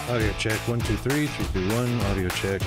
Audio check, 1, 2, 3, 3, 2, 1, audio check.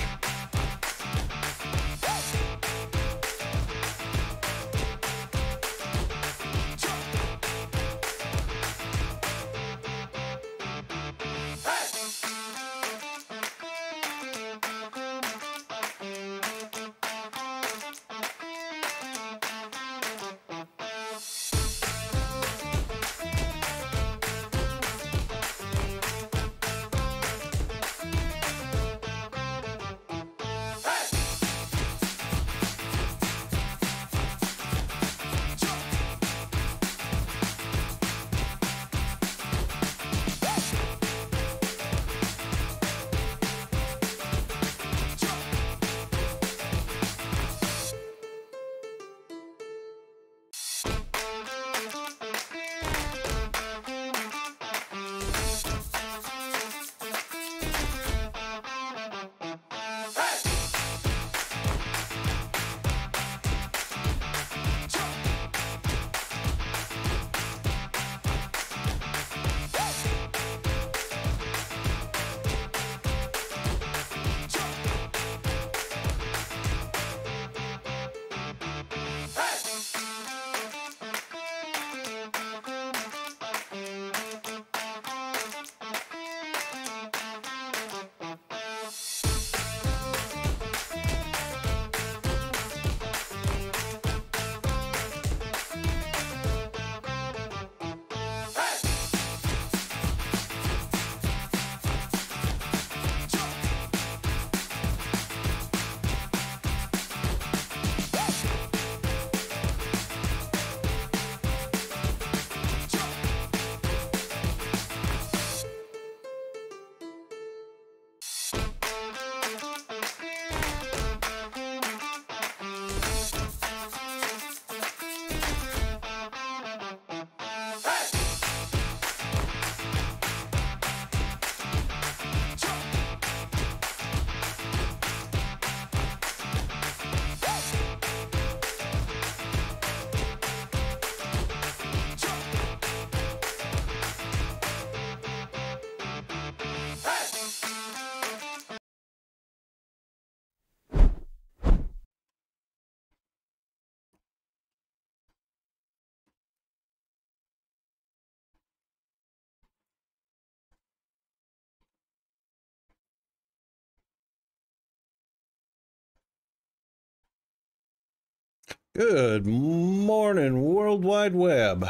Good morning, World Wide Web.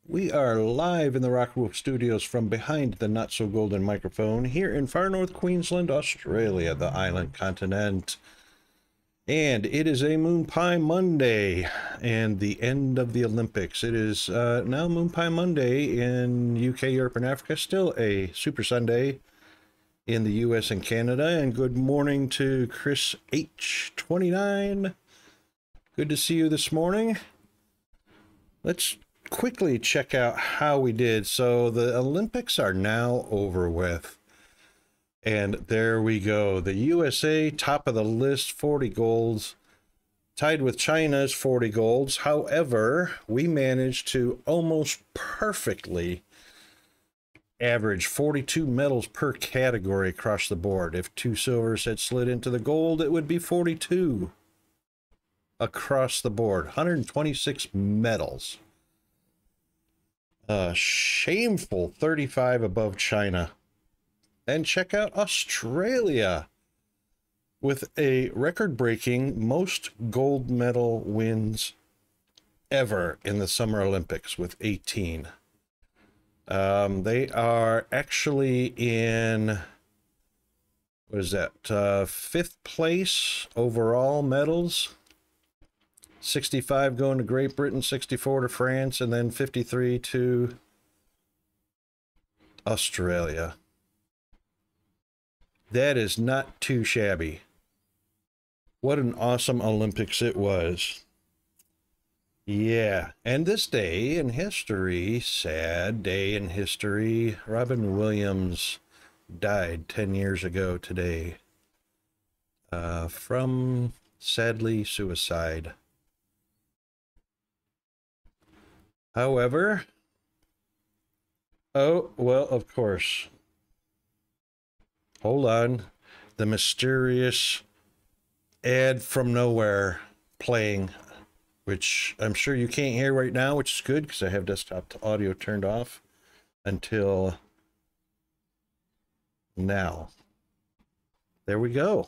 We are live in the Rock Wolf Studios from behind the not-so-golden microphone here in far north Queensland, Australia, the island continent. And it is a Moonpie Monday and the end of the Olympics. It is now Moonpie Monday in UK, Europe, and Africa. Still a Super Sunday in the US and Canada. And good morning to Chris H29. Good to see you this morning. Let's quickly check out how we did. So the Olympics are now over with. And there we go. The USA, top of the list, 40 golds. Tied with China's 40 golds. However, we managed to almost perfectly average 42 medals per category across the board. If 2 silvers had slid into the gold, it would be 42. Across the board, 126 medals. Shameful 35 above China. And check out Australia with a record-breaking most gold medal wins ever in the Summer Olympics with 18. They are actually in, what is that, 5th place overall medals. 65 going to Great Britain, 64 to France, and then 53 to Australia. That is not too shabby. What an awesome Olympics it was. Yeah, and this day in history, sad day in history, Robin Williams died 10 years ago today from, sadly, suicide. However, oh, well, of course, Hold on. The mysterious ad from nowhere playing, which I'm sure you can't hear right now, which is good because I have desktop audio turned off until now. There we go.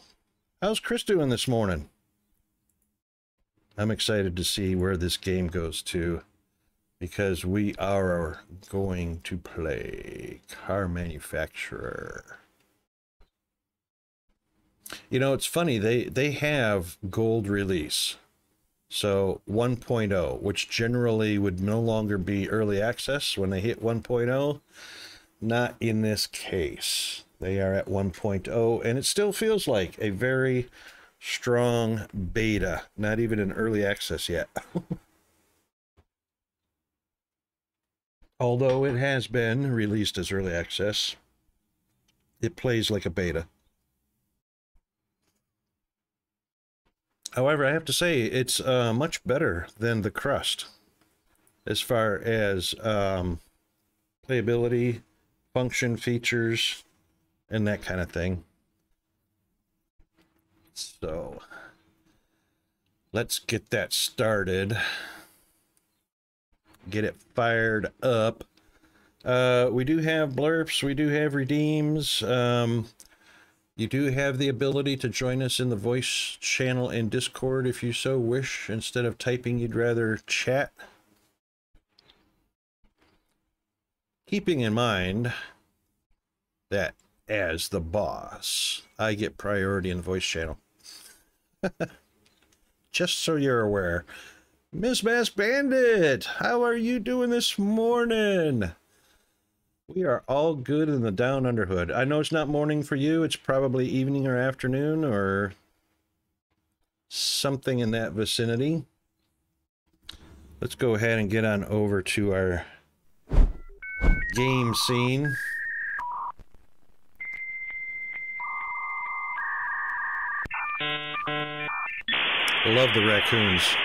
How's Chris doing this morning? I'm excited to see where this game goes to, because we are going to play Car Manufacturer. You know, it's funny, they have gold release. So 1.0, which generally would no longer be early access when they hit 1.0. Not in this case. They are at 1.0, and it still feels like a very strong beta, not even in early access yet. Although it has been released as early access, it plays like a beta. However, I have to say, it's much better than the Crust as far as playability, function, features, and that kind of thing. So, let's get that started. Get it fired up. We do have Blerps, we do have redeems. You do have the ability to join us in the voice channel in Discord if you so wish. Instead of typing, you'd rather chat. Keeping in mind that as the boss, I get priority in the voice channel. Just so you're aware. Miss Mass Bandit, how are you doing this morning? We are all good in the Down Under hood. I know it's not morning for you. It's probably evening or afternoon or something in that vicinity. Let's go ahead and get on over to our game scene. I love the raccoons.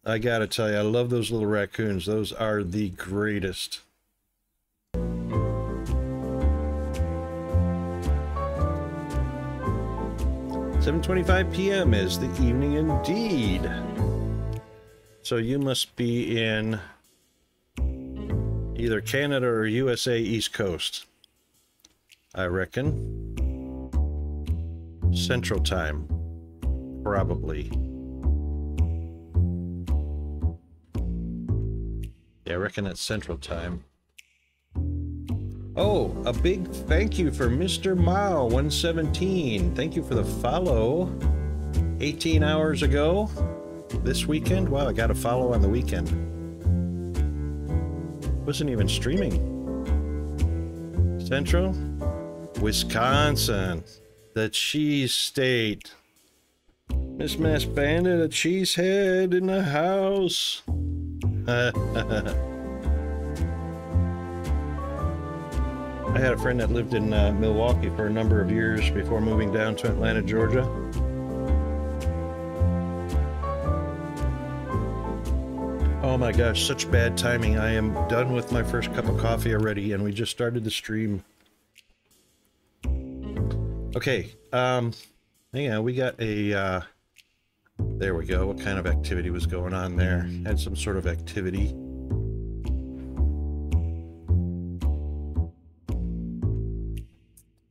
I gotta tell you, I love those little raccoons. Those are the greatest. 7:25 p.m. is the evening indeed. So you must be in either Canada or USA East Coast, I reckon. Central Time, probably. Yeah, I reckon that's Central Time. Oh, a big thank you for Mr. Mao 117. Thank you for the follow. 18 hours ago this weekend. Wow, I got a follow on the weekend. Wasn't even streaming. Central Wisconsin, the cheese state. Miss Mass Bandit, a cheesehead in the house. I had a friend that lived in Milwaukee for a number of years before moving down to Atlanta, Georgia. Oh my gosh, such bad timing. I am done with my first cup of coffee already, and we just started the stream. Okay, hang on, we got a, there we go. What kind of activity was going on there? Had some sort of activity.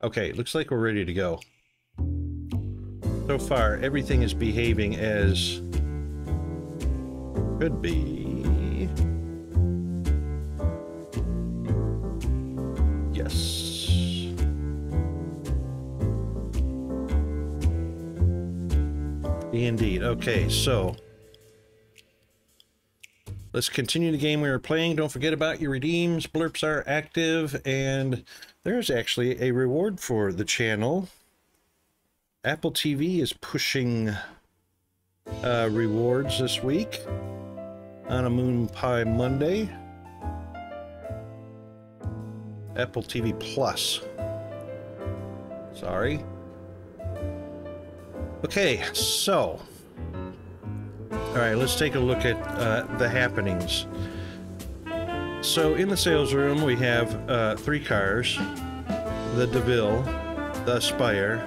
Okay, looks like we're ready to go. So far, everything is behaving as could be. Yes. Indeed. Okay, so let's continue the game we were playing. Don't forget about your redeems. Blerps are active, and there's actually a reward for the channel. Apple TV is pushing rewards this week on a Moonpie Monday. Apple TV Plus. Sorry. Okay, so. Alright, let's take a look at the happenings. So in the sales room we have 3 cars. the DeVille, the Aspire,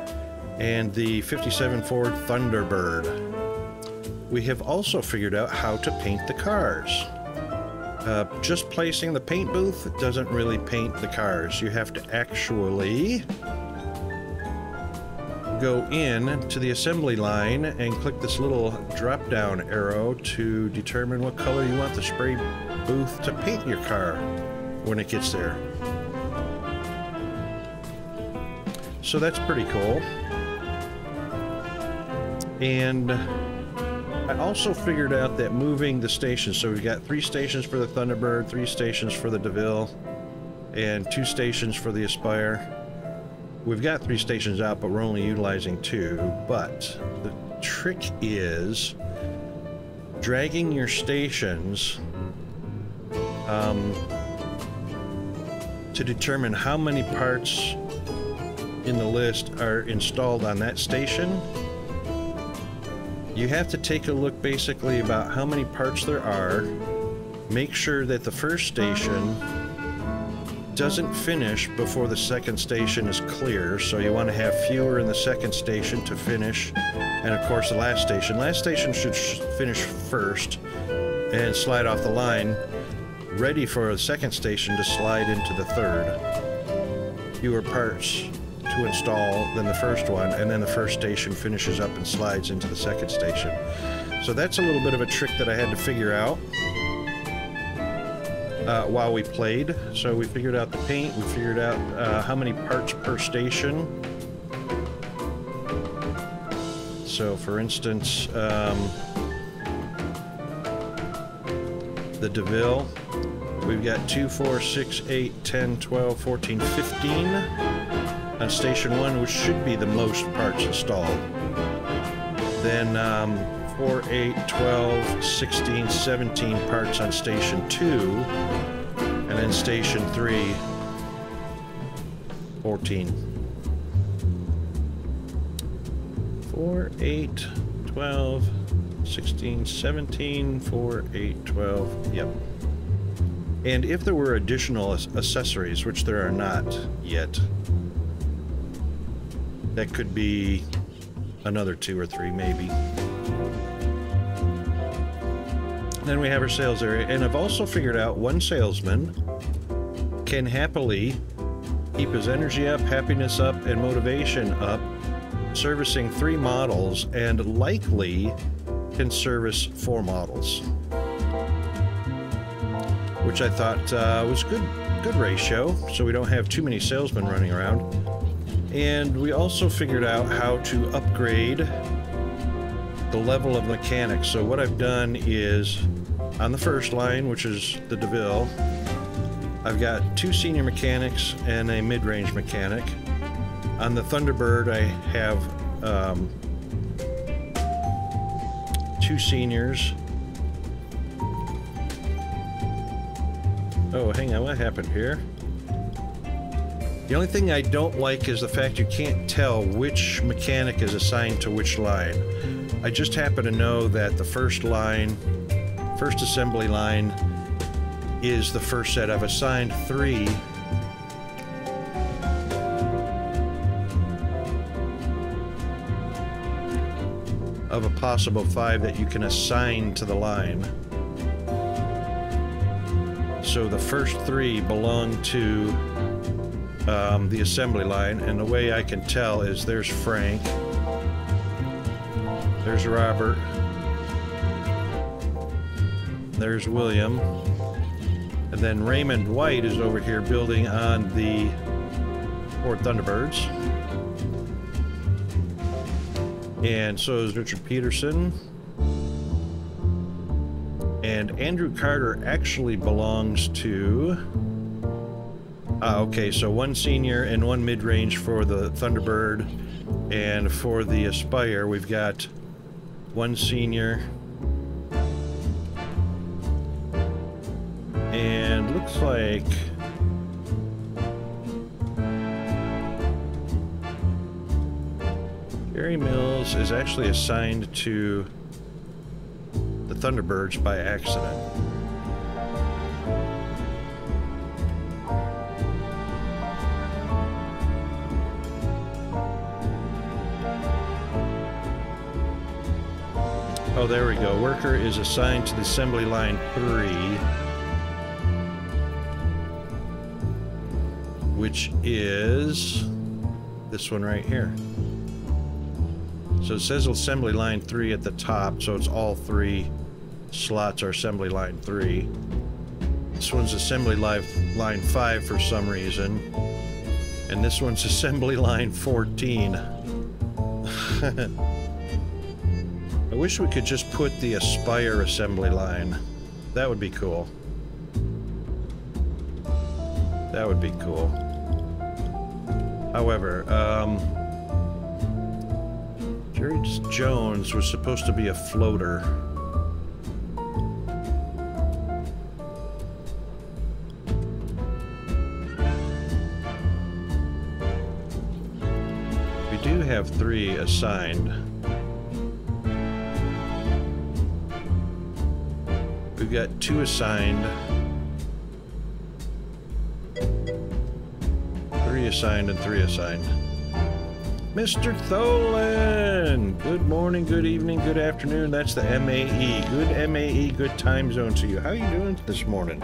and the 57 Ford Thunderbird. We have also figured out how to paint the cars. Just placing the paint booth doesn't really paint the cars. You have to actually go in to the assembly line and click this little drop-down arrow to determine what color you want the spray booth to paint your car when it gets there. So that's pretty cool. And I also figured out that moving the stations, so we've got 3 stations for the Thunderbird, 3 stations for the DeVille, and 2 stations for the Aspire. We've got 3 stations out, but we're only utilizing 2. But the trick is dragging your stations to determine how many parts in the list are installed on that station. You have to take a look basically about how many parts there are, make sure that the first station doesn't finish before the second station is clear, so you want to have fewer in the second station to finish, and of course the last station should finish first and slide off the line, ready for the second station to slide into the third. Fewer parts to install than the first one, and then the first station finishes up and slides into the second station. So that's a little bit of a trick that I had to figure out while we played. So we figured out the paint, we figured out how many parts per station. So for instance, the DeVille, we've got 2, 4, 6, 8, 10, 12, 14, 15 on station 1, which should be the most parts installed. Then 4, 8, 12, 16, 17 parts on station 2, and then station 3, 14. 4, 8, 12, 16, 17, 4, 8, 12, yep. And if there were additional accessories, which there are not yet, that could be another 2 or 3 maybe. Then we have our sales area, and I've also figured out one salesman can happily keep his energy up, happiness up, and motivation up, servicing 3 models, and likely can service 4 models, which I thought was good ratio, so we don't have too many salesmen running around. And we also figured out how to upgrade the level of mechanics. So what I've done is, on the first line, which is the DeVille, I've got 2 senior mechanics and a mid-range mechanic. On the Thunderbird, I have 2 seniors. Oh, hang on, what happened here? The only thing I don't like is the fact you can't tell which mechanic is assigned to which line. I just happen to know that the first assembly line is the first set. I've assigned 3. Of a possible 5 that you can assign to the line. So the first 3 belong to the assembly line, and the way I can tell is there's Frank, there's Robert, there's William, and then Raymond White is over here building on the Ford Thunderbirds, and so is Richard Peterson, and Andrew Carter actually belongs to okay, so 1 senior and 1 mid-range for the Thunderbird, and for the Aspire we've got 1 senior and looks like Gary Mills is actually assigned to the Thunderbirds by accident. Oh, there we go. Worker is assigned to the assembly line 3, which is this one right here. So it says assembly line 3 at the top, so it's all 3 slots are assembly line 3. This one's assembly line 5 for some reason, and this one's assembly line 14. I wish we could just put the Aspire assembly line. That would be cool. That would be cool. However, Jerry Jones was supposed to be a floater. We do have 3 assigned. We've got 2 assigned. 3 assigned and 3 assigned. Mr. Tholen! Good morning, good evening, good afternoon. That's the MAE. Good MAE, good time zone to you. How are you doing this morning?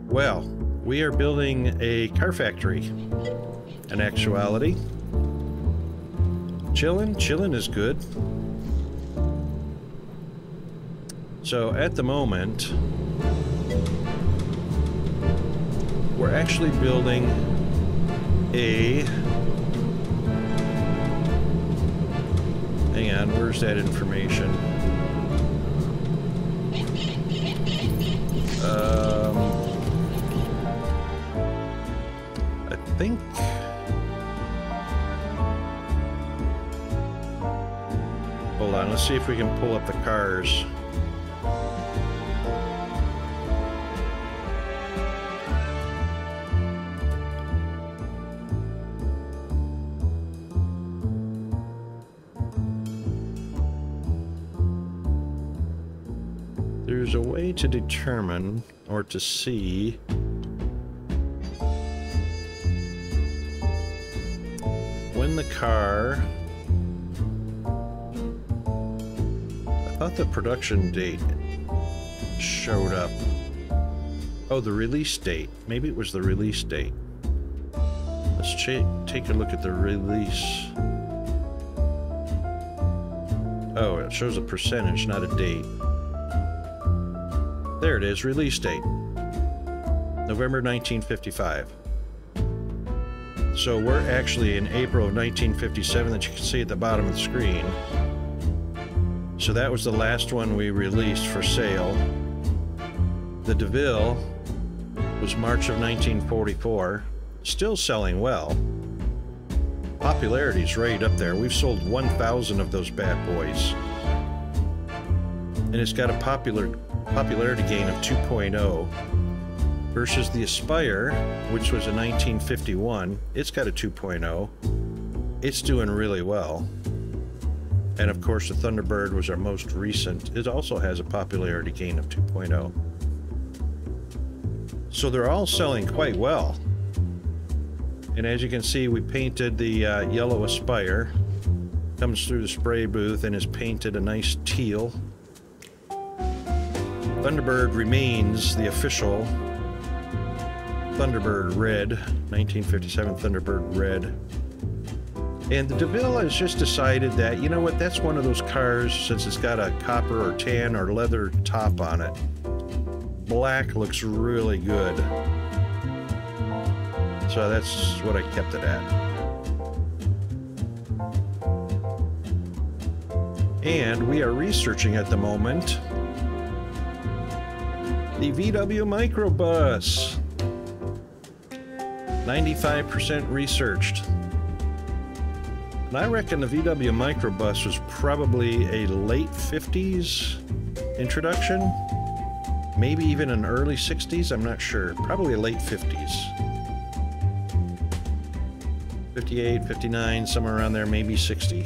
Well, we are building a car factory. In actuality. Chillin' is good. So at the moment, we're actually building a... Hang on, where's that information? I think... Hold on, let's see if we can pull up the cars. There's a way to determine or to see when the car... I thought the production date showed up. Oh, the release date. Maybe it was the release date. Let's take a look at the release. Oh, it shows a percentage, not a date. There it is, release date. November 1955. So we're actually in April of 1957 that you can see at the bottom of the screen. So that was the last one we released for sale. The DeVille was March of 1944. Still selling well. Popularity's right up there. We've sold 1,000 of those bad boys. And it's got a popularity gain of 2.0 versus the Aspire, which was in 1951. It's got a 2.0. It's doing really well. And of course, the Thunderbird was our most recent. It also has a popularity gain of 2.0. So they're all selling quite well. And as you can see, we painted the yellow Aspire. Comes through the spray booth and is painted a nice teal. Thunderbird remains the official Thunderbird Red, 1957 Thunderbird Red. And the DeVille has just decided that, you know what, that's one of those cars, since it's got a copper or tan or leather top on it. Black looks really good. So that's what I kept it at. And we are researching at the moment the VW Microbus. 95% researched. And I reckon the VW Microbus was probably a late 50s introduction. Maybe even an early 60s, I'm not sure. Probably a late 50s. 58, 59, somewhere around there, maybe 60.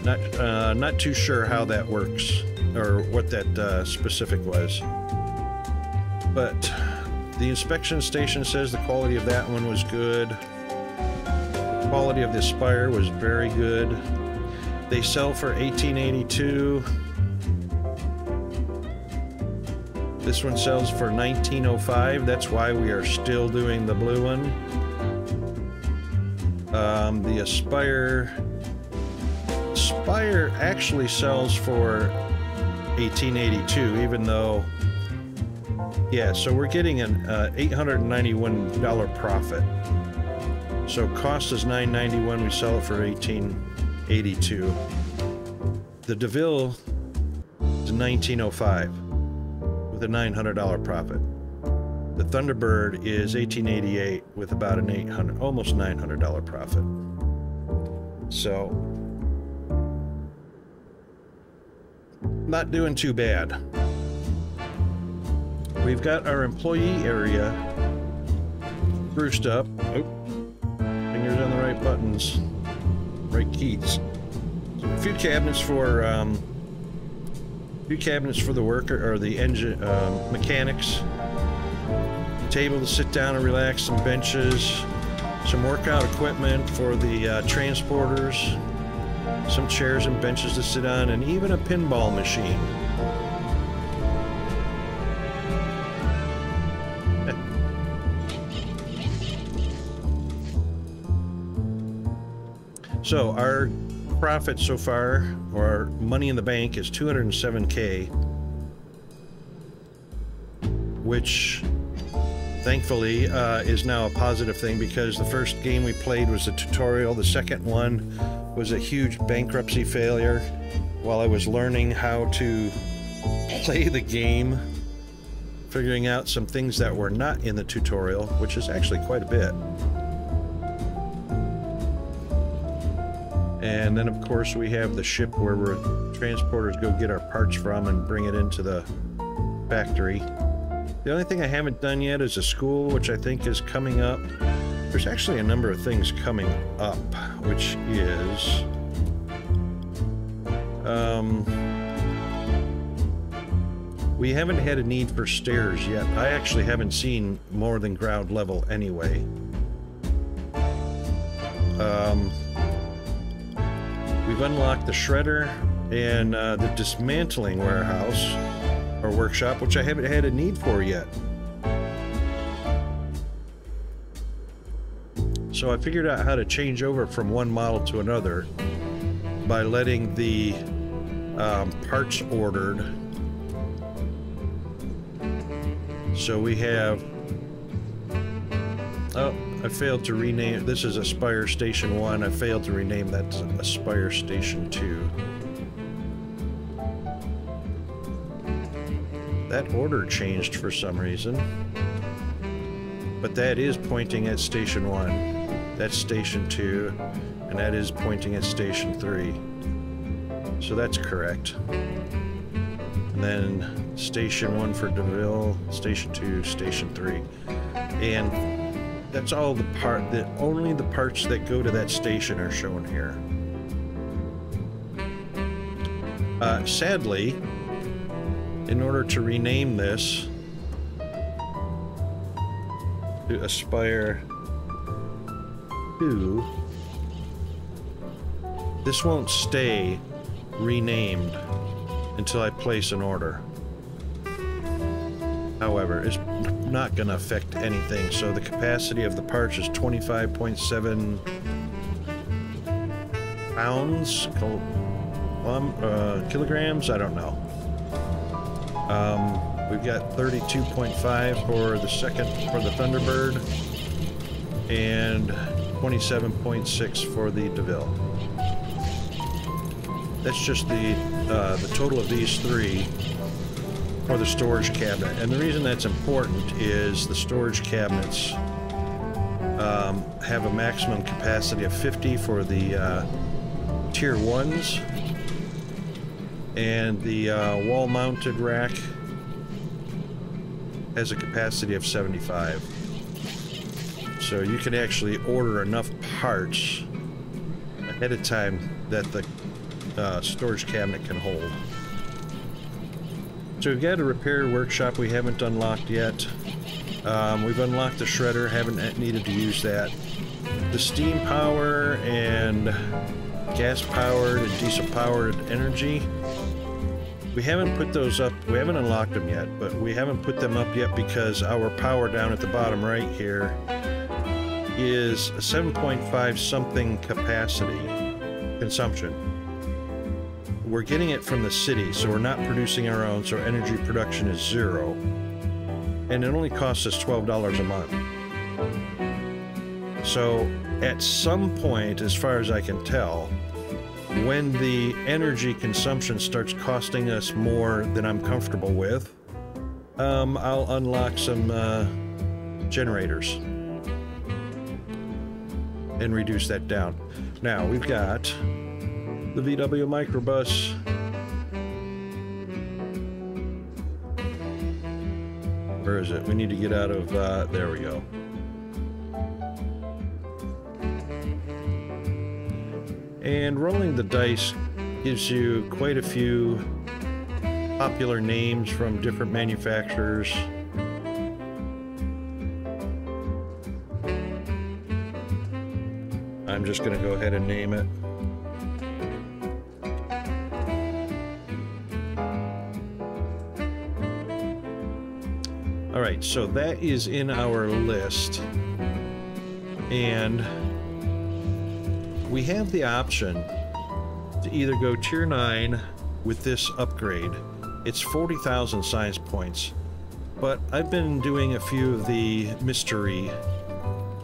Not too sure how that works, or what that specific was. But The inspection station says the quality of that one was good. The quality of the Aspire was very good. They sell for $18.82. This one sells for $19.05. That's why we are still doing the blue one. The Aspire actually sells for $18.82, even though, yeah, so we're getting an $891 profit. So cost is $991. We sell it for $18.82. The DeVille is $19.05 with a $900 profit. The Thunderbird is $18.88 with about an almost $900 profit. So, not doing too bad. We've got our employee area spruced up. Oh, fingers on the right buttons, right keys. So a few cabinets for the worker or the engine mechanics. Table to sit down and relax, some benches, some workout equipment for the transporters, some chairs and benches to sit on, and even a pinball machine. So our profit so far, or our money in the bank, is $207K, which thankfully is now a positive thing, because the first game we played was a tutorial. The second one was a huge bankruptcy failure while I was learning how to play the game, figuring out some things that were not in the tutorial, which is actually quite a bit. And then of course we have the ship where transporters go get our parts from and bring it into the factory. The only thing I haven't done yet is a school, which I think is coming up. There's actually a number of things coming up, which is we haven't had a need for stairs yet. I actually haven't seen more than ground level anyway. We've unlocked the shredder and the dismantling warehouse or workshop, which I haven't had a need for yet. So I figured out how to change over from one model to another by letting the parts ordered. So we have, oh, I failed to rename, this is Aspire Station 1, I failed to rename that to Aspire Station 2. That order changed for some reason, but that is pointing at Station 1, that's Station 2, and that is pointing at Station 3. So that's correct. And then Station 1 for DeVille, Station 2, Station 3. And that's all the only the parts that go to that station are shown here. Sadly, in order to rename this to Aspire 2, this won't stay renamed until I place an order. However, it's not going to affect anything. So the capacity of the parts is 25.7 pounds, kilograms, I don't know. We've got 32.5 for the Thunderbird and 27.6 for the DeVille. That's just the total of these three for the storage cabinet. And the reason that's important is the storage cabinets have a maximum capacity of 50 for the tier 1s, and the wall-mounted rack has a capacity of 75. So you can actually order enough parts ahead of time that the storage cabinet can hold. So we've got a repair workshop we haven't unlocked yet. We've unlocked the shredder, haven't needed to use that. The steam power and gas powered and diesel powered energy, we haven't put those up, we haven't unlocked them yet, but we haven't put them up yet because our power down at the bottom right here is a 7.5 something capacity consumption. We're getting it from the city, so we're not producing our own, so energy production is 0. And it only costs us $12 a month. So at some point, as far as I can tell, when the energy consumption starts costing us more than I'm comfortable with, I'll unlock some generators and reduce that down. Now we've got the VW microbus. Where is it? We need to get out of, there we go. And rolling the dice gives you quite a few popular names from different manufacturers. I'm just going to go ahead and name it. Alright, so that is in our list. And we have the option to either go tier 9 with this upgrade. It's 40,000 science points, but I've been doing a few of the mystery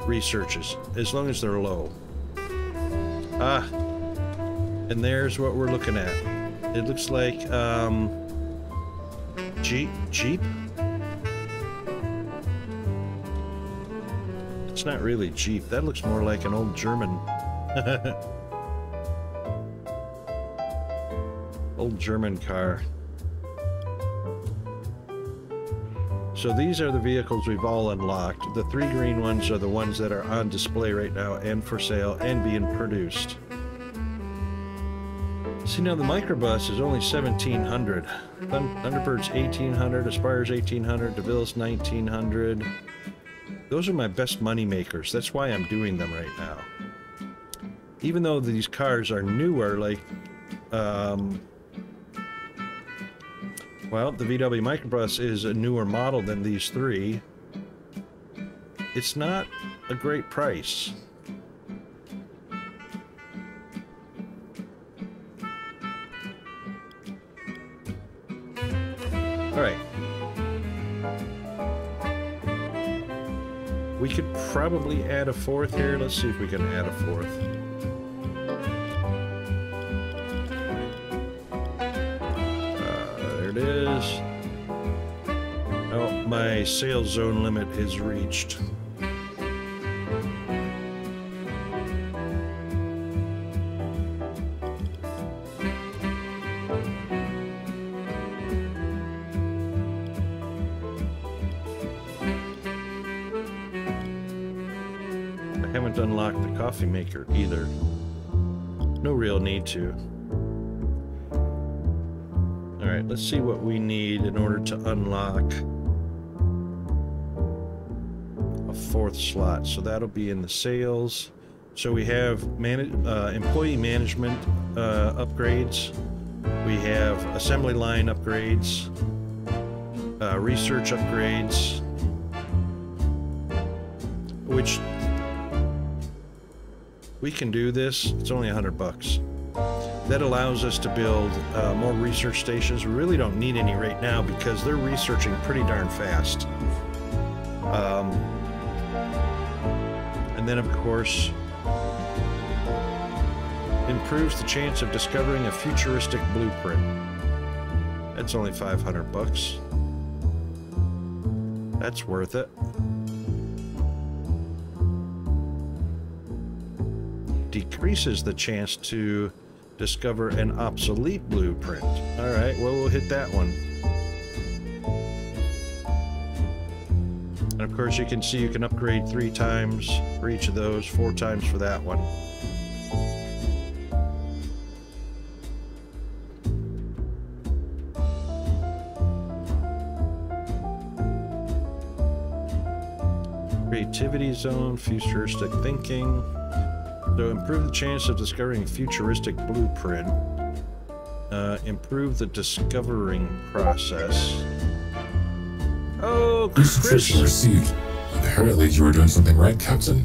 researches, as long as they're low. Ah, and there's what we're looking at. It looks like, Jeep? It's not really Jeep. That looks more like an old German. Old German car. So these are the vehicles we've all unlocked. The 3 green ones are the ones that are on display right now and for sale and being produced. See, now the microbus is only 1,700. Thunderbird's 1,800, Aspire's 1,800, DeVille's 1,900. Those are my best money makers. That's why I'm doing them right now. Even though these cars are newer, like, well, the VW microbus is a newer model than these 3. It's not a great price. All right. We could probably add a 4th here. Let's see if we can add a 4th. There it is. Oh, my sales zone limit is reached. Unlock the coffee maker either. No real need to. Alright, let's see what we need in order to unlock a 4th slot. So that'll be in the sales. So we have employee management upgrades. We have assembly line upgrades, research upgrades, which we can do this. It's only $100. That allows us to build more research stations. We really don't need any right now because they're researching pretty darn fast. And then, of course, improves the chance of discovering a futuristic blueprint. That's only $500. That's worth it. Decreases the chance to discover an obsolete blueprint. Alright, well, we'll hit that one. And of course you can see you can upgrade 3 times for each of those, 4 times for that one. creativity zone, futuristic thinking. So improve the chance of discovering futuristic blueprint. Improve the discovering process. Oh, Chris! Subscription received. Apparently you were doing something right, Captain.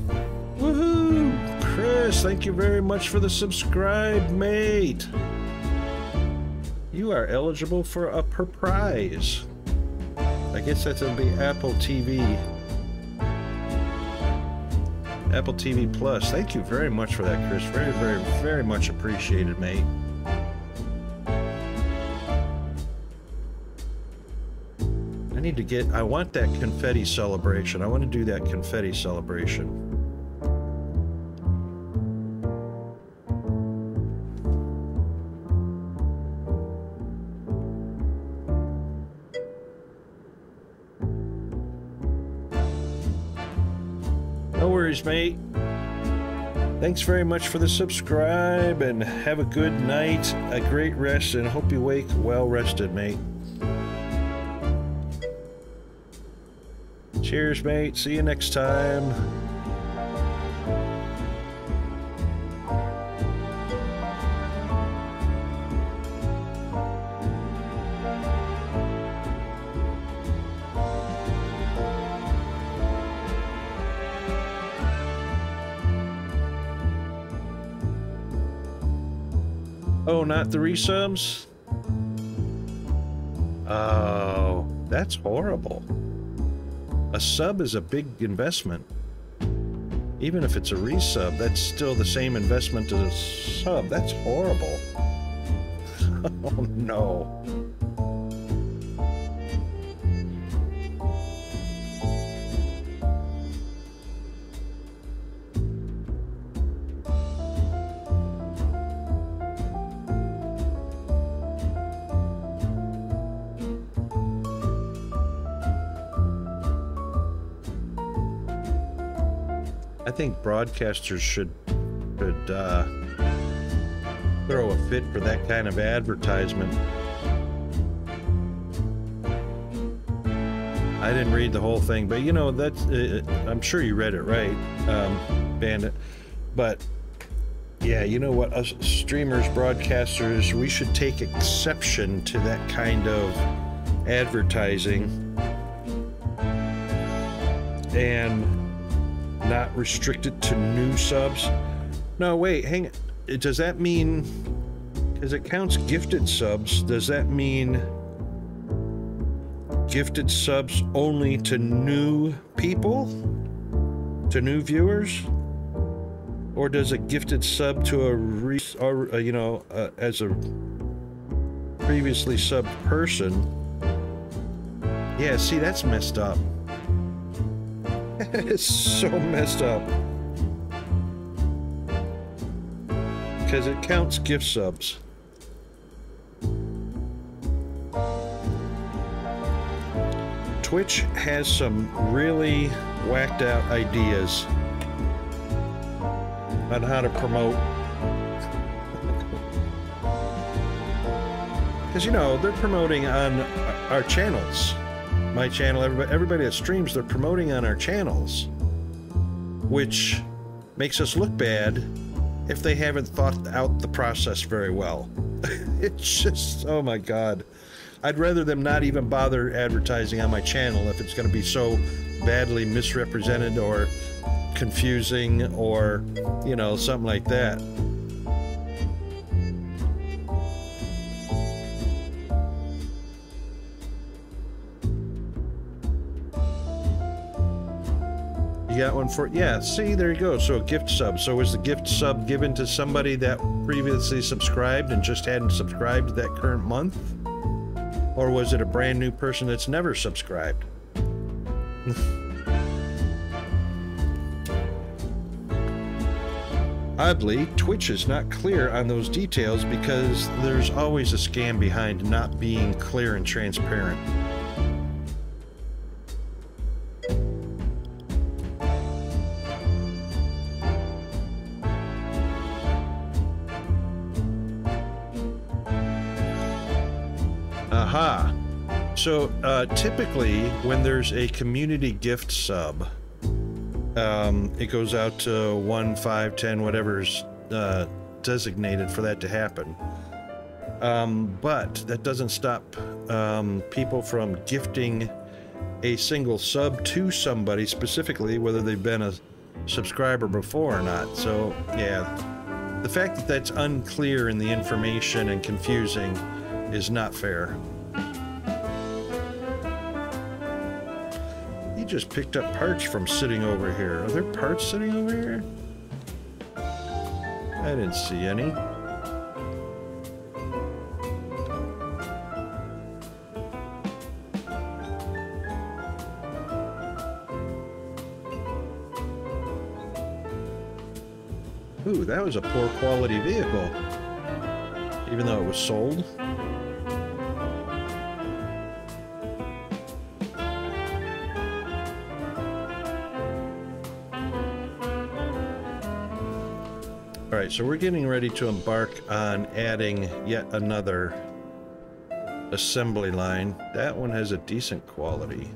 Woohoo! Chris, thank you very much for the subscribe, mate. You are eligible for a prize. I guess that's gonna be Apple TV. Apple TV Plus. Thank you very much for that, Chris. Very, very, very much appreciated, mate. I want that confetti celebration. I want to do that confetti celebration. No worries, mate. Thanks very much for the subscribe, and have a good night, a great rest, and hope you wake well rested, mate. Cheers, mate. See you next time. Oh, not the resubs? Oh, that's horrible. A sub is a big investment. Even if it's a resub, that's still the same investment as a sub. That's horrible. Oh no. I think broadcasters should throw a fit for that kind of advertisement. I didn't read the whole thing, but you know, that's I'm sure you read it right, Bandit. But yeah, you know what, us streamers, broadcasters, we should take exception to that kind of advertising and not restrict it to new subs. No, wait, hang on. Does that mean, because it counts gifted subs, does that mean gifted subs only to new people? To new viewers? Or does a gifted sub to as a previously subbed person? Yeah, see, that's messed up. It's so messed up. Because it counts gift subs. Twitch has some really whacked out ideas on how to promote. Because, you know, they're promoting on our channels. My channel, everybody that streams, they're promoting on our channels, which makes us look bad if they haven't thought out the process very well. It's just, oh my God. I'd rather them not even bother advertising on my channel if it's going to be so badly misrepresented or confusing or, you know, something like that. You got one for, yeah, see, there you go. So a gift sub. So was the gift sub given to somebody that previously subscribed and just hadn't subscribed that current month? Or was it a brand new person that's never subscribed? Oddly, Twitch is not clear on those details because there's always a scam behind not being clear and transparent. Aha. So typically when there's a community gift sub, it goes out to 1, 5, 10, whatever's designated for that to happen. But that doesn't stop people from gifting a single sub to somebody specifically, whether they've been a subscriber before or not. So, yeah, the fact that that's unclear in the information and confusing is not fair. He just picked up parts from sitting over here. Are there parts sitting over here? I didn't see any. Ooh, that was a poor quality vehicle, even though it was sold. All right, so we're getting ready to embark on adding yet another assembly line. That one has a decent quality.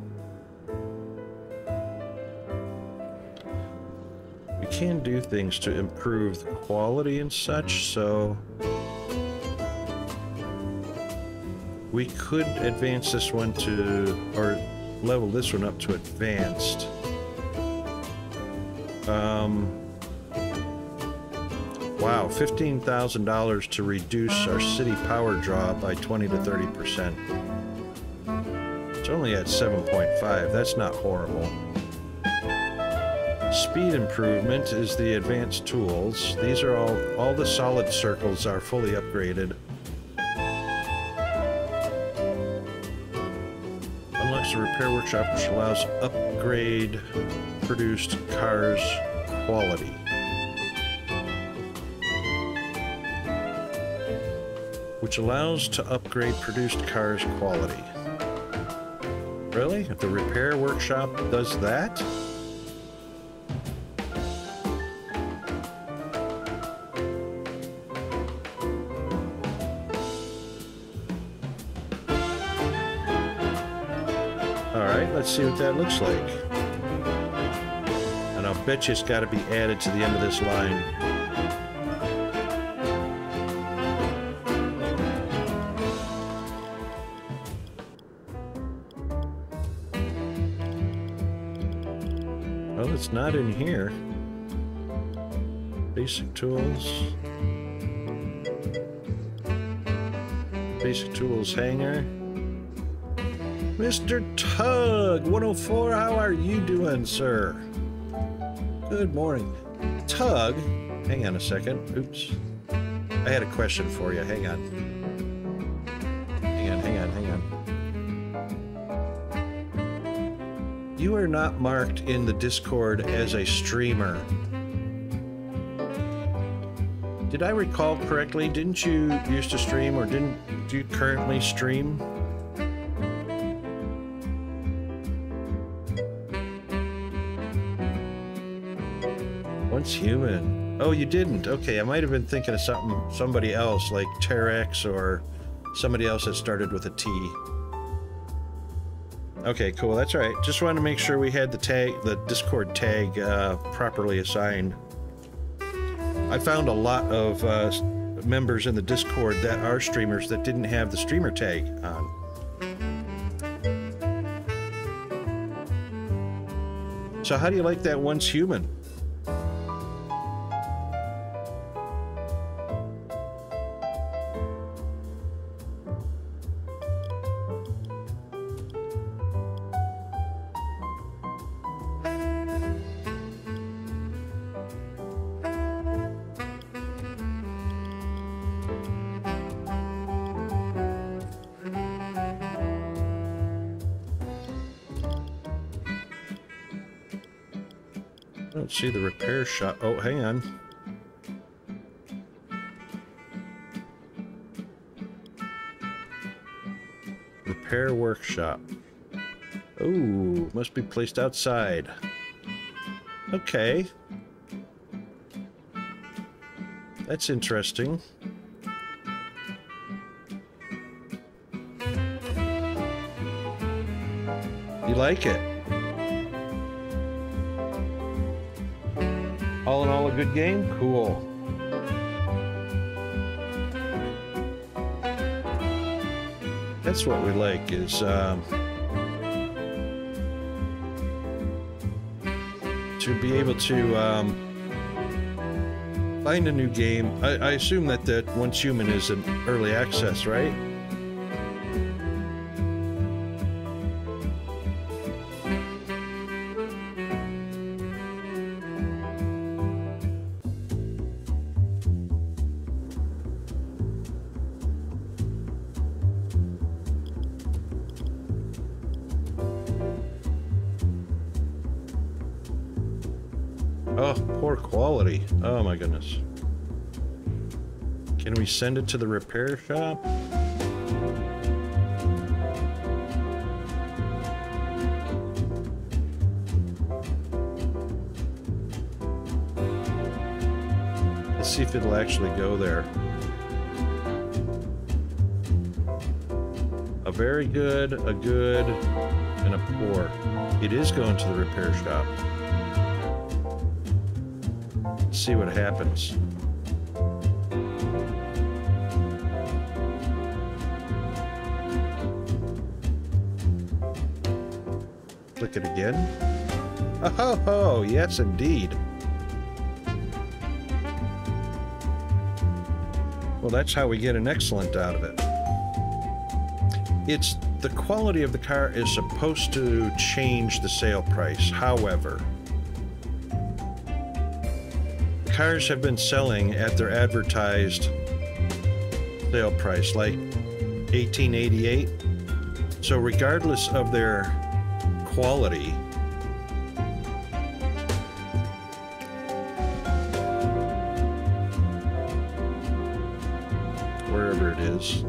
We can do things to improve the quality and such, so we could advance this one to, or level this one up to advanced. Wow, $15,000 to reduce our city power draw by 20 to 30%. It's only at 7.5. That's not horrible. Speed improvement is the advanced tools. These are all the solid circles are fully upgraded. Unlocks the repair workshop, which allows upgrade produced cars quality. Which allows to upgrade produced cars quality. Really? If the repair workshop does that? Alright, let's see what that looks like. And I'll bet you it's got to be added to the end of this line. Well, it's not in here. Basic tools. Basic tools hanger. Mr. Tug 104, how are you doing, sir? Good morning. Tug, hang on a second. Oops. I had a question for you. Hang on. Hang on. You are not marked in the Discord as a streamer. Did I recall correctly? Didn't you used to stream, or do you currently stream? Once human. Oh, you didn't. Okay, I might have been thinking of somebody else, like Terex or somebody else that started with a T. Okay, cool. That's all right. Just wanted to make sure we had the Discord tag properly assigned. I found a lot of members in the Discord that are streamers that didn't have the streamer tag on. So how do you like that once human? I don't see the repair shop. Oh, hang on. Repair workshop. Oh, must be placed outside. Okay. That's interesting. You like it? All in all, a good game? Cool. That's what we like, is to be able to find a new game. I assume that Once Human is an early access, right? Oh, poor quality. Oh my goodness. Can we send it to the repair shop? Let's see if it'll actually go there. A very good, a good, and a poor. It is going to the repair shop. See what happens. Click it again. Oh, yes indeed. Well, that's how we get an excellent out of it. It's the quality of the car is supposed to change the sale price. However, cars have been selling at their advertised sale price, like $18.88. So regardless of their quality, wherever it is,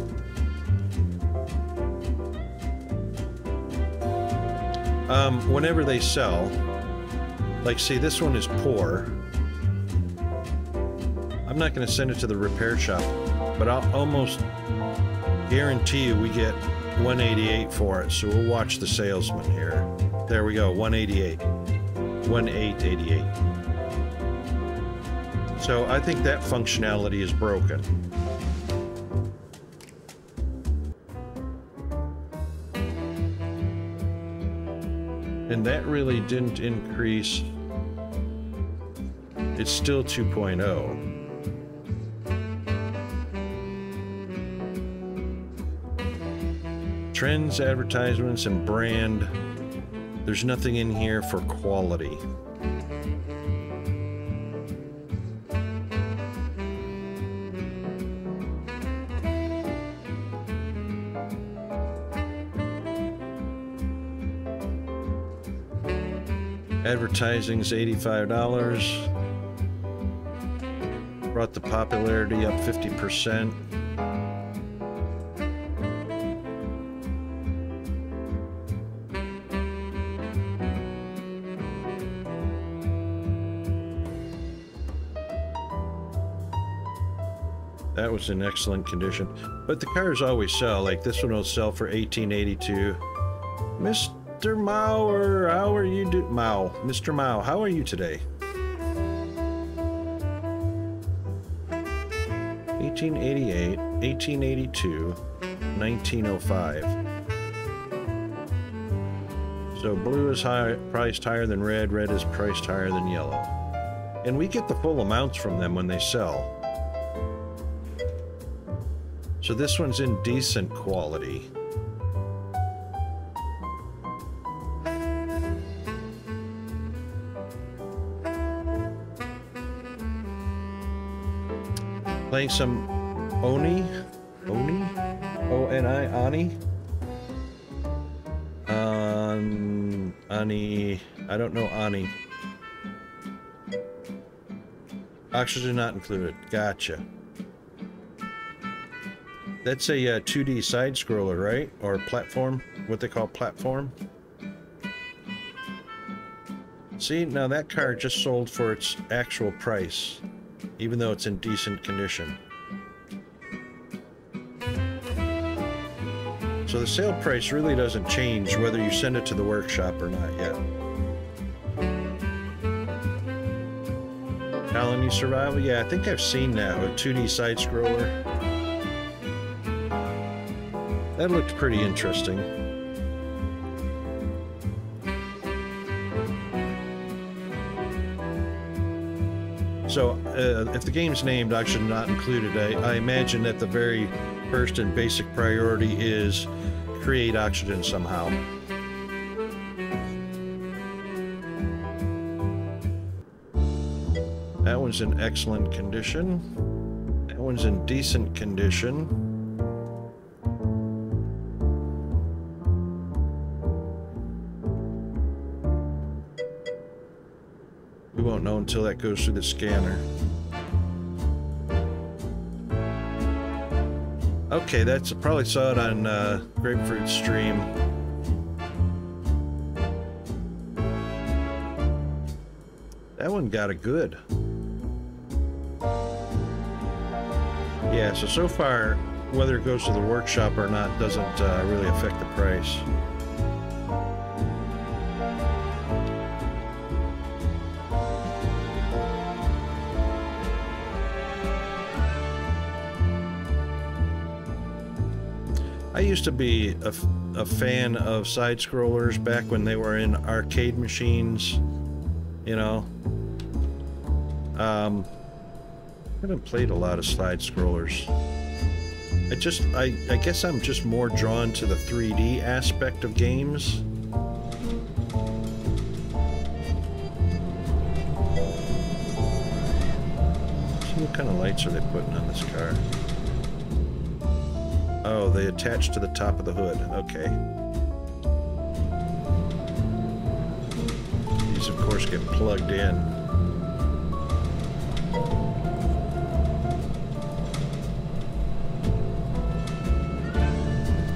whenever they sell, like say this one is poor, I'm not going to send it to the repair shop, but I'll almost guarantee you we get $188 for it. So we'll watch the salesman here. There we go, $188, $1888. So I think that functionality is broken. And that really didn't increase. It's still 2.0. Trends, advertisements, and brand. There's nothing in here for quality. Advertising's $85. Brought the popularity up 50%. That was in excellent condition. But the cars always sell. Like this one will sell for $18.82. Mr. Mauer, how are you Mr. Mao, how are you today? 1888, 1882, 1905. So blue is priced higher than red, red is priced higher than yellow. And we get the full amounts from them when they sell. So this one's in decent quality. Playing some Oni? O-N-I? Ani, I don't know Ani. Oxygen not included. Gotcha. That's a 2D side scroller, right? Or platform, what they call platform. See, now that car just sold for its actual price, even though it's in decent condition. So the sale price really doesn't change whether you send it to the workshop or not yet. Colony Survival. Yeah, I think I've seen that with 2D side-scroller. That looked pretty interesting. So, if the game's named Oxygen Not Included, I imagine that the very first and basic priority is create oxygen somehow. That one's in excellent condition. That one's in decent condition. We won't know until that goes through the scanner. Okay, that's probably saw it on Grapefruit stream. That one got a good. Yeah, so far, whether it goes to the workshop or not doesn't really affect the price. I used to be a fan of side-scrollers back when they were in arcade machines, you know. I haven't played a lot of side-scrollers. I guess I'm just more drawn to the 3D aspect of games. See, what kind of lights are they putting on this car? Oh, they attach to the top of the hood. Okay. These, of course, get plugged in.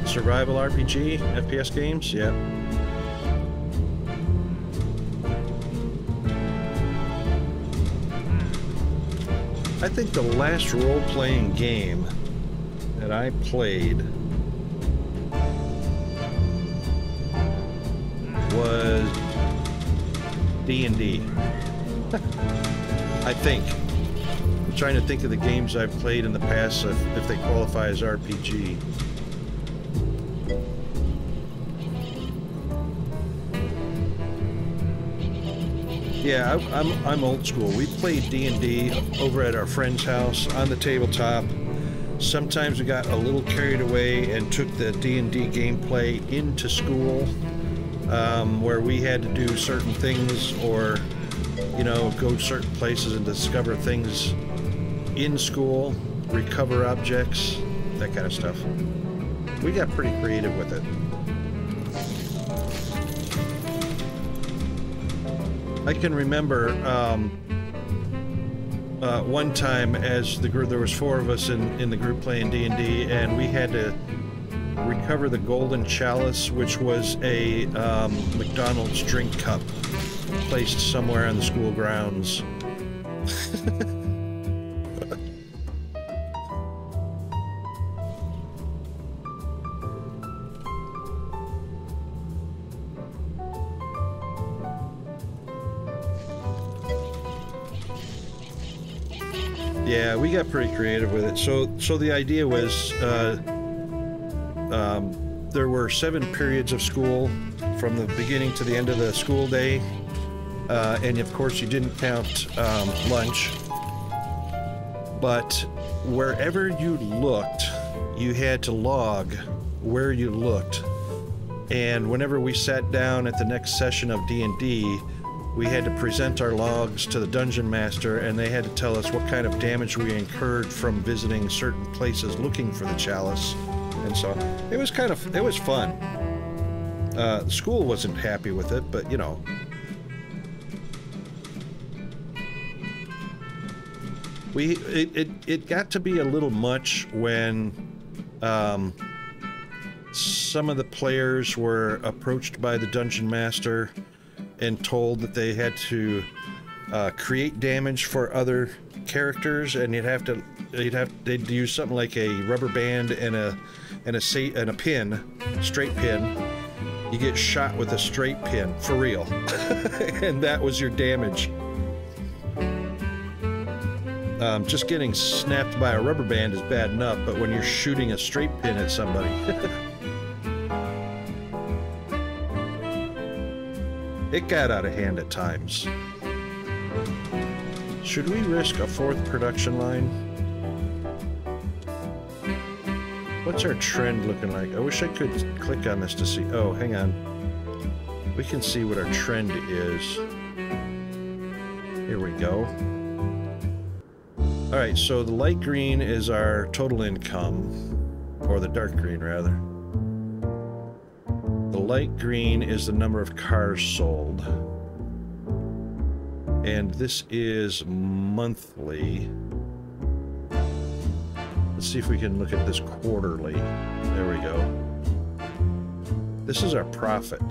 Survival RPG, FPS games, yeah. I think the last role-playing game that I played was D&D. I think. I'm trying to think of the games I've played in the past if they qualify as RPG. Yeah, I'm old school. We played D&D over at our friend's house on the tabletop. Sometimes we got a little carried away and took the D&D gameplay into school, where we had to do certain things or, you know, go certain places and discover things in school, recover objects, that kind of stuff. We got pretty creative with it. I can remember one time as the group, there was 4 of us in the group playing D&D, and we had to recover the golden chalice, which was a McDonald's drink cup placed somewhere on the school grounds. Yeah, we got pretty creative with it. So the idea was there were 7 periods of school from the beginning to the end of the school day, and of course you didn't count lunch. But wherever you looked, you had to log where you looked. And whenever we sat down at the next session of D&D, we had to present our logs to the dungeon master, and they had to tell us what kind of damage we incurred from visiting certain places looking for the chalice. And so it was it was fun. The school wasn't happy with it, but you know. It got to be a little much when some of the players were approached by the dungeon master and told that they had to create damage for other characters, and they'd use something like a rubber band and a pin, straight pin. You get shot with a straight pin for real, and that was your damage. Just getting snapped by a rubber band is bad enough, but when you're shooting a straight pin at somebody... It got out of hand at times. Should we risk a 4th production line? What's our trend looking like? I wish I could click on this to see. Oh, hang on. We can see what our trend is. Here we go. Alright, so the light green is our total income. Or the dark green, rather. The light green is the number of cars sold. And this is monthly. Let's see if we can look at this quarterly. There we go. This is our profit.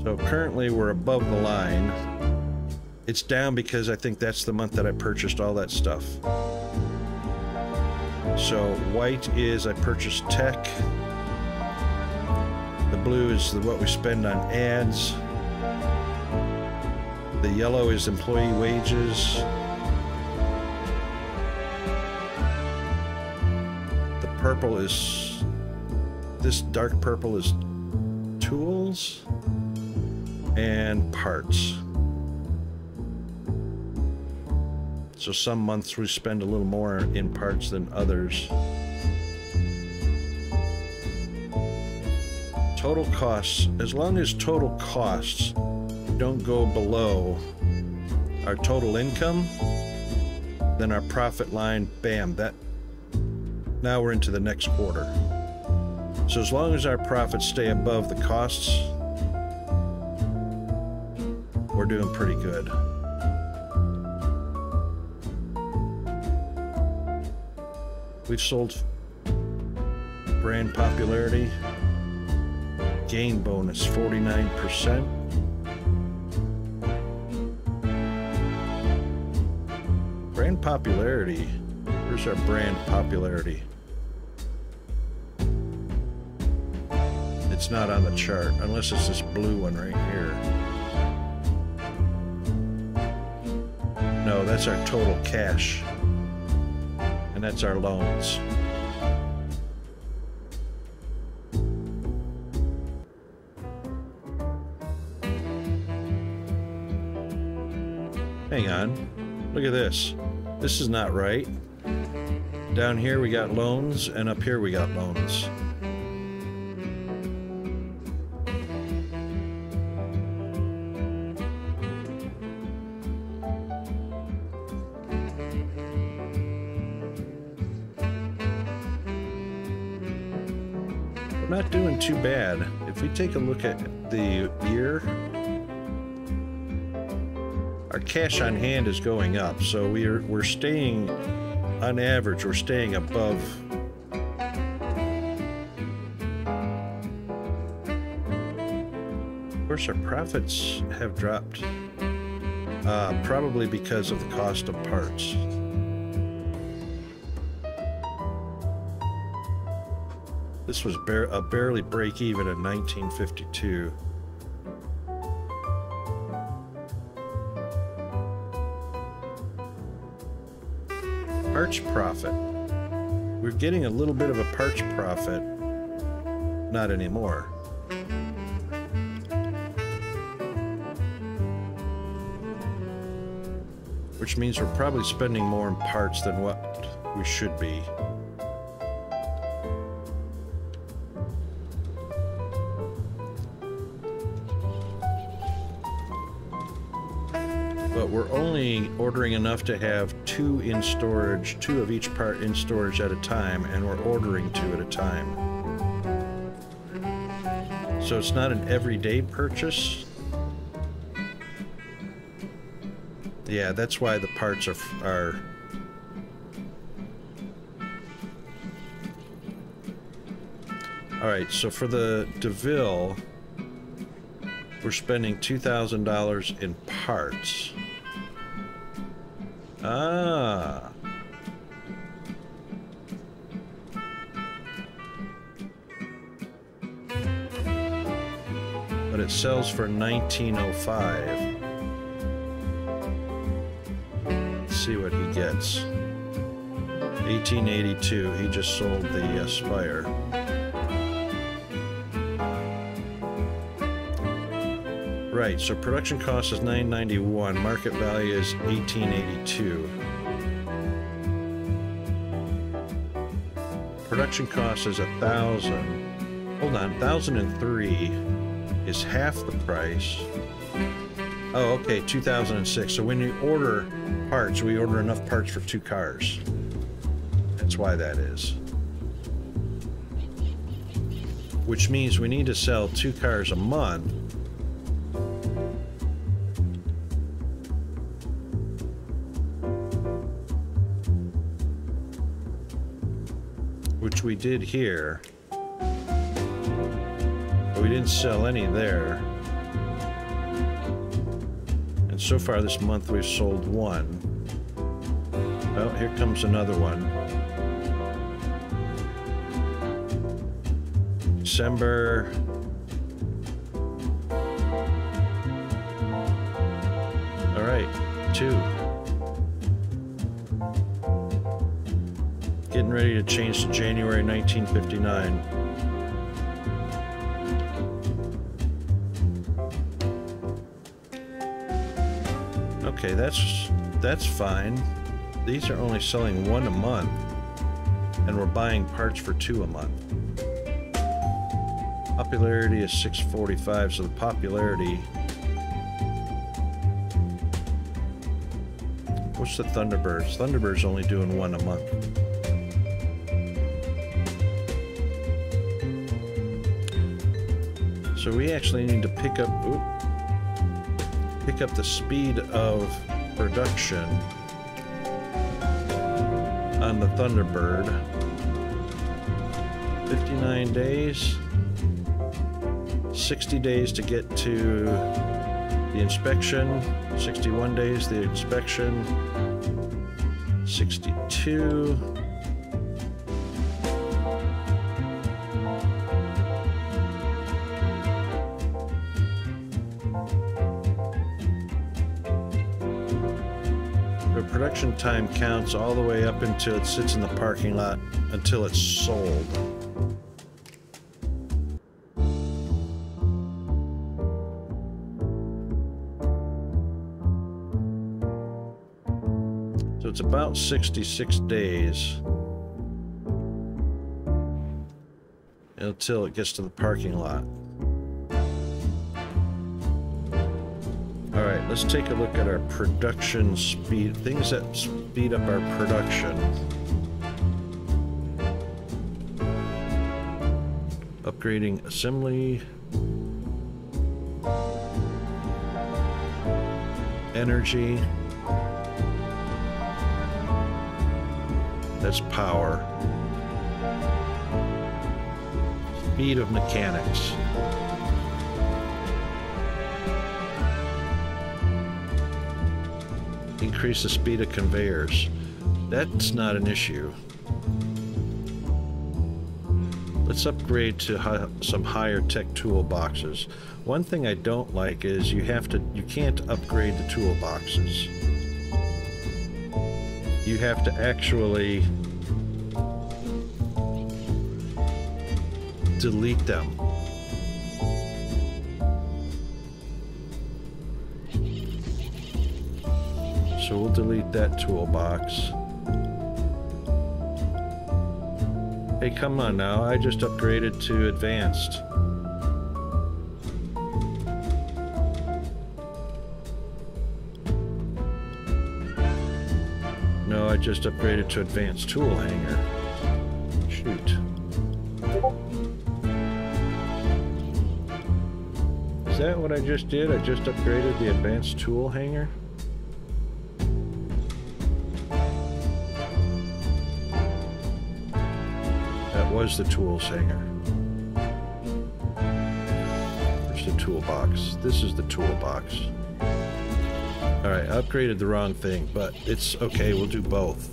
So currently we're above the line. It's down because I think that's the month that I purchased all that stuff. So white is I purchased tech. The blue is what we spend on ads. The yellow is employee wages. The purple is, this dark purple is tools and parts. So some months we spend a little more in parts than others. Total costs, as long as total costs don't go below our total income, then our profit line, bam, that, now we're into the next quarter. So as long as our profits stay above the costs, we're doing pretty good. We've sold brand popularity, gain bonus 49%. Brand popularity, where's our brand popularity? It's not on the chart, unless it's this blue one right here. No, that's our total cash. And that's our loans. Hang on, look at this. This is not right. Down here we got loans, and up here we got loans. We're not doing too bad. If we take a look at the year, our cash on hand is going up, so we're staying, on average, we're staying above. Of course, our profits have dropped, probably because of the cost of parts. This was barely break even in 1952. Parts profit. We're getting a little bit of a parts profit. Not anymore. Which means we're probably spending more in parts than what we should be. But we're only ordering enough to have 2 in storage, 2 of each part in storage at a time, and we're ordering 2 at a time. So it's not an everyday purchase. Yeah, that's why the parts are Alright, so for the DeVille, we're spending $2,000 in parts. Ah. But it sells for $19.05. gets. 1882. He just sold the Spire. Right, so production cost is $991. Market value is $1882. Production cost is $1,000. Hold on, $1,003 is half the price. Oh, okay, 2006. So when you order parts, we order enough parts for 2 cars. That's why that is. Which means we need to sell 2 cars a month. Which we did here. But we didn't sell any there. And so far this month we've sold 1. Oh, here comes another one. December. All right, 2. Getting ready to change to January 1959. Okay, that's fine. These are only selling 1 a month, and we're buying parts for 2 a month. Popularity is 645, so the popularity. What's the Thunderbirds? Thunderbird's only doing 1 a month. So we actually need to pick up the speed of production on the Thunderbird. 59 days, 60 days to get to the inspection, 61 days the inspection, 62. Production time counts all the way up until it sits in the parking lot until it's sold. So it's about 66 days until it gets to the parking lot. Alright, let's take a look at our production speed, things that speed up our production. Upgrading assembly. Energy. That's power. Speed of mechanics. Increase the speed of conveyors. That's not an issue. Let's upgrade to some higher tech toolboxes. One thing I don't like is you can't upgrade the toolboxes. You have to actually delete them. So we'll delete that toolbox. Hey, come on now, I just upgraded to advanced. No, I just upgraded to advanced tool hanger. Shoot. Is that what I just did? I just upgraded the advanced tool hanger? Was the tools hanger. Where's the toolbox? This is the toolbox. Alright, I upgraded the wrong thing, but it's okay, we'll do both.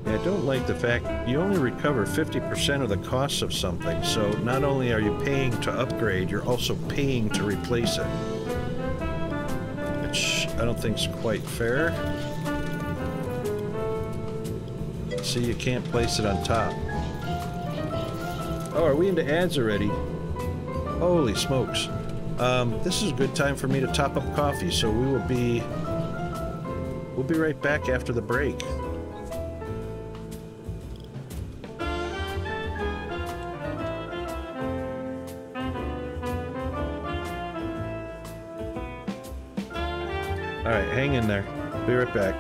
Yeah, I don't like the fact you only recover 50% of the cost of something, so not only are you paying to upgrade, you're also paying to replace it. Which I don't think is quite fair. See, you can't place it on top. Oh, are we into ads already? Holy smokes. This is a good time for me to top up coffee, so we'll be right back after the break. Alright, hang in there. Be right back.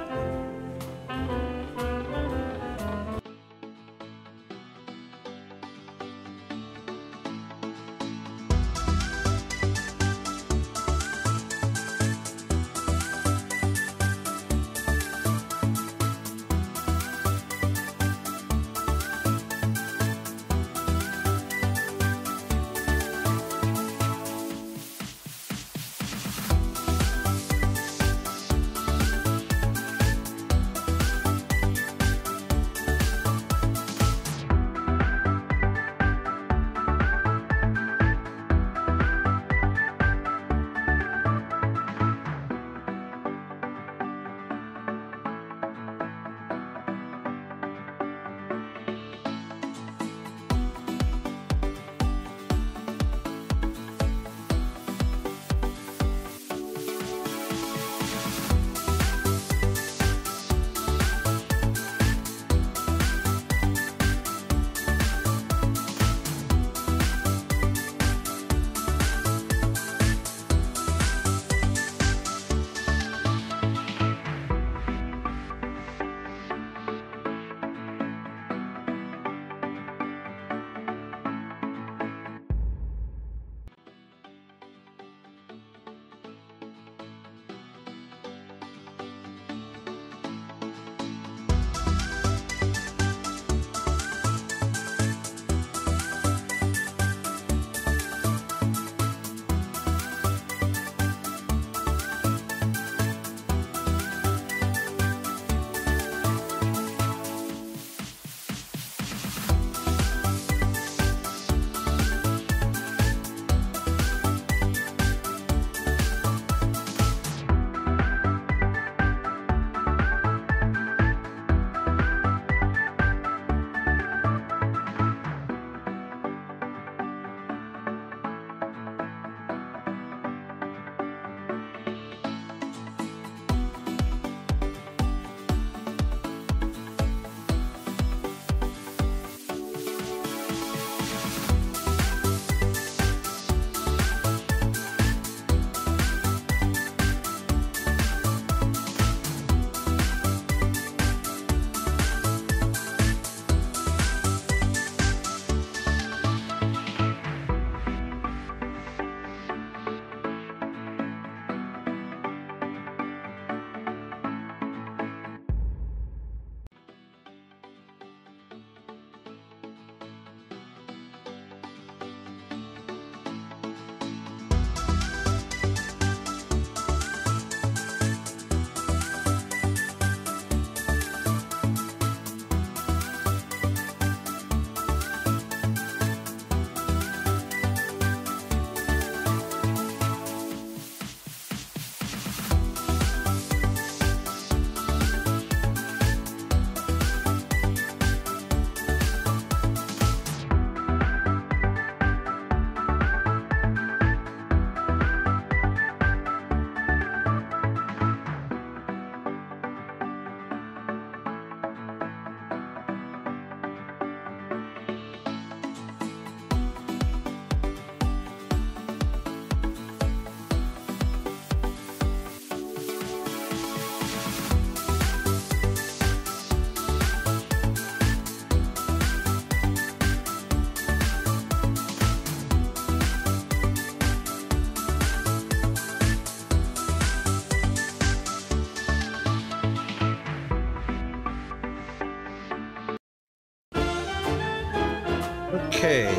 Okay.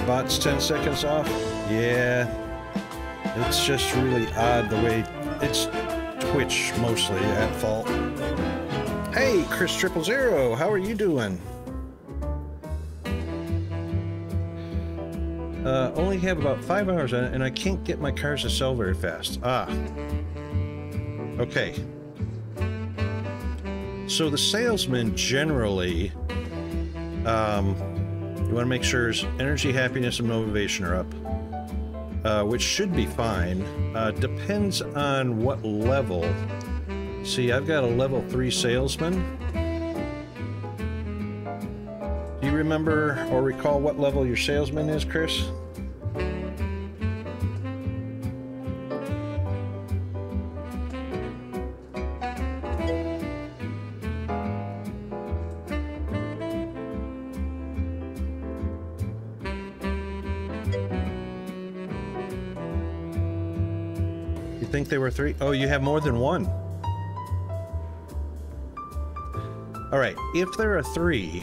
Bot's 10 seconds off? Yeah. It's just really odd the way it's Twitch mostly at fault. Hey, Chris 000, how are you doing? Only have about 5 hours on it, and I can't get my cars to sell very fast. Ah. Okay. So the salesman generally, you want to make sure his energy, happiness, and motivation are up, which should be fine. Depends on what level. See, I've got a level 3 salesman. Do you remember or recall what level your salesman is, Chris? You think they were 3? Oh, you have more than one. All right, if there are 3,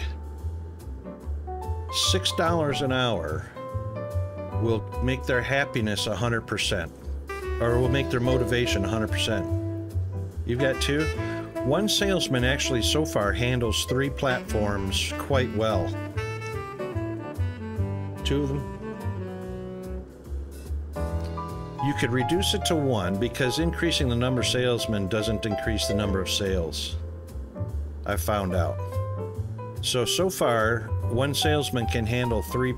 $6 an hour will make their happiness 100%, or will make their motivation 100%. You've got 2? One salesman actually so far handles 3 platforms quite well. 2 of them. You could reduce it to 1 because increasing the number of salesmen doesn't increase the number of sales. I found out. So far, one salesman can handle three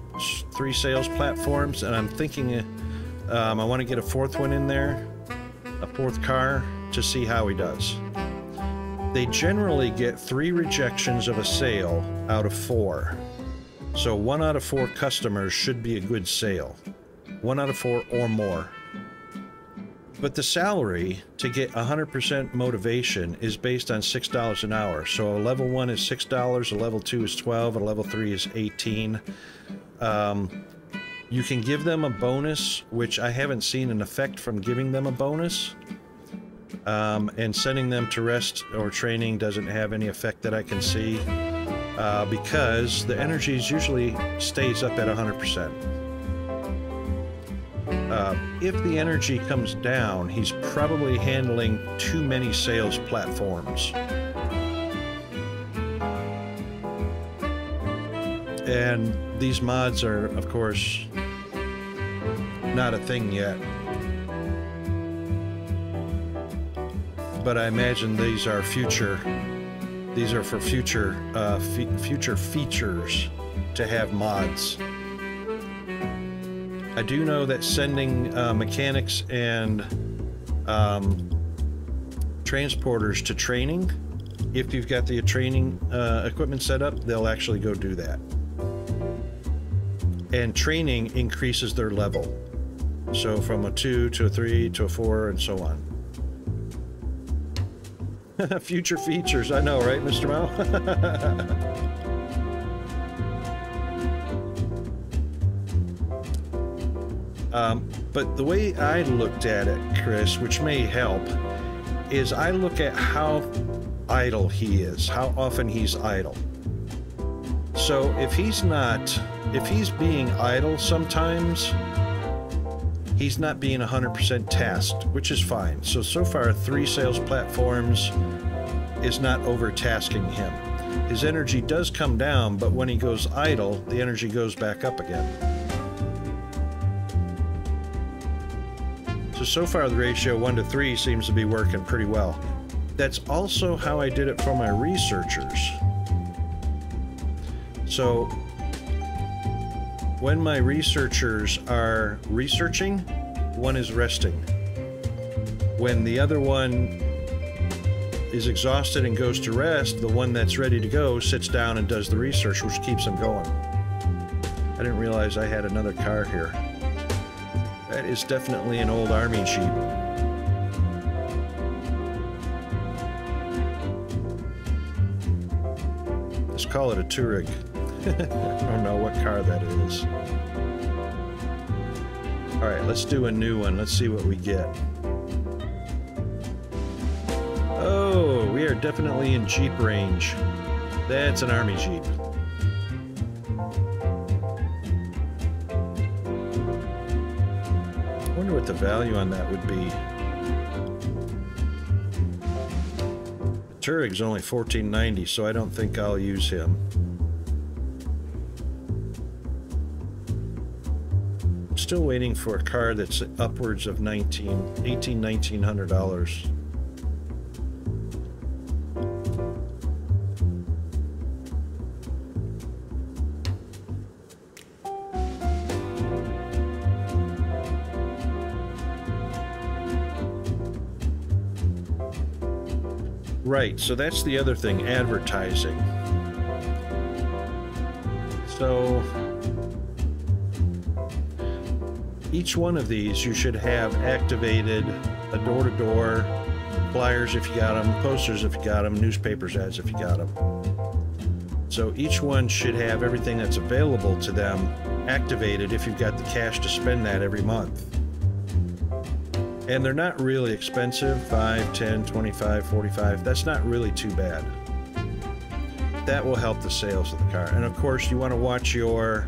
sales platforms, and I'm thinking I want to get a 4th one in there, a 4th car, to see how he does. They generally get 3 rejections of a sale out of 4. So 1 out of 4 customers should be a good sale. 1 out of 4 or more. But the salary to get 100% motivation is based on $6 an hour. So a level 1 is $6, a level 2 is $12, a level 3 is $18. You can give them a bonus, which I haven't seen an effect from giving them a bonus. And sending them to rest or training doesn't have any effect that I can see, because the energy usually stays up at 100%. If the energy comes down, he's probably handling too many sales platforms. And these mods are, of course, not a thing yet. But I imagine these are future. These are for future, future features to have mods. I do know that sending mechanics and transporters to training, if you've got the training equipment set up, they'll actually go do that. And training increases their level. So from a 2 to a 3 to a 4 and so on. Future features, I know, right, Mr. Mao? But the way I looked at it, Chris, which may help, is I look at how idle he is, how often he's idle. So if he's being idle sometimes, he's not being 100% tasked, which is fine. So far 3 sales platforms is not overtasking him. His energy does come down, but when he goes idle, the energy goes back up again. So far the ratio 1 to 3 seems to be working pretty well. That's also how I did it for my researchers. So when my researchers are researching, one is resting. When the other one is exhausted and goes to rest, the one that's ready to go sits down and does the research, which keeps them going. I didn't realize I had another car here. That is definitely an old army Jeep. Let's call it a Touareg. I don't know what car that is. Alright, let's do a new one. Let's see what we get. Oh, we are definitely in Jeep range. That's an army Jeep. I wonder what the value on that would be. Turig's only $14.90, so I don't think I'll use him. I'm still waiting for a car that's upwards of $1,900. Right, so that's the other thing, advertising. So each one of these you should have activated a door-to-door, flyers if you got them, posters if you got them, newspapers ads if you got them. So each one should have everything that's available to them activated if you've got the cash to spend that every month. And they're not really expensive, 5, 10, 25, 45. That's not really too bad. That will help the sales of the car. And of course, you want to watch your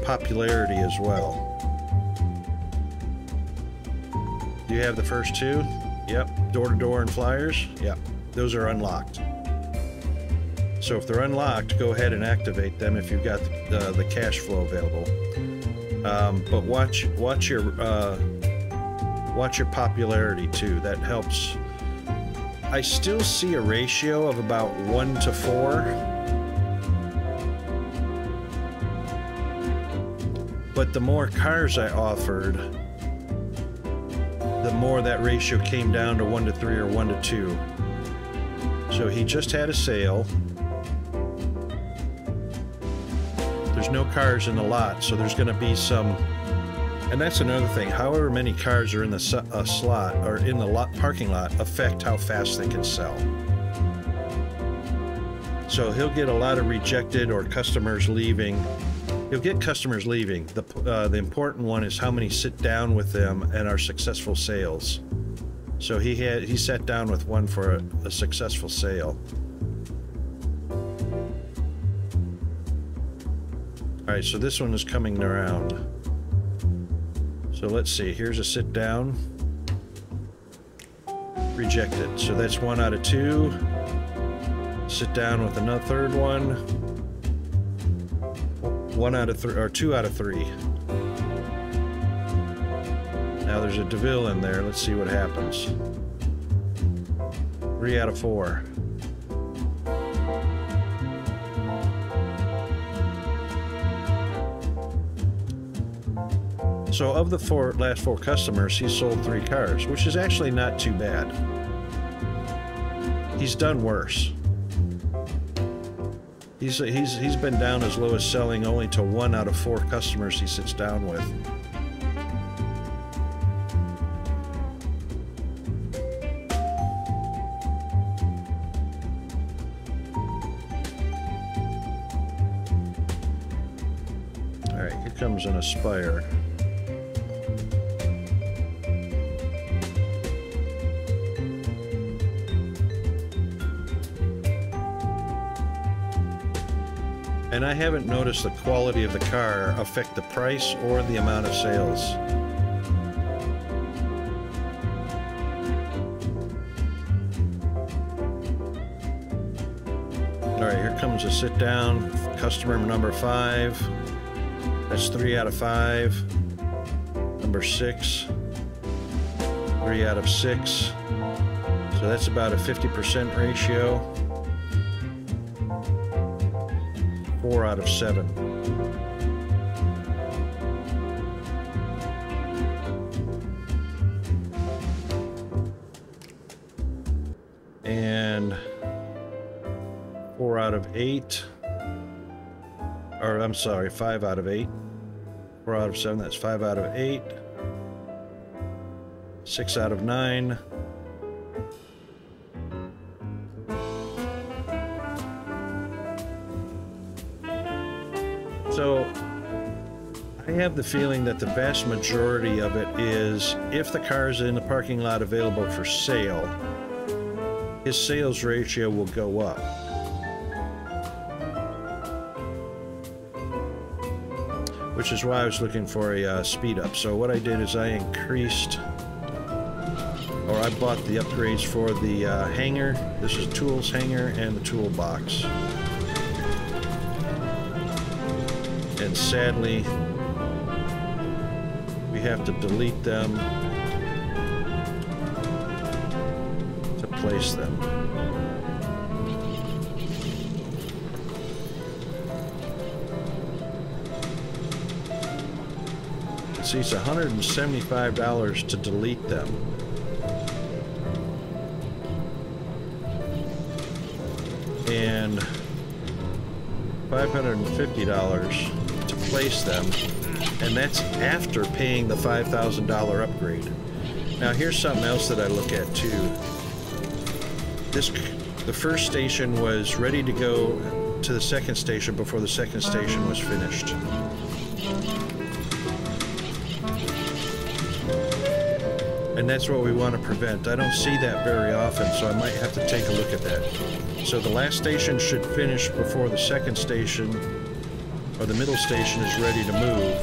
popularity as well. Do you have the first two? Yep. Door-to-door and flyers? Yep. Those are unlocked. So if they're unlocked, go ahead and activate them if you've got the cash flow available. But watch your popularity too. That helps. I still see a ratio of about 1 to 4. But the more cars I offered, the more that ratio came down to 1 to 3 or 1 to 2. So he just had a sale. There's no cars in the lot, so there's going to be some. And that's another thing. However many cars are in the slot or in the parking lot affect how fast they can sell. So he'll get a lot of rejected or customers leaving. He'll get customers leaving. The important one is how many sit down with them and are successful sales. So he sat down with one for a successful sale. All right, so this one is coming around. So let's see, here's a sit down. Rejected. So that's 1 out of 2. Sit down with another third one. 1 out of 3, or 2 out of 3. Now there's a DeVille in there. Let's see what happens. 3 out of 4. So of the last four customers, he sold 3 cars, which is actually not too bad. He's done worse. He's been down as low as selling only to 1 out of 4 customers he sits down with. All right, here comes an Aspire. And I haven't noticed the quality of the car affect the price or the amount of sales. All right, here comes a sit down, customer number 5. That's 3 out of 5. Number 6, 3 out of 6. So that's about a 50% ratio. 4 out of 7. And 4 out of 8. Or I'm sorry, 5 out of 8. 4 out of 7, that's 5 out of 8. 6 out of 9. So I have the feeling that the vast majority of it is if the car is in the parking lot available for sale, his sales ratio will go up. Which is why I was looking for a speed up. So what I did is I increased or I bought the upgrades for the hanger. This is tools hanger and the toolbox. And sadly, we have to delete them to place them. See, it's $175 to delete them. And $550 to place them, and that's after paying the $5,000 upgrade. Now here's something else that I look at too. The first station was ready to go to the second station before the second station was finished. And that's what we want to prevent. I don't see that very often, so I might have to take a look at that. So the last station should finish before the second station, or the middle station is ready to move,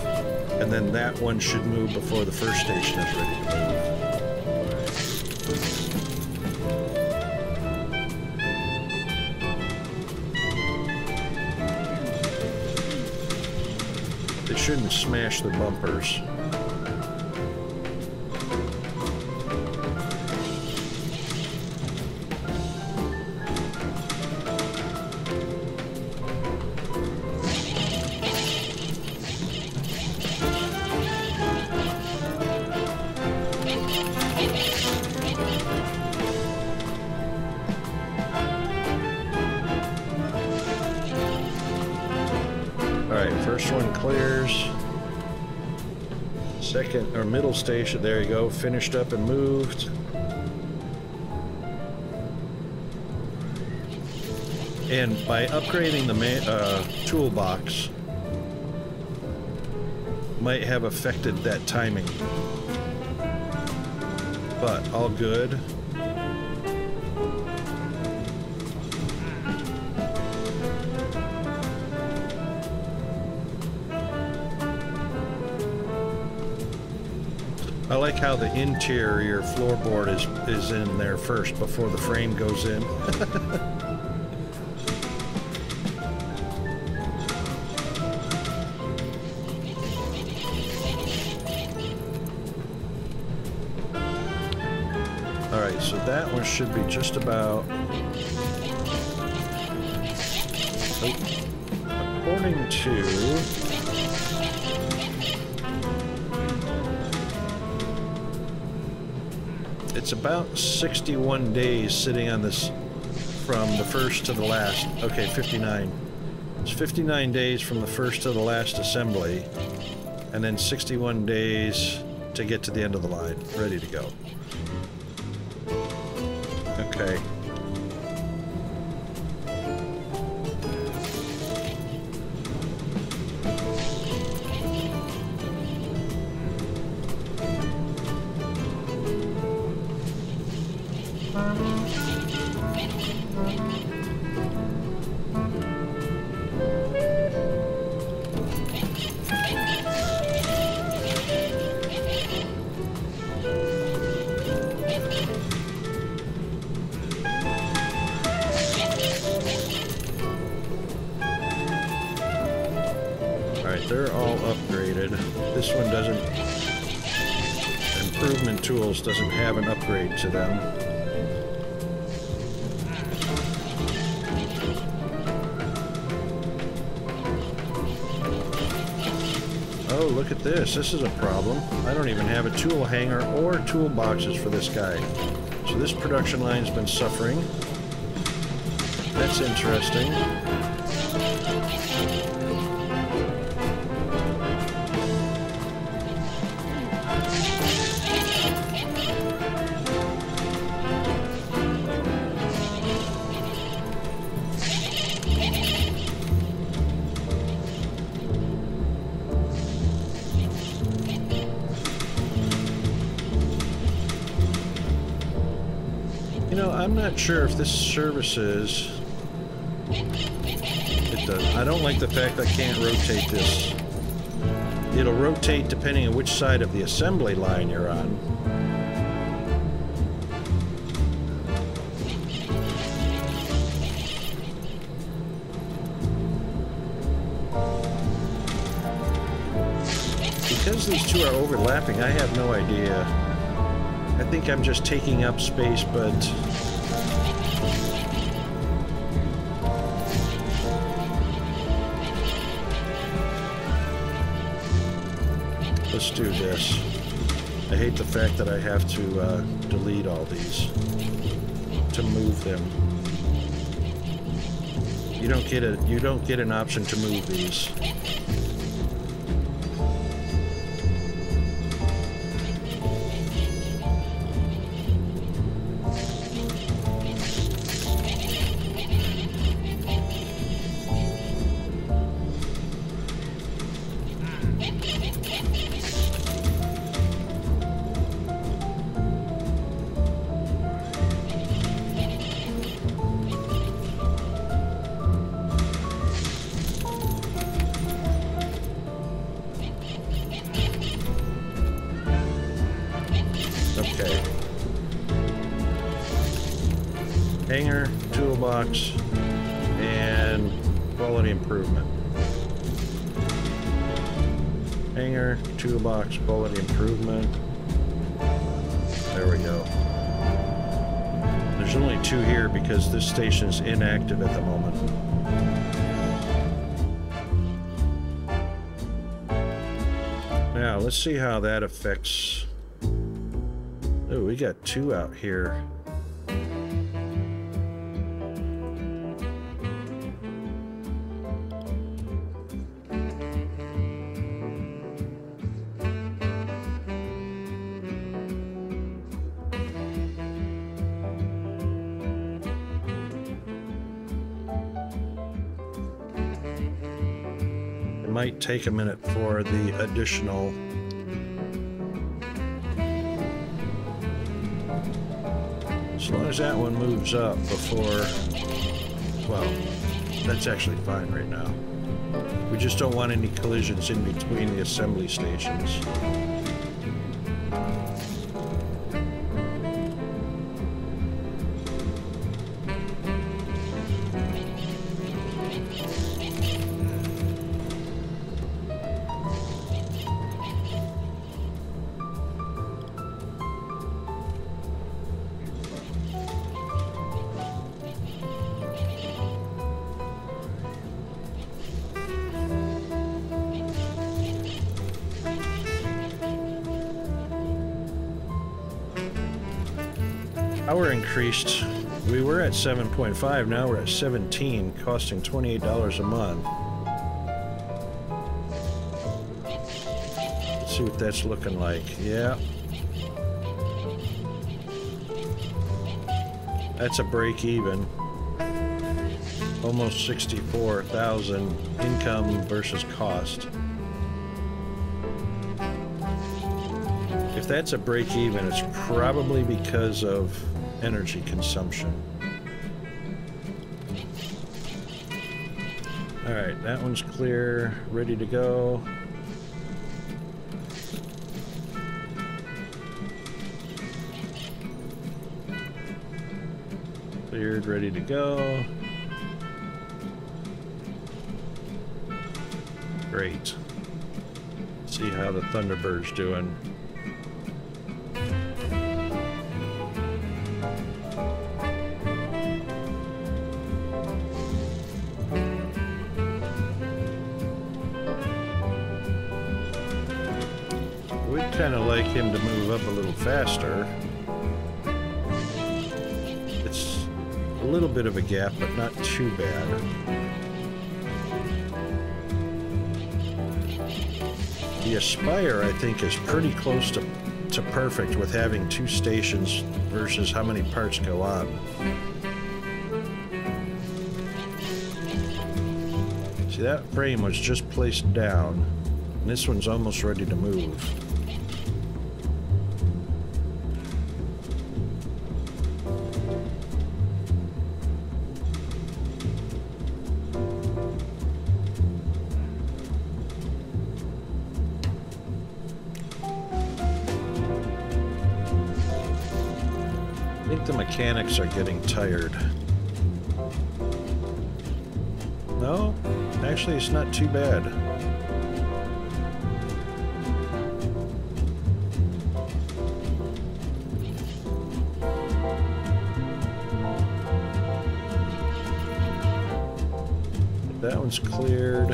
and then that one should move before the first station is ready to move. They shouldn't smash the bumpers. First one clears. Second or middle station, there you go, finished up and moved. And by upgrading the toolbox, might have affected that timing. But all good. I like how the interior floorboard is in there first before the frame goes in. Alright, so that one should be just about... according to... It's about 61 days sitting on this from the first to the last. Okay, 59. It's 59 days from the first to the last assembly, and then 61 days to get to the end of the line, ready to go. Okay. They're all upgraded. This one doesn't... Improvement Tools doesn't have an upgrade to them. Oh, look at this. This is a problem. I don't even have a tool hanger or toolboxes for this guy. So this production line's been suffering. That's interesting. I'm not sure if this services. It does. I don't like the fact I can't rotate this. It'll rotate depending on which side of the assembly line you're on. because these two are overlapping, I have no idea. I think I'm just taking up space, but... let's do this. I hate the fact that I have to delete all these to move them. You don't get an option to move these. Hanger, toolbox, and quality improvement. Hanger, toolbox, quality improvement. There we go. There's only two here because this station's inactive at the moment. Now, let's see how that affects... oh, we got two out here. Might take a minute for the additional as long as that one moves up before, well, that's actually fine right now. We just don't want any collisions in between the assembly stations. Power increased. We were at 7.5, now we're at 17, costing $28 a month. Let's see what that's looking like. Yeah. That's a break even. Almost 64,000 income versus cost. If that's a break even, it's probably because of energy consumption. All right, that one's clear, ready to go. Cleared, ready to go. Great. Let's see how the Thunderbird's doing. Kind of like him to move up a little faster. It's a little bit of a gap, but not too bad. The Aspire, I think, is pretty close to perfect with having two stations versus how many parts go on. See, that frame was just placed down, and this one's almost ready to move. I think the mechanics are getting tired. No, actually it's not too bad. That one's cleared.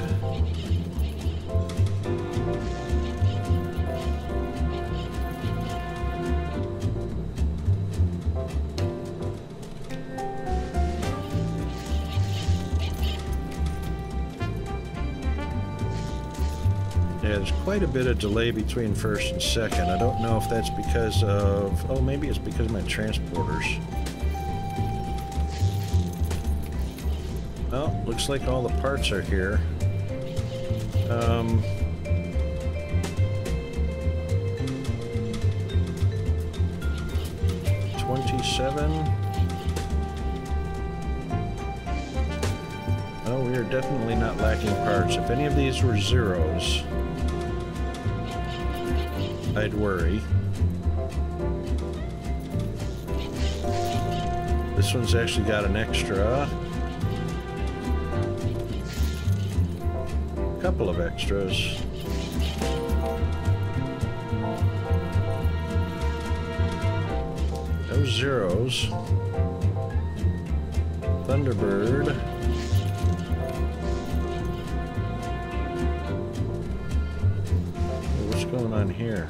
Yeah, there's quite a bit of delay between first and second. I don't know if that's because of... Oh, maybe it's because of my transporters. Oh, looks like all the parts are here. 27. Oh, we are definitely not lacking parts. If any of these were zeros, I'd worry. This one's actually got an extra. Couple of extras. No zeros. Thunderbird. What's going on here?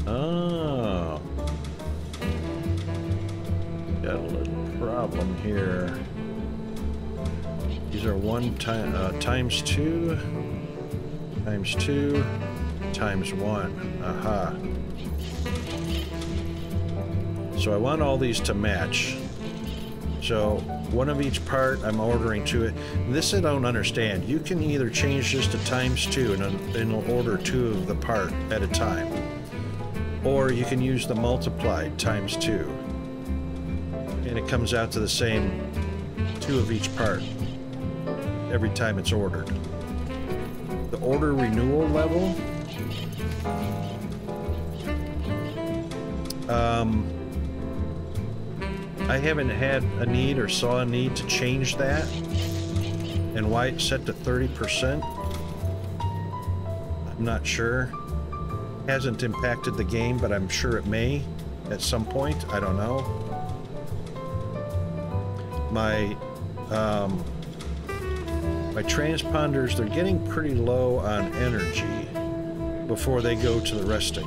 Oh. Got a little problem here. These are times 2, times 2, times 1. Aha. So I want all these to match. So one of each part I'm ordering to it. This I don't understand. You can either change this to times 2 and it'll order 2 of the part at a time. Or you can use the multiplied times 2. And it comes out to the same 2 of each part every time it's ordered. The order renewal level, I haven't had a need or saw a need to change that, and why it's set to 30%, I'm not sure. Hasn't impacted the game, but I'm sure it may at some point. I don't know. My transponders, they're getting pretty low on energy before they go to the resting.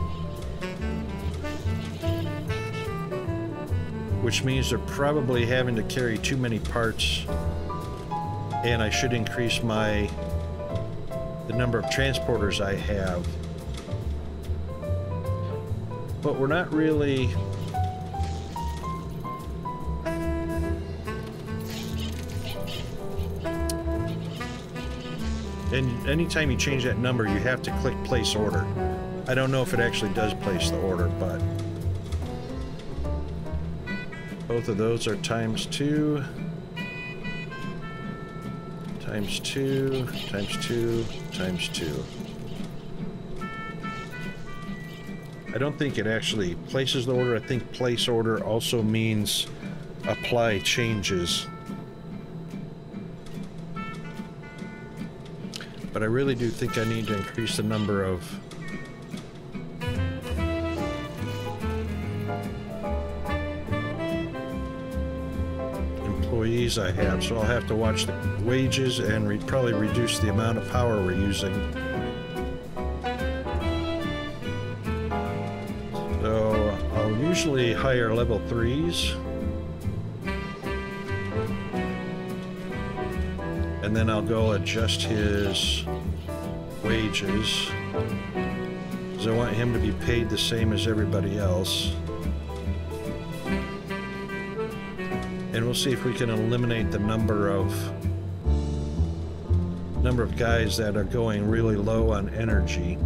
Which means they're probably having to carry too many parts, and I should increase the number of transporters I have. But we're not really... And anytime you change that number, you have to click place order. I don't know if it actually does place the order, but both of those are times 2, times 2, times 2, times 2. I don't think it actually places the order. I think place order also means apply changes. But I really do think I need to increase the number of employees I have, so I'll have to watch the wages and probably reduce the amount of power we're using. So I'll usually hire level 3s. And then I'll go adjust his wages, because I want him to be paid the same as everybody else. And we'll see if we can eliminate the number of guys that are going really low on energy.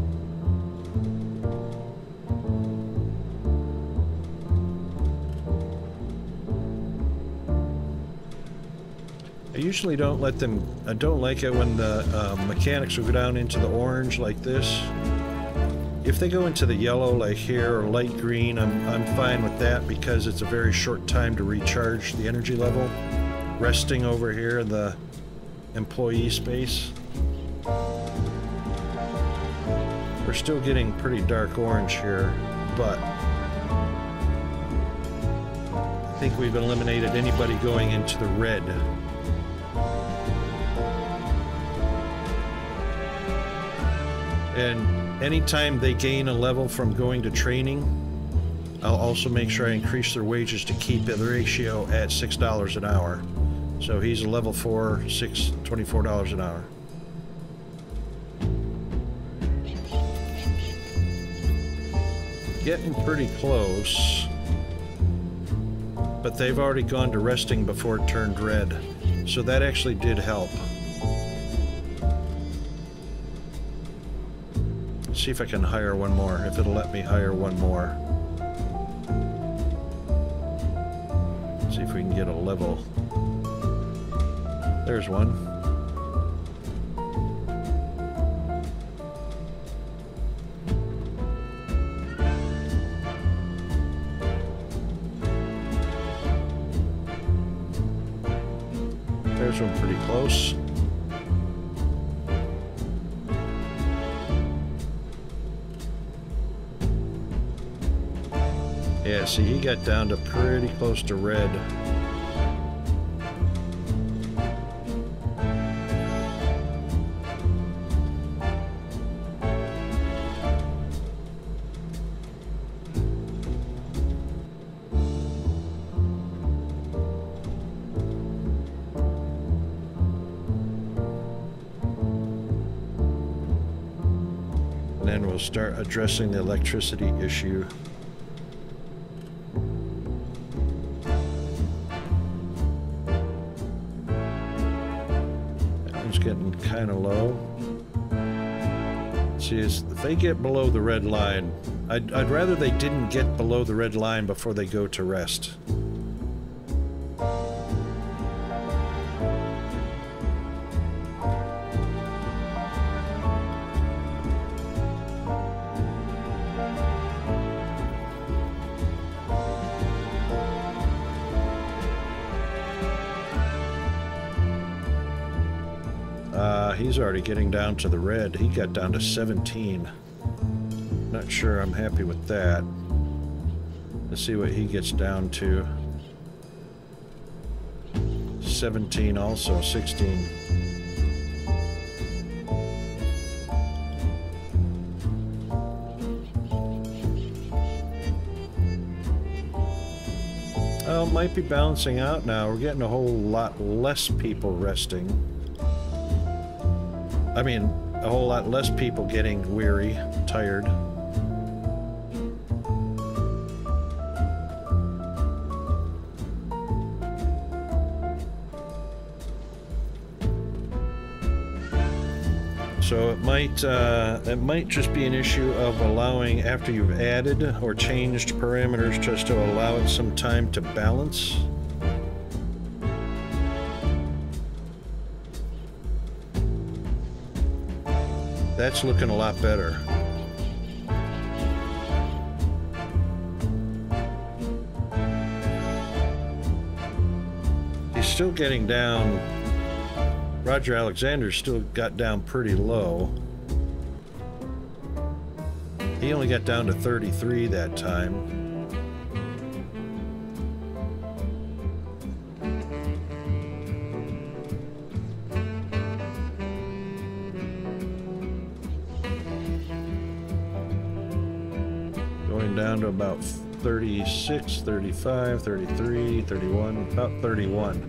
I usually don't let them, I don't like it when the mechanics will go down into the orange like this. If they go into the yellow like here or light green, I'm fine with that, because it's a very short time to recharge the energy level. Resting over here in the employee space. We're still getting pretty dark orange here, but I think we've eliminated anybody going into the red. And anytime they gain a level from going to training, I'll also make sure I increase their wages to keep the ratio at $6 an hour. So he's a level 4, $24 an hour. Getting pretty close. But they've already gone to resting before it turned red. So that actually did help. See if I can hire one more, if it'll let me hire one more. See if we can get a level. There's one. There's one pretty close. Yeah, see, he got down to pretty close to red. And then we'll start addressing the electricity issue. Getting kind of low. See, if they get below the red line, I'd rather they didn't get below the red line before they go to rest. He's already getting down to the red. He got down to 17. Not sure I'm happy with that. Let's see what he gets down to. 17 also, 16. Well, it might be balancing out now. We're getting a whole lot less people resting. I mean, a whole lot less people getting weary, tired. So it might just be an issue of allowing, after you've added or changed parameters, just to allow it some time to balance. That's looking a lot better. He's still getting down. Roger Alexander still got down pretty low. He only got down to 33 that time. Down to about 36, 35, 33, 31, about 31.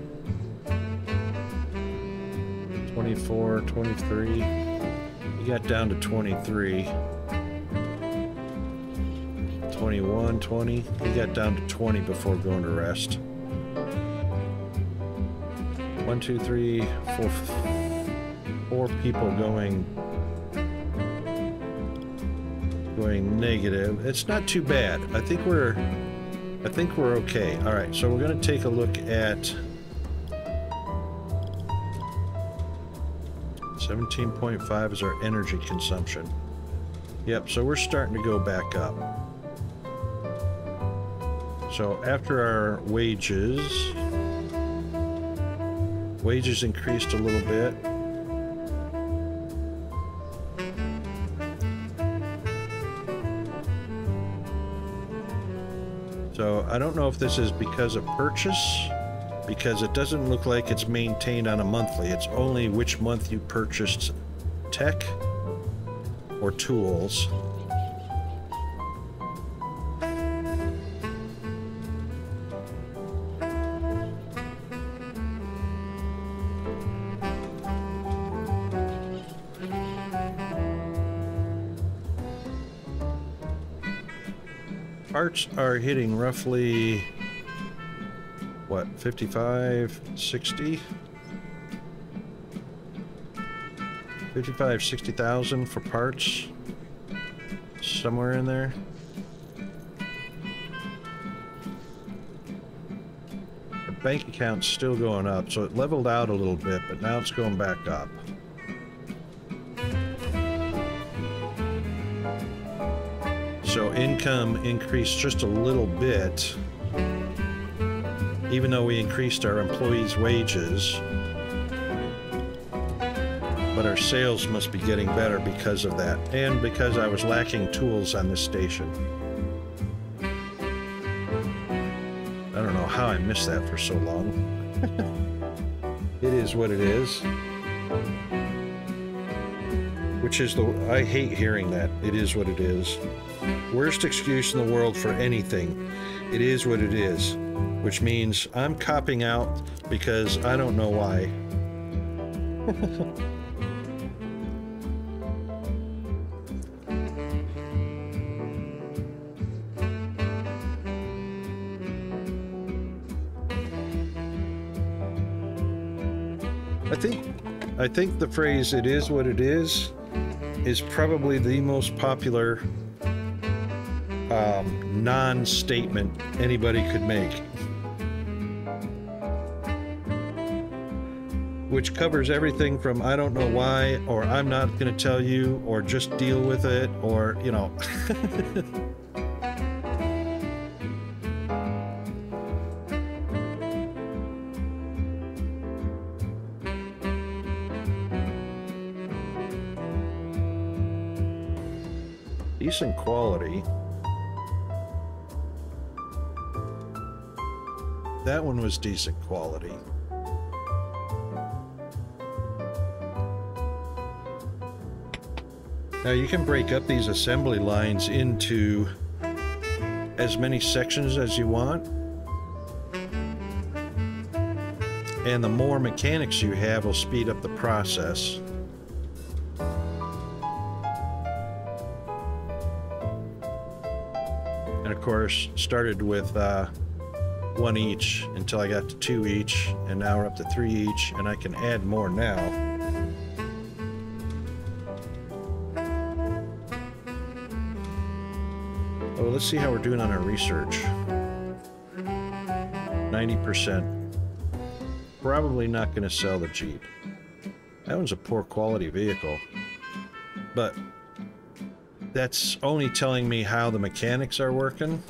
24, 23. He got down to 23. 21, 20. He got down to 20 before going to rest. 1, 2, 3, 4 people going negative. It's not too bad. I think we're okay. All right, so we're going to take a look at 17.5 is our energy consumption. Yep, so we're starting to go back up. So after our wages increased a little bit. So I don't know if this is because of purchase, because it doesn't look like it's maintained on a monthly. It's only which month you purchased tech. or tools. Parts are hitting roughly, what, 55, 60? 55, 60,000 for parts. Somewhere in there. Our bank account's still going up, so it leveled out a little bit, but now it's going back up. So income increased just a little bit, even though we increased our employees' wages. But our sales must be getting better because of that, and because I was lacking tools on this station. I don't know how I missed that for so long. It is what it is. Which is I hate hearing that. It is what it is. Worst excuse in the world for anything. It is what it is. Which means I'm copping out because I don't know why. I think the phrase "it is what it is" probably the most popular non-statement anybody could make, which covers everything from "I don't know why," or "I'm not going to tell you," or "just deal with it," or, you know. Decent quality. That one was decent quality. Now you can break up these assembly lines into as many sections as you want. And the more mechanics you have will speed up the process. Of course, started with 1 each until I got to 2 each, and now we're up to 3 each, and I can add more now. Oh, let's see how we're doing on our research. 90%. Probably not going to sell the Jeep. That one's a poor quality vehicle, but that's only telling me how the mechanics are working.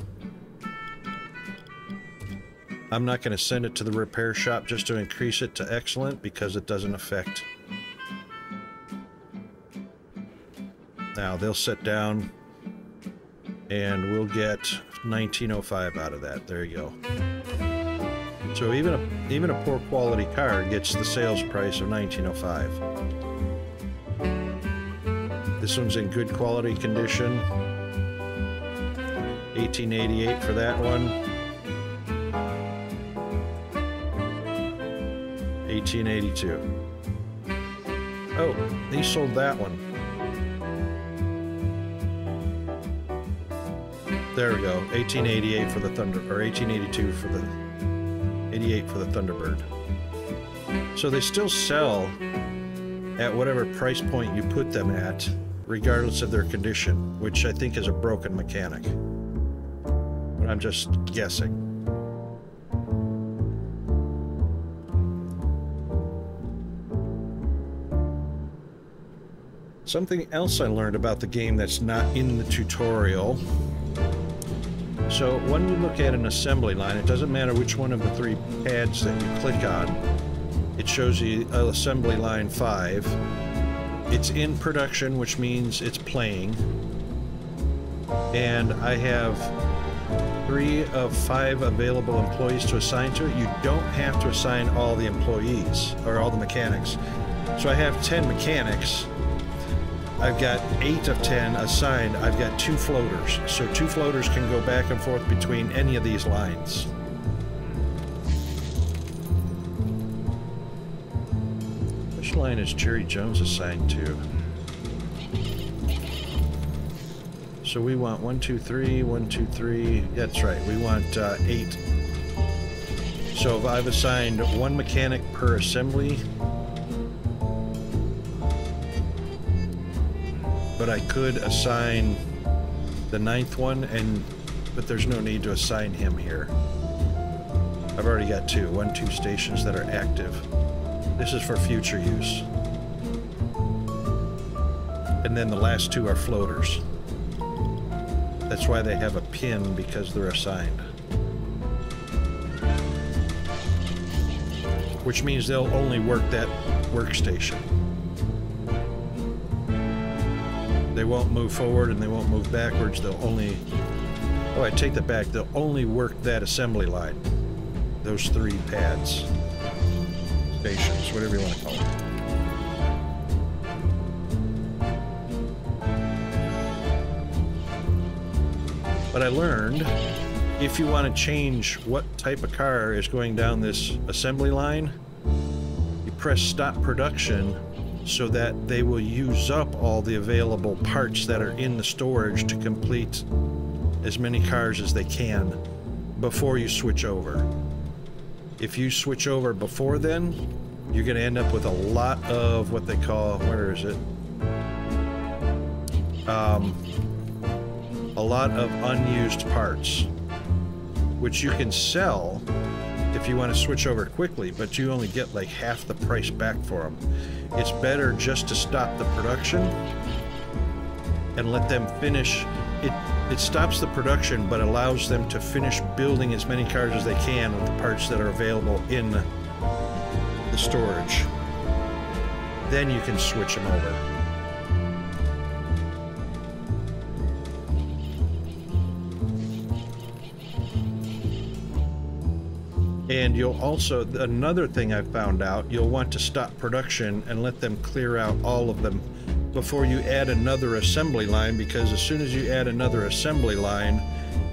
I'm not going to send it to the repair shop just to increase it to excellent, because it doesn't affect. Now they'll sit down and we'll get 1905 out of that. There you go. So even a poor quality car gets the sales price of 1905. This one's in good quality condition. 1888 for that one. 1882. Oh, he sold that one. There we go. 1888 for the Thunder, or 1882 for the 88 for the Thunderbird. So they still sell at whatever price point you put them at, regardless of their condition, which I think is a broken mechanic. But I'm just guessing. Something else I learned about the game that's not in the tutorial. So when you look at an assembly line, it doesn't matter which one of the 3 pads that you click on. It shows you assembly line 5. It's in production, which means it's playing. And I have 3 of 5 available employees to assign to it. You don't have to assign all the employees, or all the mechanics. So I have 10 mechanics. I've got 8 of 10 assigned. I've got 2 floaters, so 2 floaters can go back and forth between any of these lines. Which line is Jerry Jones assigned to? So we want 1, 2, 3, 1, 2, 3. That's right, we want 8. So if I've assigned 1 mechanic per assembly, but I could assign the 9th one, but there's no need to assign him here. I've already got 2 stations that are active. This is for future use. And then the last 2 are floaters. That's why they have a pin, because they're assigned. Which means they'll only work that workstation. They won't move forward and they won't move backwards. They'll only... Oh, I take that back. They'll only work that assembly line. Those 3 pads. Stations, whatever you want to call them. But I learned, if you want to change what type of car is going down this assembly line, you press stop production so that they will use up all the available parts that are in the storage to complete as many cars as they can before you switch over. If you switch over before then, you're going to end up with a lot of what they call, where is it? A lot of unused parts, which you can sell if you want to switch over quickly, but you only get like half the price back for them. It's better just to stop the production and let them finish. It stops the production, but allows them to finish building as many cars as they can with the parts that are available in the storage. Then you can switch them over. And you'll also, another thing I found out, you'll want to stop production and let them clear out all of them before you add another assembly line, because as soon as you add another assembly line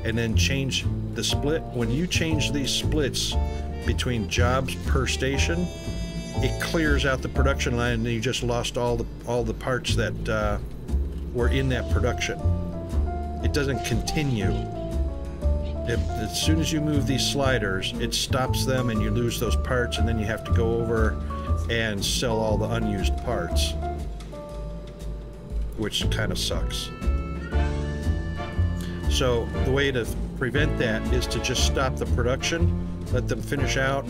and then change the split, when you change these splits between jobs per station, it clears out the production line and you just lost all the parts that were in that production. It doesn't continue. As soon as you move these sliders, it stops them and you lose those parts, and then you have to go over and sell all the unused parts, which kind of sucks. So the way to prevent that is to just stop the production, let them finish out,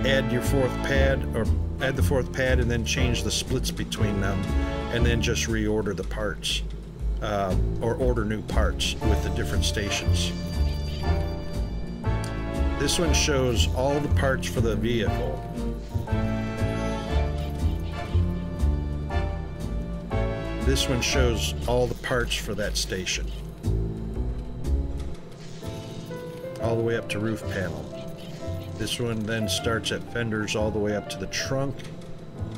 add your 4th pad, or add the 4th pad and then change the splits between them, and then just reorder the parts, or order new parts with the different stations. This one shows all the parts for the vehicle. This one shows all the parts for that station. All the way up to roof panel. This one then starts at fenders all the way up to the trunk.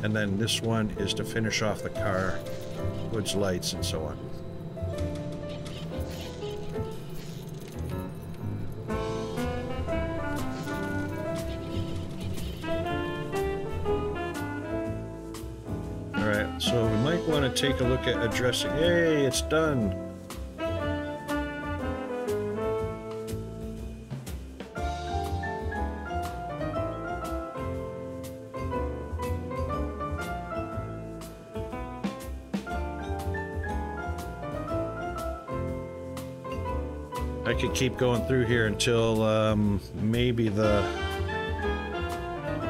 And then this one is to finish off the car, hoods, lights, and so on. So we might want to take a look at addressing. Yay, it's done. I could keep going through here until maybe the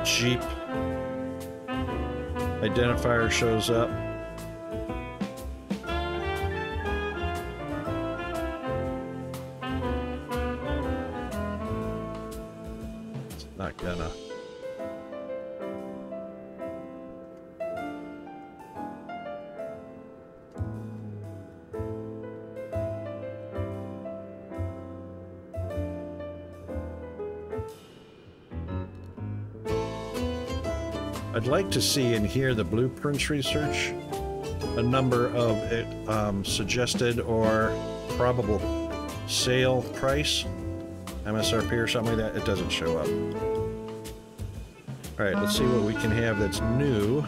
Jeep identifier shows up. It's not gonna. I'd like to see and hear the blueprints research. a number of suggested or probable sale price, MSRP or something like that, it doesn't show up. Alright, let's see what we can have that's new.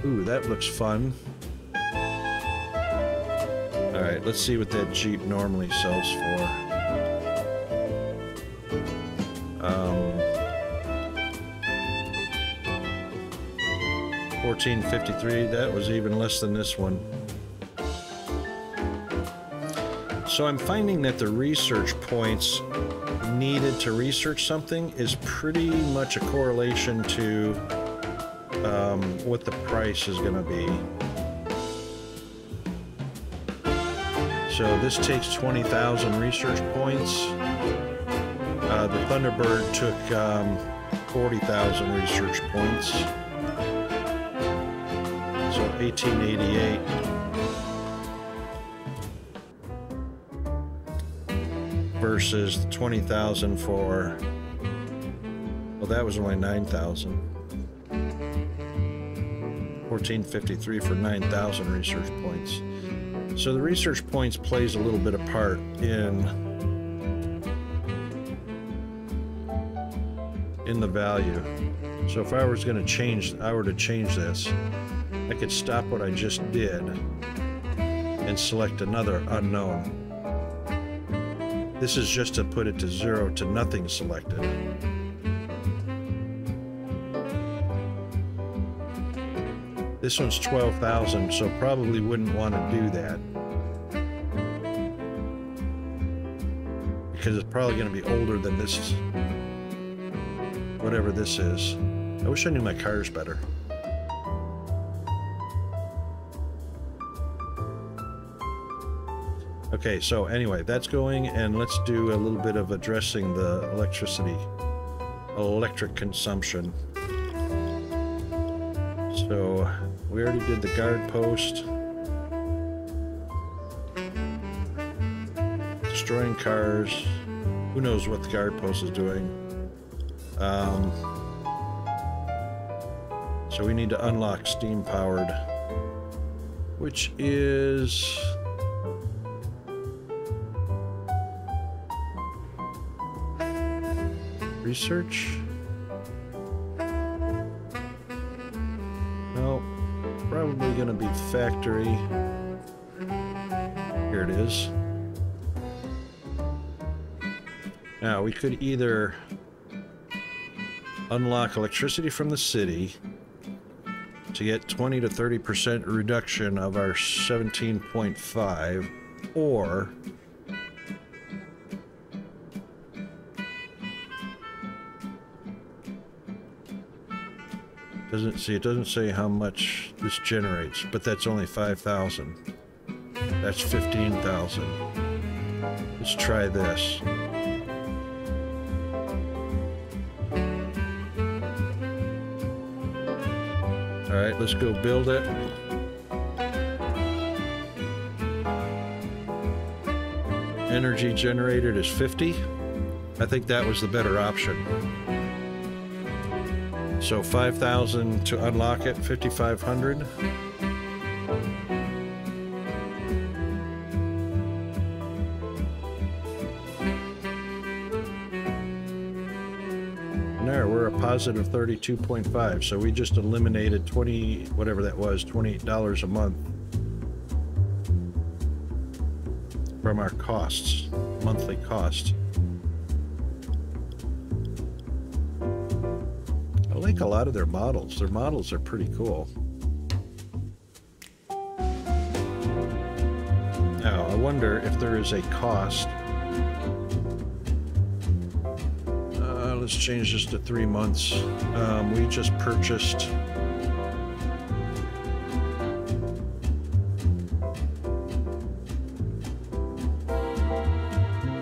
Ooh, that looks fun. Alright, let's see what that Jeep normally sells for. $14.53, that was even less than this one. So I'm finding that the research points needed to research something is pretty much a correlation to what the price is going to be. So this takes 20,000 research points. The Thunderbird took 40,000 research points. So 1888. Versus 20,000 for, well, that was only 9,000. 1453 for 9,000 research points. So the research points plays a little bit of part in the value. So if I was going to change, this, I could stop what I just did and select another unknown. This is just to put it to 0 to nothing selected. This one's 12,000, so probably wouldn't want to do that. Because it's probably going to be older than this, whatever this is. I wish I knew my cars better. Okay, so anyway, that's going, and let's do a little bit of addressing the electric consumption. So we already did the guard post. Destroying cars. Who knows what the guard post is doing. So we need to unlock steam powered, which is research. No, probably gonna be factory. Here it is. Now we could either unlock electricity from the city to get 20 to 30% reduction of our 17.5, or it doesn't say how much this generates, but that's only 5,000. That's 15,000. Let's try this. Alright, let's go build it. Energy generated is 50. I think that was the better option. So 5,000 to unlock it, 5,500. There, we're a positive 32.5, so we just eliminated 20, whatever that was, $28 a month from our costs, monthly costs. I like a lot of their models. Their models are pretty cool. Now, I wonder if there is a cost. Let's change this to 3 months. We just purchased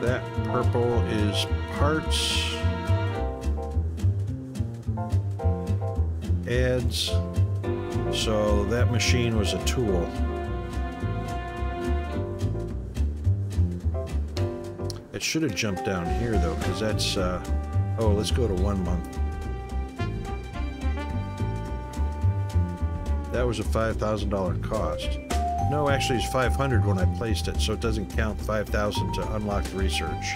that purple is parts, ads, so that machine was a tool. It should have jumped down here though, because that's, oh, let's go to 1 month. That was a $5,000 cost. No, actually it's 500 when I placed it, so it doesn't count 5,000 to unlock the research.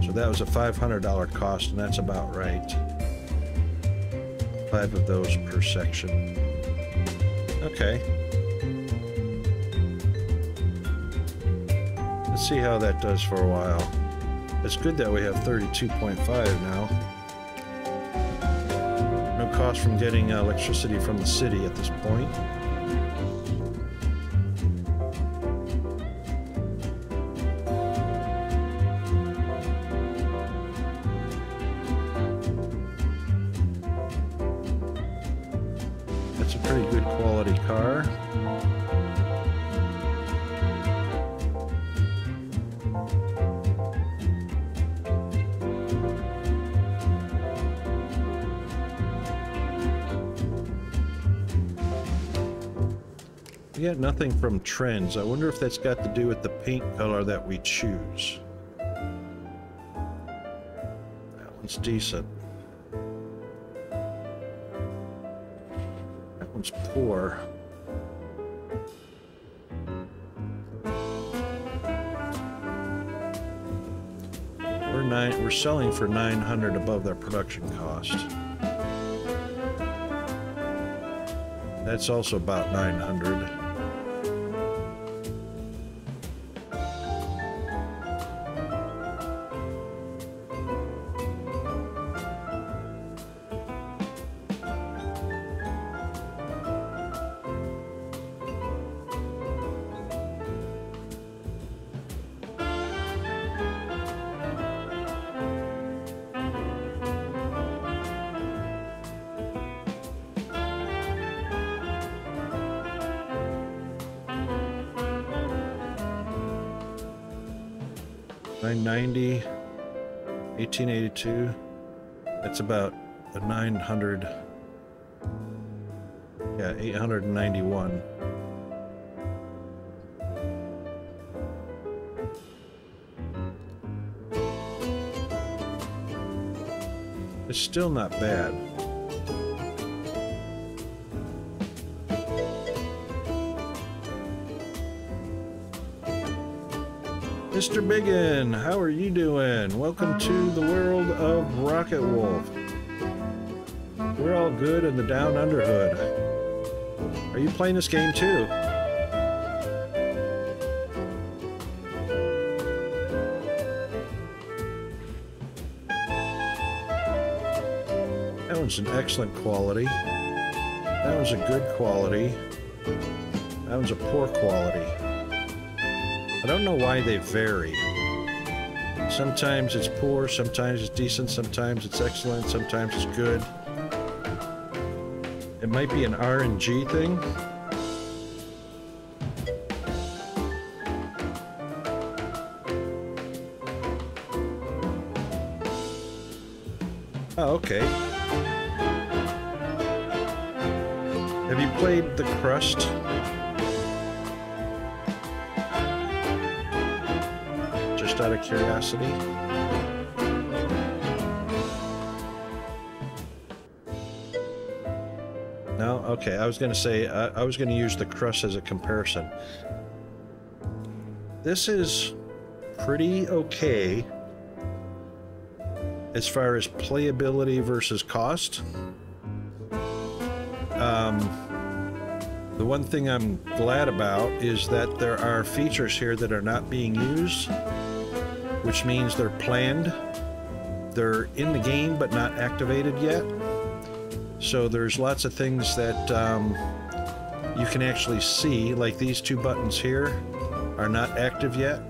So that was a $500 cost, and that's about right. 5 of those per section. Okay. Let's see how that does for a while. It's good that we have 32.5 now. No cost from getting electricity from the city at this point. That's a pretty good quality car. We got nothing from trends. I wonder if that's got to do with the paint color that we choose. That one's decent. That one's poor. We're selling for $900 above their production cost. That's also about $900. $990, 1882. That's about a 900. Yeah, 891. It's still not bad. Mr. Biggin, how are you doing? Welcome to the world of Rocket Wolf. We're all good in the Down Under hood. Are you playing this game too? That one's an excellent quality. That one's a good quality. That one's a poor quality. I don't know why they vary. Sometimes it's poor, sometimes it's decent, sometimes it's excellent, sometimes it's good. It might be an RNG thing. Oh, okay. Have you played The Crust? Out of curiosity. No? Okay, I was going to say, I was going to use The Crust as a comparison. This is pretty okay as far as playability versus cost. The one thing I'm glad about is that there are features here that are not being used, which means they're planned. They're in the game but not activated yet. So there's lots of things that you can actually see, like these 2 buttons here are not active yet.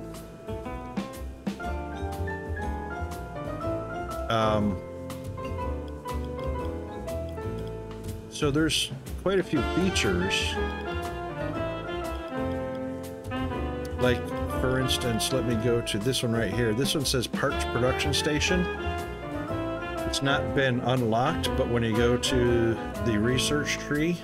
So there's quite a few features. Like, for instance, let me go to this one right here. This one says Parts Production Station. It's not been unlocked, but when you go to the research tree,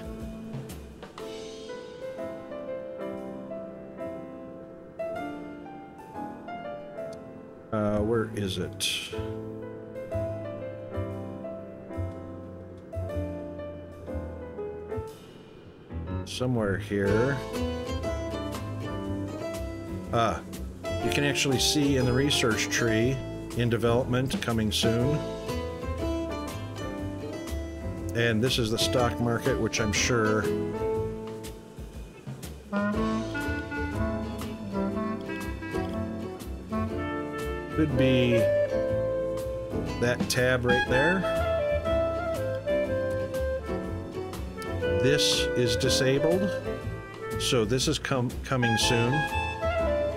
Where is it? Somewhere here. You can actually see in the research tree, in development, coming soon. And this is the stock market, which I'm sure could be that tab right there. This is disabled, so this is coming soon.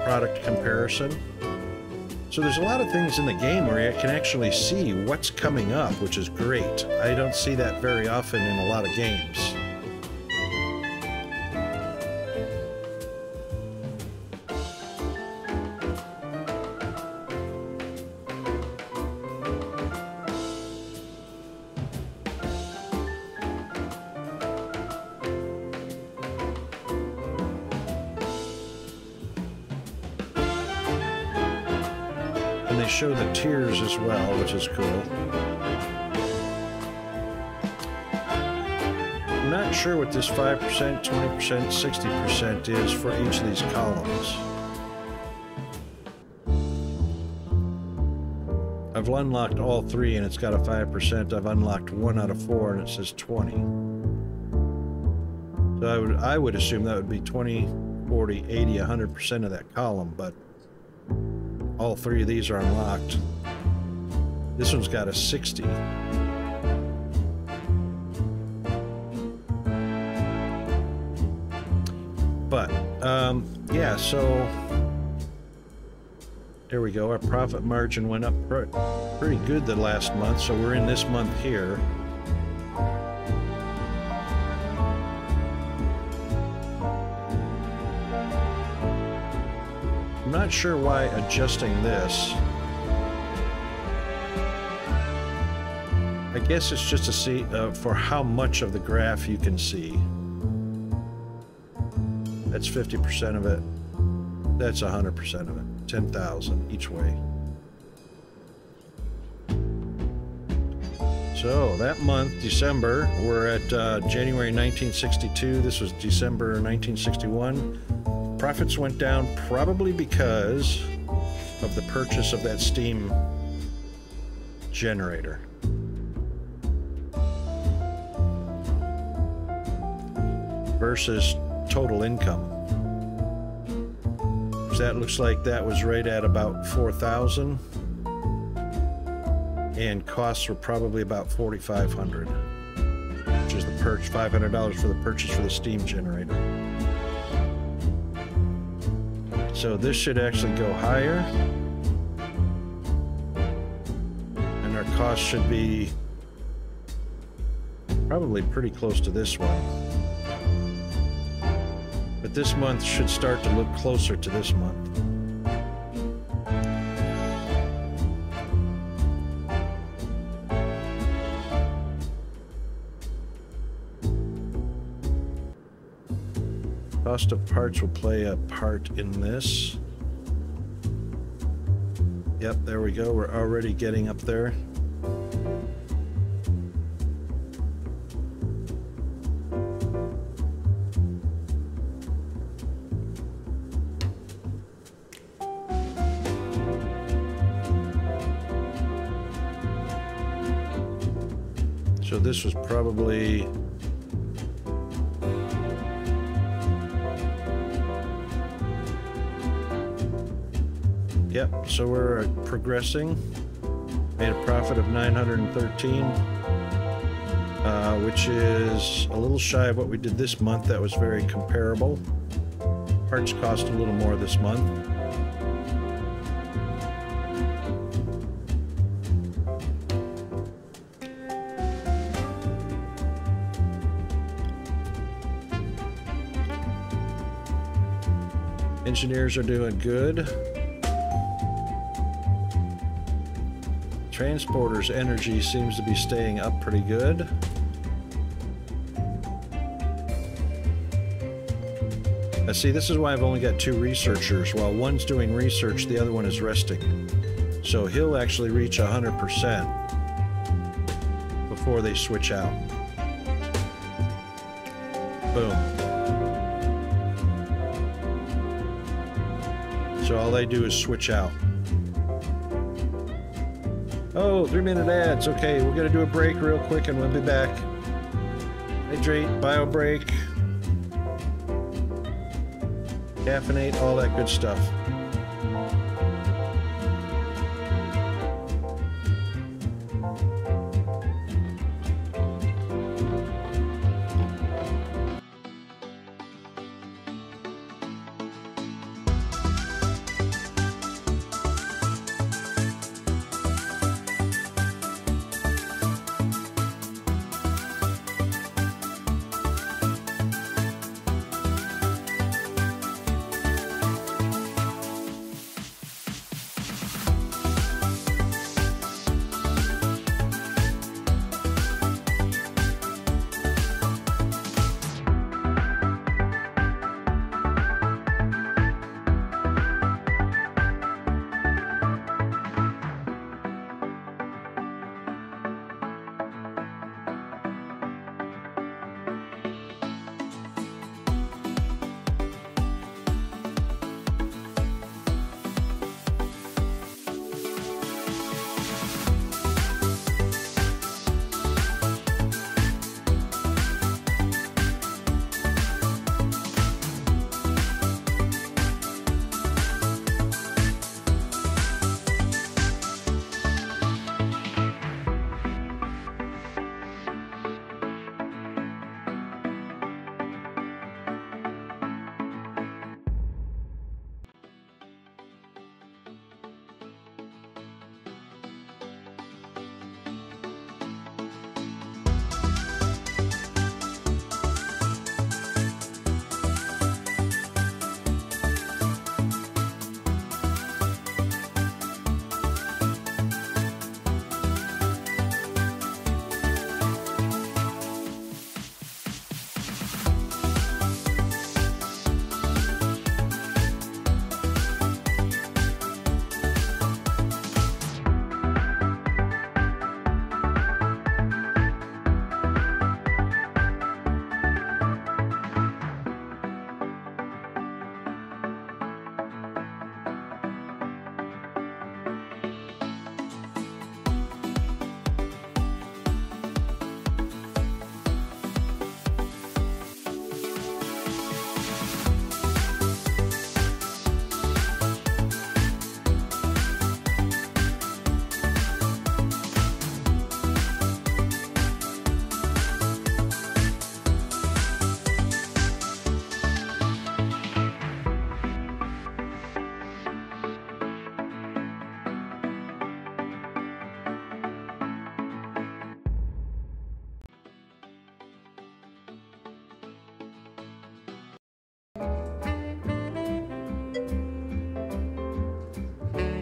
Product comparison. So there's a lot of things in the game where you can actually see what's coming up, which is great. I don't see that very often in a lot of games. They show the tiers as well, which is cool. I'm not sure what this 5%, 20%, 60% is for each of these columns. I've unlocked all three and it's got a 5%. I've unlocked 1 out of 4 and it says 20. So I would assume that would be 20, 40, 80, 100% of that column, but all three of these are unlocked. This one's got a 60. But, yeah, so there we go. Our profit margin went up pretty good the last month, so we're in this month here. I'm not sure why adjusting this. I guess it's just to see for how much of the graph you can see. That's 50% of it. That's 100% of it. 10,000 each way. So that month, December, we're at January 1962. This was December 1961. Profits went down probably because of the purchase of that steam generator. Versus total income. So that looks like that was right at about 4,000. And costs were probably about 4,500. Which is the purchase, $500 for the purchase for the steam generator. So this should actually go higher. And our cost should be probably pretty close to this one. But this month should start to look closer to this month. Cost of parts will play a part in this. Yep, there we go. We're already getting up there. So this was probably yep, so we're progressing. Made a profit of 913, which is a little shy of what we did this month. That was very comparable. Parts cost a little more this month. Engineers are doing good. Transporters' energy seems to be staying up pretty good. Now see, this is why I've only got 2 researchers. While one's doing research, the other one is resting. So he'll actually reach 100% before they switch out. Boom. So all they do is switch out. Oh, 3-minute ads. Okay, we're gonna do a break real quick and we'll be back. Hydrate, bio break, caffeinate, all that good stuff.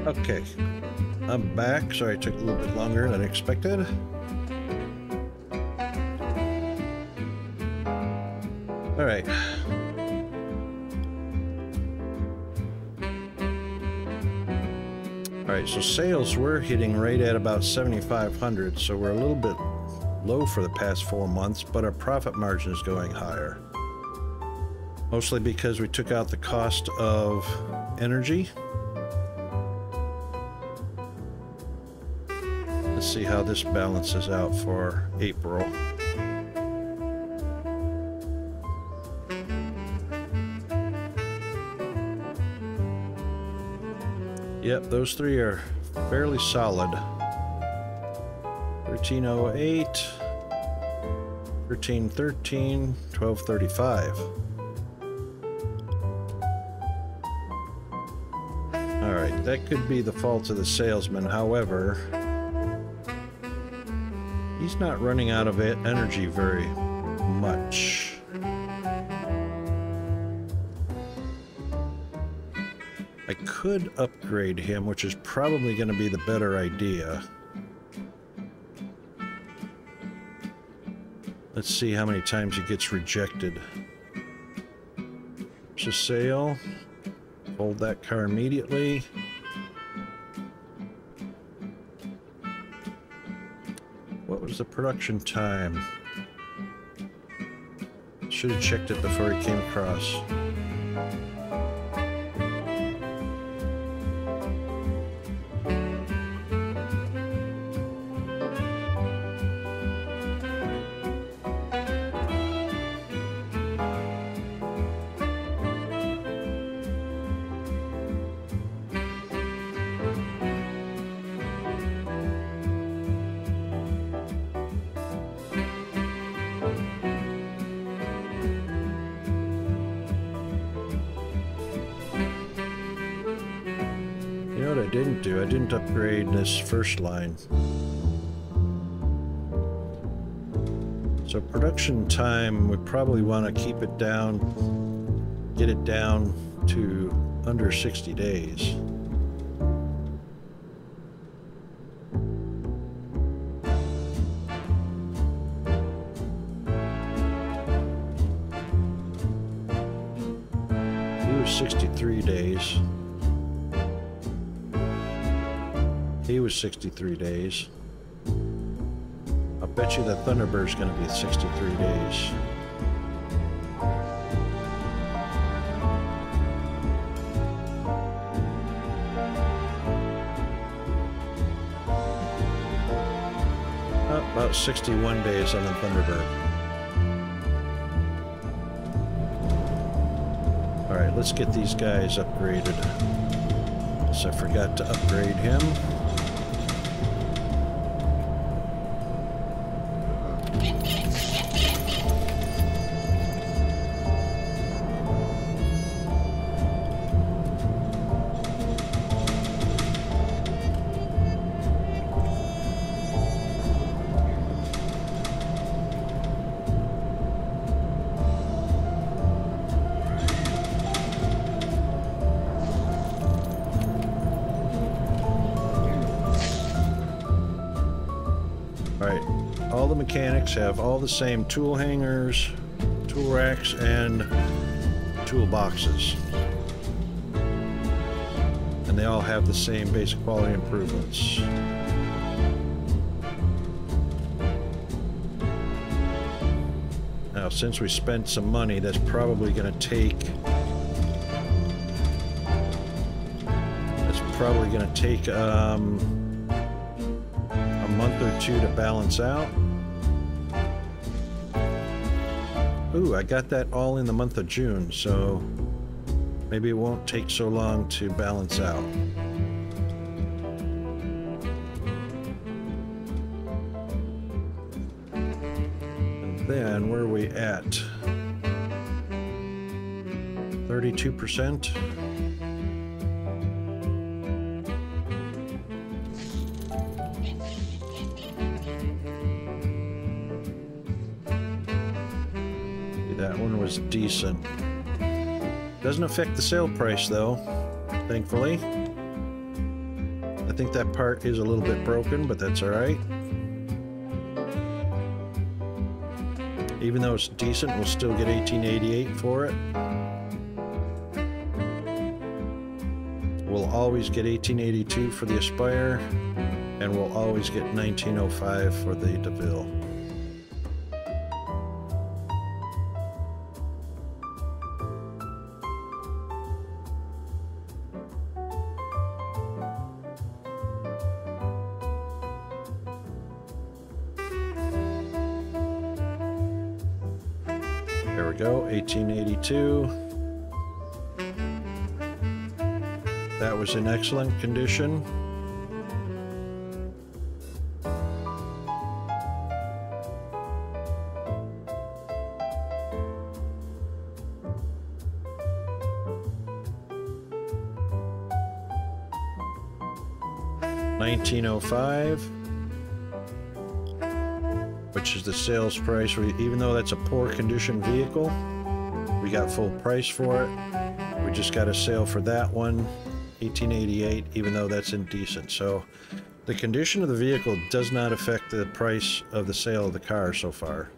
Okay, I'm back. Sorry it took a little bit longer than expected. All right. All right, so sales we're hitting right at about 7,500, so we're a little bit low for the past 4 months, but our profit margin is going higher. Mostly because we took out the cost of energy. Let's see how this balances out for April. Yep, those three are fairly solid. 1308, 1313, 1235. Alright, that could be the fault of the salesman. However, he's not running out of energy very much. I could upgrade him, which is probably going to be the better idea. Let's see how many times he gets rejected. It's a sale. Hold that car immediately. What was the production time? Should have checked it before he came across. I didn't upgrade this first line. So production time, we probably want to keep it down, get it down to under 60 days. He was 63 days. He was 63 days. I'll bet you that Thunderbird's going to be 63 days. About 61 days on the Thunderbird. Alright, let's get these guys upgraded. So I forgot to upgrade him. All the mechanics have all the same tool hangers, tool racks, and tool boxes. And they all have the same basic quality improvements. Now, since we spent some money, that's probably going to take a month or two to balance out. Ooh, I got that all in the month of June, so maybe it won't take so long to balance out. And then, where are we at? 32%? Decent. Doesn't affect the sale price though, thankfully. I think that part is a little bit broken, but that's alright. Even though it's decent, we'll still get $18.88 for it. We'll always get $18.82 for the Aspire, and we'll always get $19.05 for the DeVille. There we go, $18.82. That was in excellent condition. $19.05, which is the sales price. Even though that's a poor condition vehicle, we got full price for it. We just got a sale for that one, $18.88, even though that's indecent. So the condition of the vehicle does not affect the price of the sale of the car so far.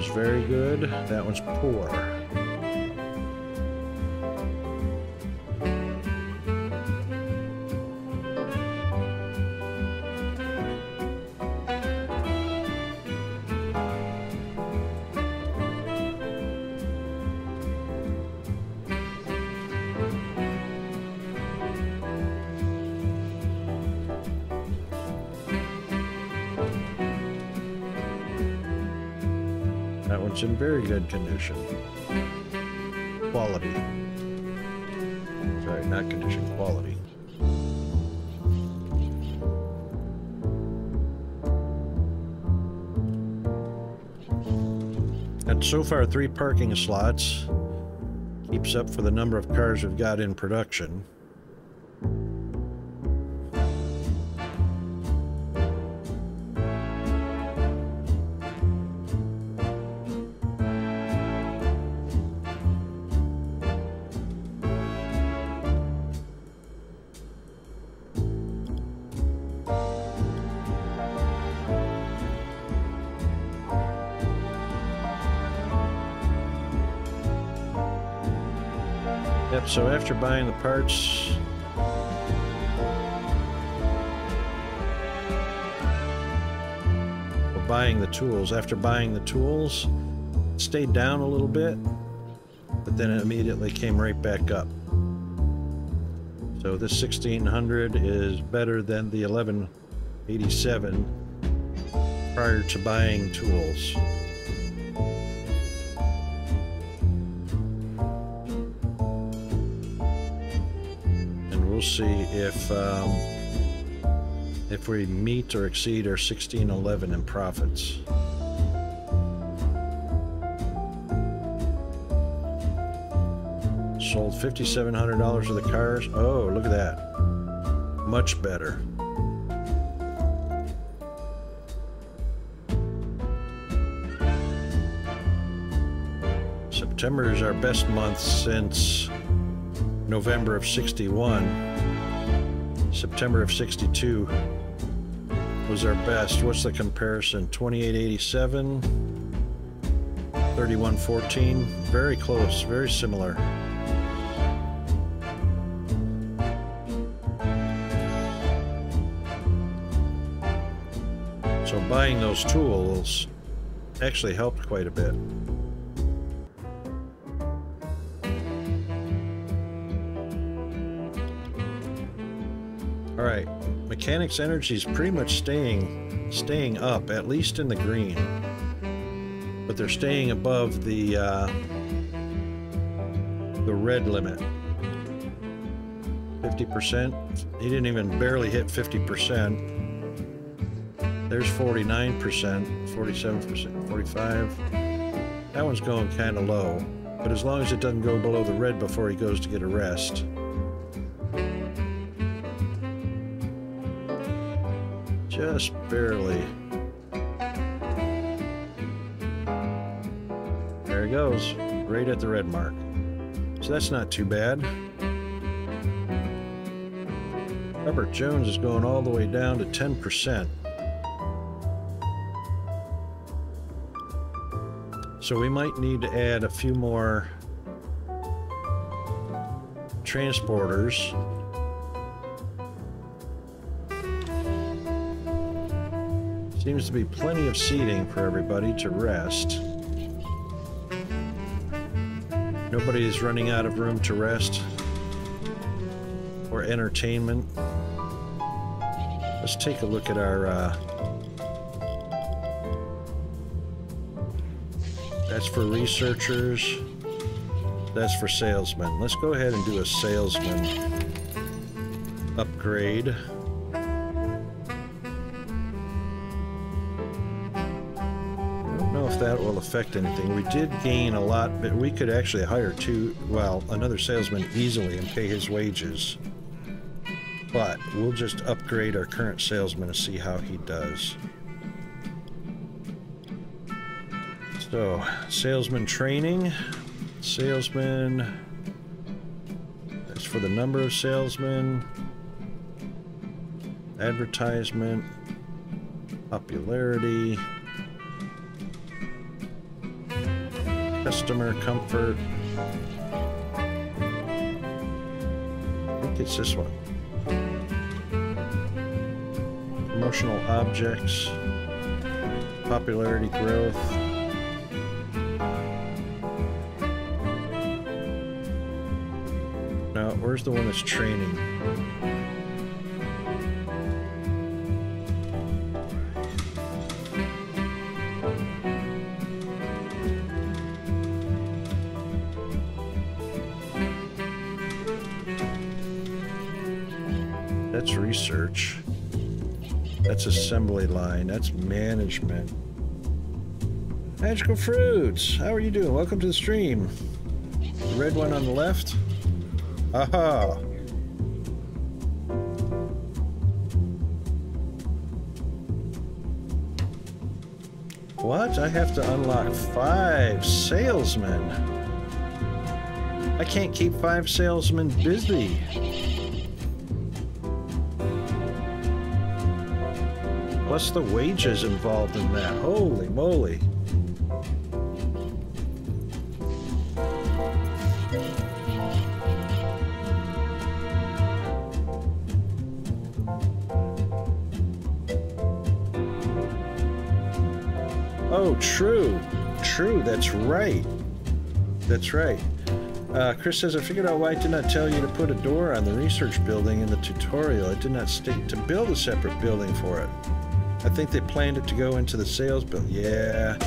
one's very good. That one's poor. That one's in very good condition. Quality. Sorry, not condition, quality. And so far, 3 parking slots. Keeps up for the number of cars we've got in production. Yep, so after buying the parts, or buying the tools, after buying the tools, it stayed down a little bit, but then it immediately came right back up. So this 1600 is better than the 1187 prior to buying tools. We'll see if we meet or exceed our 1611 in profits. Sold $5,700 of the cars. Oh, look at that. Much better. September is our best month since November of 61. September of 62 was our best. What's the comparison? 2887, 3114. Very close, very similar. So buying those tools actually helped quite a bit. All right, Mechanics Energy is pretty much staying up, at least in the green, but they're staying above the red limit. 50%. He didn't even barely hit 50%. There's 49%, 47%, 45. That one's going kind of low, but as long as it doesn't go below the red before he goes to get a rest. Just barely. There he goes, right at the red mark. So that's not too bad. Robert Jones is going all the way down to 10%. So we might need to add a few more transporters. Seems to be plenty of seating for everybody to rest. Nobody is running out of room to rest or entertainment. Let's take a look at our that's for researchers, that's for salesmen. Let's go ahead and do a salesman upgrade. That will affect anything. We did gain a lot, but we could actually hire another salesman easily and pay his wages. But we'll just upgrade our current salesman to see how he does. So, salesman training. Salesman. That's for the number of salesmen. Advertisement. Popularity. Customer comfort. I think it's this one. Promotional objects. Popularity growth. No, where's the one that's training? That's research. That's assembly line. That's management. Magical fruits. How are you doing? Welcome to the stream. The red one on the left. Aha. What? I have to unlock 5 salesmen. I can't keep 5 salesmen busy. Plus the wages involved in that. Holy moly. Oh, true. True, that's right. That's right. Chris says, I figured out why I did not tell you to put a door on the research building in the tutorial. I did not state to build a separate building for it. I think they planned it to go into the sales building. Yeah.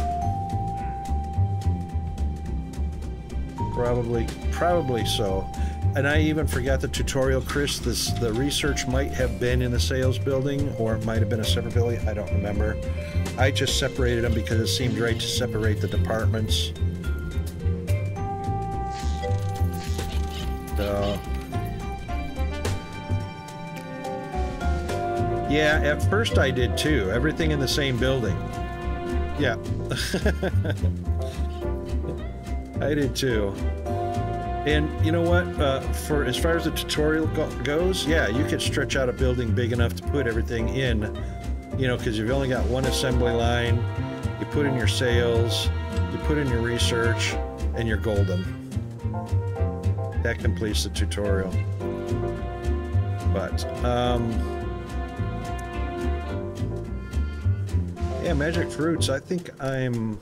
Probably so. And I even forgot the tutorial, Chris. The research might have been in the sales building, or it might have been a separate building. I don't remember. I just separated them because it seemed right to separate the departments. So... yeah, at first I did too. Everything in the same building. Yeah. I did too. And you know what? For as far as the tutorial goes, yeah, you could stretch out a building big enough to put everything in. You know, because you've only got one assembly line. You put in your sales, you put in your research, and you're golden. That completes the tutorial. But, yeah, magic fruits. I think I'm...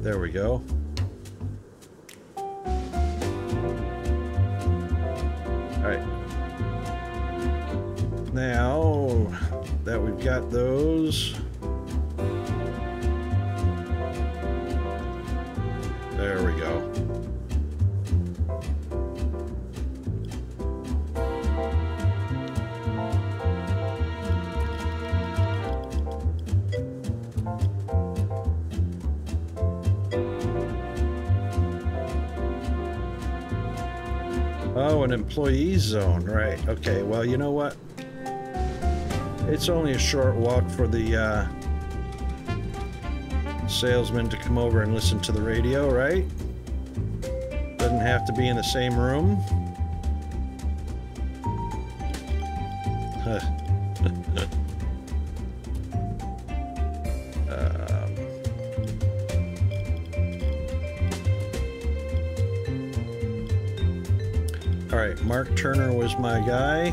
There we go. All right. Now that we've got those, there we go. Oh, an employee zone, right. Okay, well, you know what? It's only a short walk for the salesman to come over and listen to the radio, right? Doesn't have to be in the same room. All right, Mark Turner was my guy.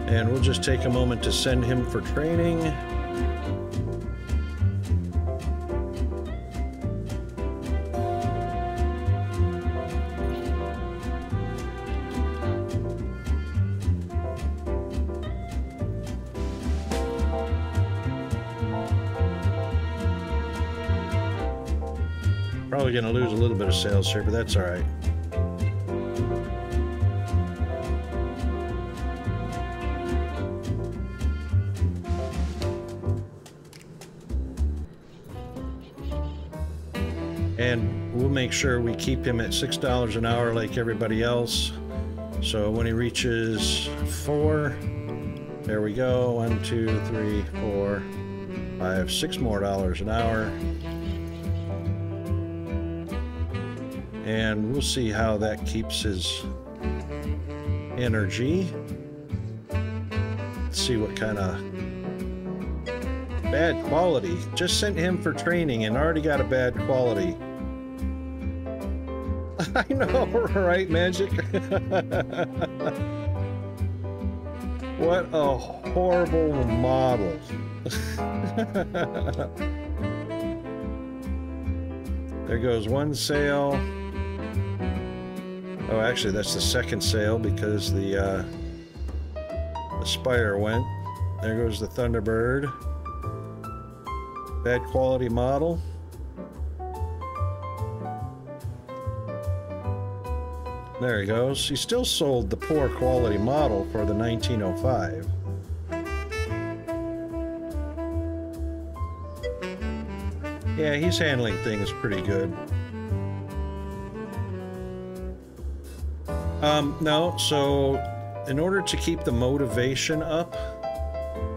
And we'll just take a moment to send him for training. Probably going to lose a little bit of sales here, but that's all right. And we'll make sure we keep him at $6 an hour like everybody else. So when he reaches 4, There we go. 1, 2, 3, 4, 5, $6 more an hour. And we'll see how that keeps his energy. Let's see what kind of bad quality. Just sent him for training and already got a bad quality. I know, right, Magic? What a horrible model. There goes one sale. Oh, actually, that's the second sale because the Spire went. There goes the Thunderbird. Bad quality model. There he goes. He still sold the poor quality model for the 1905. Yeah, he's handling things pretty good. No, so in order to keep the motivation up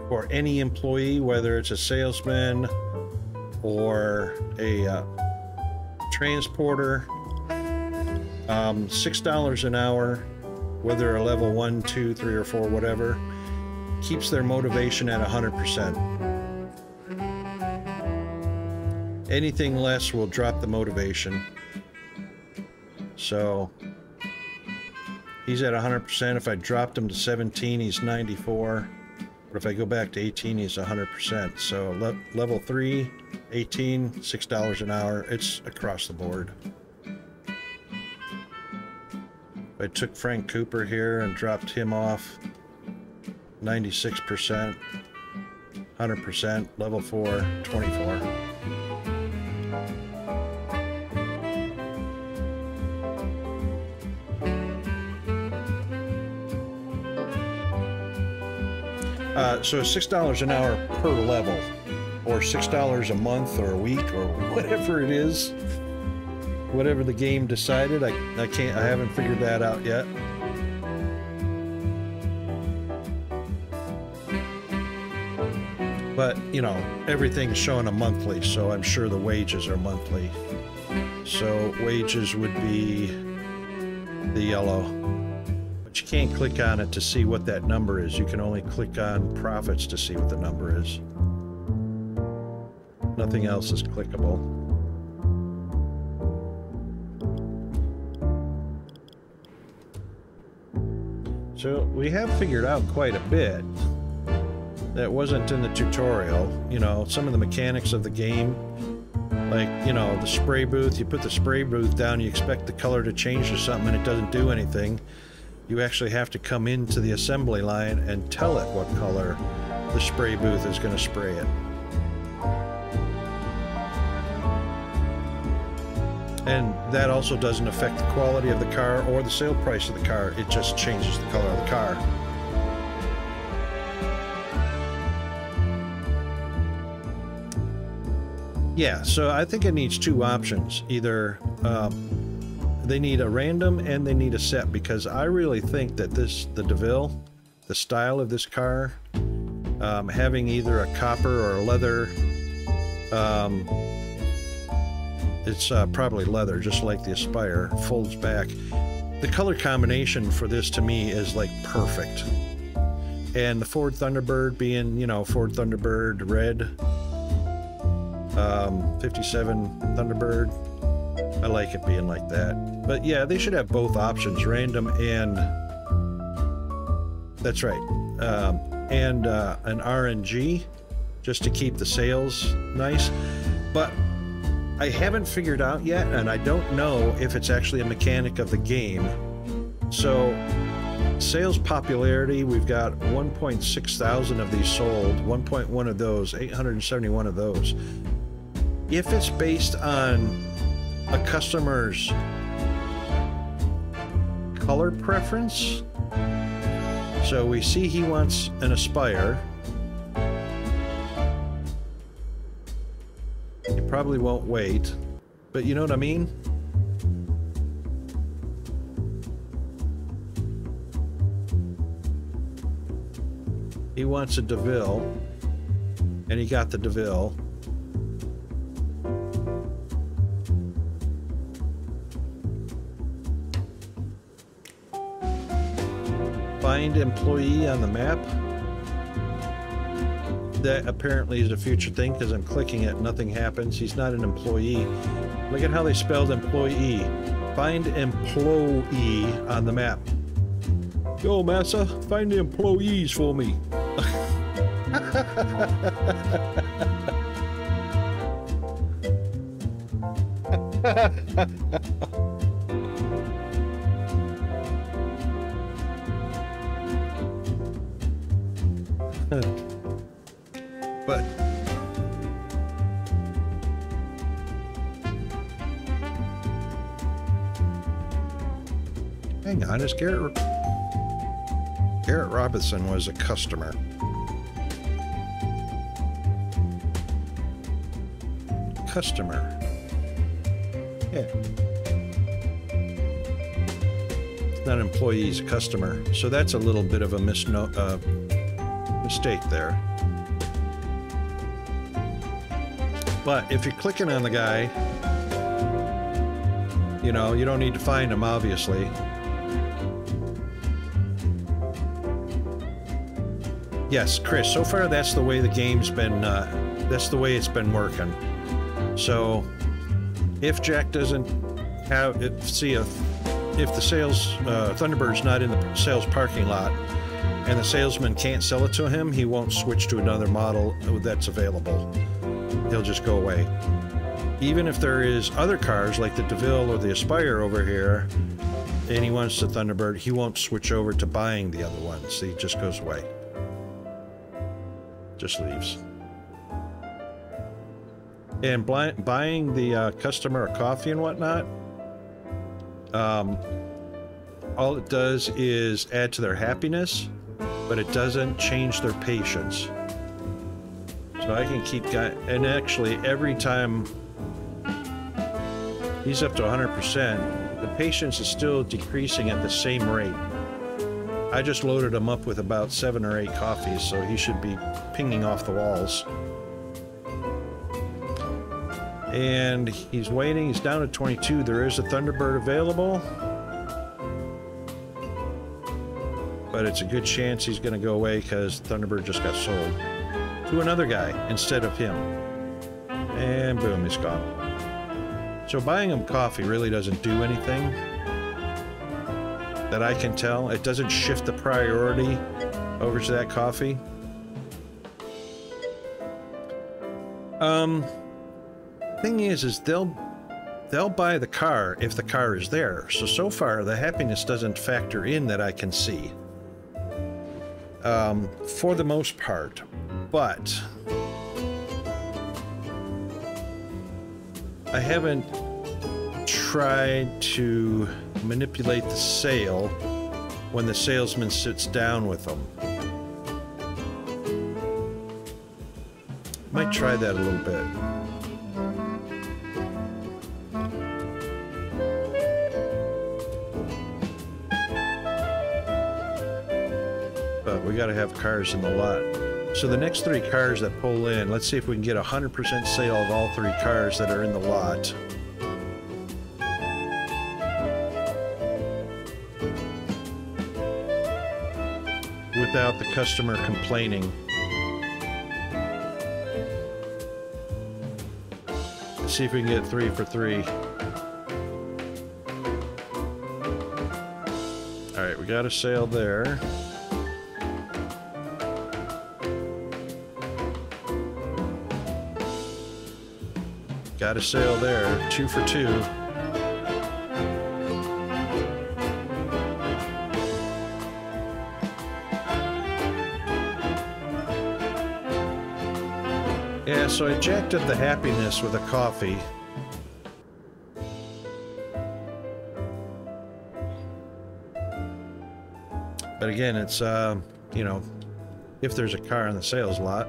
for any employee, whether it's a salesman or a transporter, $6 an hour, whether a level 1, 2, 3, or 4, whatever, keeps their motivation at 100%. Anything less will drop the motivation. So he's at 100%. If I dropped him to 17, he's 94. But if I go back to 18, he's 100%. So level 3, 18, $6 an hour. It's across the board. I took Frank Cooper here and dropped him off 96%, 100%, level 4, 24. So $6 an hour per level, or $6 a month or a week or whatever it is. Whatever the game decided, I haven't figured that out yet. But, you know, everything's showing a monthly, so I'm sure the wages are monthly. So wages would be the yellow. But you can't click on it to see what that number is. You can only click on profits to see what the number is. Nothing else is clickable. So we have figured out quite a bit that wasn't in the tutorial. You know, some of the mechanics of the game, like, you know, the spray booth. You put the spray booth down, you expect the color to change or something, and it doesn't do anything. You actually have to come into the assembly line and tell it what color the spray booth is going to spray it. And that also doesn't affect the quality of the car or the sale price of the car. It just changes the color of the car. Yeah, so I think it needs two options. Either they need a random and they need a set, because I really think that the DeVille, the style of this car, having either a copper or a leather, it's probably leather, just like the Aspire, folds back. The color combination for this, to me, is like perfect. And the Ford Thunderbird being, you know, Ford Thunderbird red, 57 Thunderbird, I like it being like that. But yeah, they should have both options, random and, that's right, and an RNG, just to keep the sales nice. But I haven't figured out yet, and I don't know if it's actually a mechanic of the game. So, sales popularity, we've got 1.6 thousand of these sold, 1.1 of those, 871 of those. If it's based on a customer's color preference, so we see he wants an Aspire. He probably won't wait, but you know what I mean? He wants a DeVille, and he got the DeVille. Find employee on the map. That apparently is a future thing because I'm clicking it, nothing happens. He's not an employee. Look at how they spelled employee. Find employee on the map. Yo, massa, find the employees for me. But hang on, is Garrett Robinson was a customer. Customer. Yeah. It's not an employee, he's a customer. So that's a little bit of a mistake there. But if you're clicking on the guy, you know, you don't need to find him, obviously. Yes, Chris, so far that's the way the game's been, that's the way it's been working. So, if Jack doesn't have, if the sales, Thunderbird's not in the sales parking lot, and the salesman can't sell it to him, he won't switch to another model that's available. He'll just go away. Even if there is other cars like the DeVille or the Aspire over here, and he wants the Thunderbird, he won't switch over to buying the other ones. He just goes away. Just leaves. And buying the customer a coffee and whatnot, all it does is add to their happiness, but it doesn't change their patience. So I can keep and actually every time he's up to 100%, the patience is still decreasing at the same rate. I just loaded him up with about 7 or 8 coffees, so he should be pinging off the walls. And he's waiting, he's down to 22. There is a Thunderbird available, but it's a good chance he's going to go away because Thunderbird just got sold to another guy instead of him. And boom, he's gone. So buying him coffee really doesn't do anything that I can tell. It doesn't shift the priority over to that coffee. Thing is they'll buy the car if the car is there. So far the happiness doesn't factor in that I can see. For the most part. But I haven't tried to manipulate the sale when the salesman sits down with them. Might try that a little bit. But we gotta have cars in the lot. So the next 3 cars that pull in, let's see if we can get 100% sale of all 3 cars that are in the lot. Without the customer complaining. Let's see if we can get 3 for 3. Alright, we got a sale there. Got a sale there, 2 for 2. Yeah, so I jacked up the happiness with a coffee. But again, it's, you know, if there's a car in the sales lot.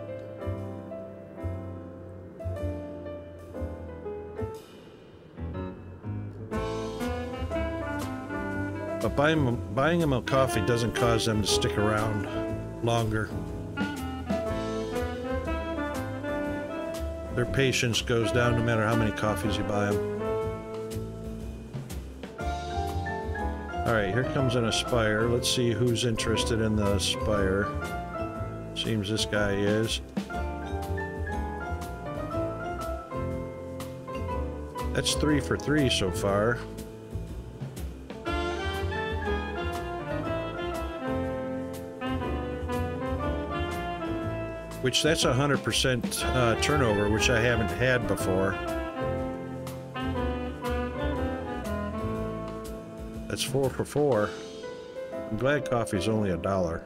But buying them a coffee doesn't cause them to stick around longer. Their patience goes down no matter how many coffees you buy them. Alright, here comes an Aspire. Let's see who's interested in the Aspire. Seems this guy is. That's 3 for 3 so far. Which that's 100% turnover, which I haven't had before. That's 4 for 4. I'm glad coffee's only $1.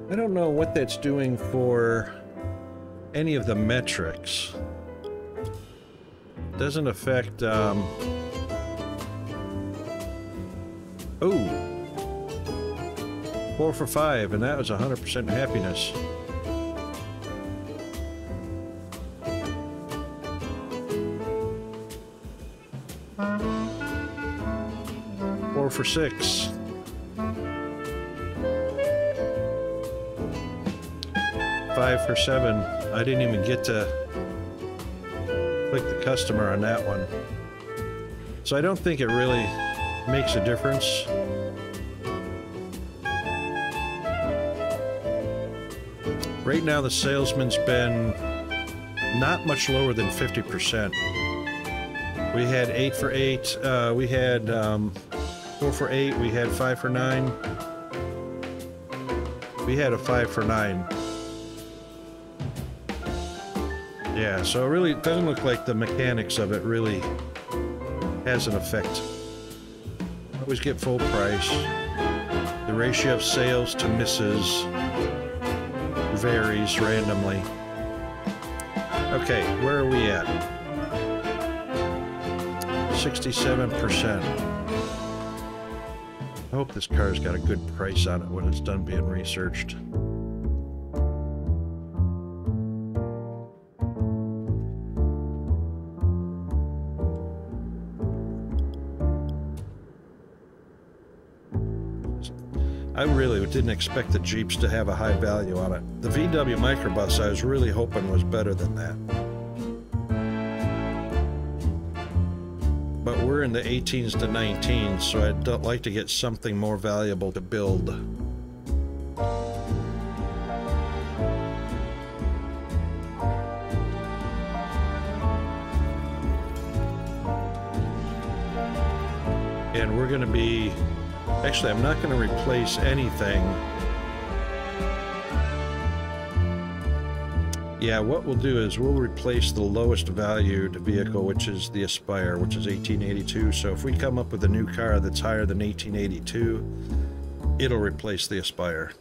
I don't know what that's doing for any of the metrics. It doesn't affect, oh! 4 for 5, and that was 100% happiness. For 6. 5 for 7. I didn't even get to click the customer on that one. So I don't think it really makes a difference. Right now the salesman's been not much lower than 50%. We had 8 for 8. We had 4 for 8, we had 5 for 9. We had a 5 for 9. Yeah, so it really doesn't look like the mechanics of it really has an effect. Always get full price. The ratio of sales to misses varies randomly. Okay, where are we at? 67%. I hope this car's got a good price on it when it's done being researched. I really didn't expect the Jeeps to have a high value on it. The VW microbus I was really hoping was better than that. But we're in the 18s to 19s, so I'd like to get something more valuable to build. And we're going to be... Actually, I'm not going to replace anything. Yeah, what we'll do is we'll replace the lowest valued vehicle, which is the Aspire, which is 1882. So if we come up with a new car that's higher than 1882, it'll replace the Aspire.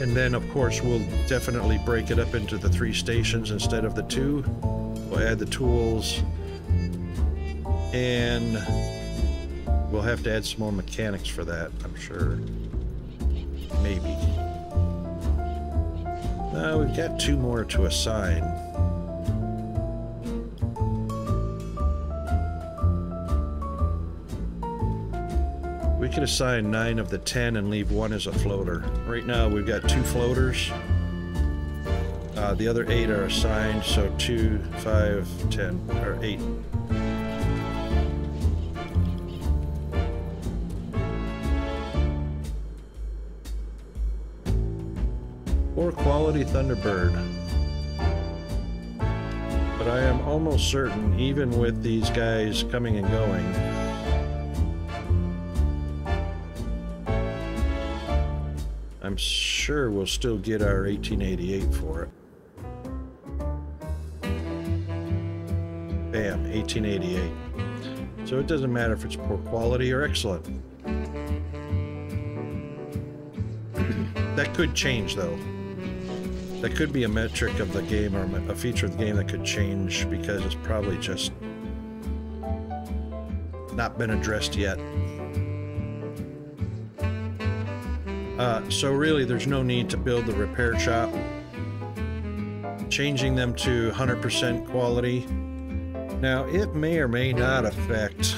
And then, of course, we'll definitely break it up into the 3 stations instead of the 2. We'll add the tools. And we'll have to add some more mechanics for that, I'm sure. Maybe. We've got 2 more to assign. We could assign 9 of the 10 and leave 1 as a floater. Right now we've got 2 floaters. The other 8 are assigned, so 2, 5, 10, or 8. Quality Thunderbird. But I am almost certain, even with these guys coming and going, I'm sure we'll still get our 1888 for it. Bam, 1888. So it doesn't matter if it's poor quality or excellent. That could change though. That could be a metric of the game, or a feature of the game that could change because it's probably just not been addressed yet. So really there's no need to build the repair shop. Changing them to 100% quality. Now it may or may not affect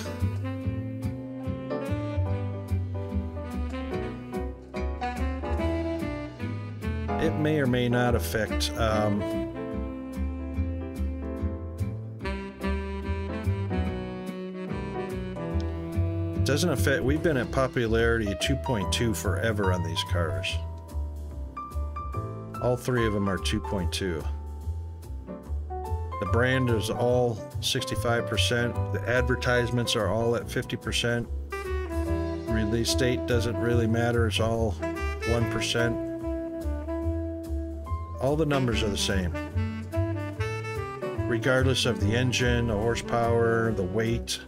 it may or may not affect doesn't affect. We've been at popularity 2.2 forever on these cars. All three of them are 2.2. The brand is all 65%. The advertisements are all at 50%. Release date doesn't really matter. It's all 1%. All the numbers are the same, regardless of the engine, the horsepower, the weight.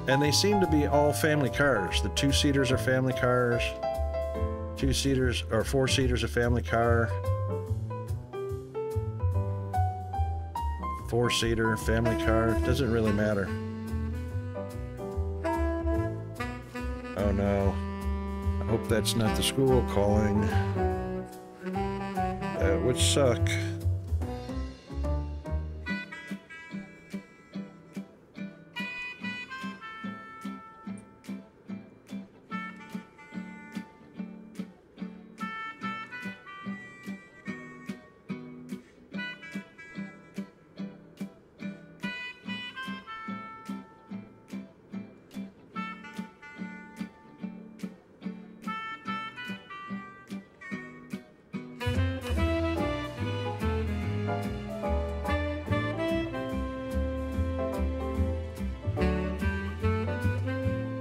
And they seem to be all family cars. The two-seaters are family cars. Two-seaters or four-seaters a family car. Four-seater family car. Doesn't really matter. Oh no. I hope that's not the school calling. That would suck.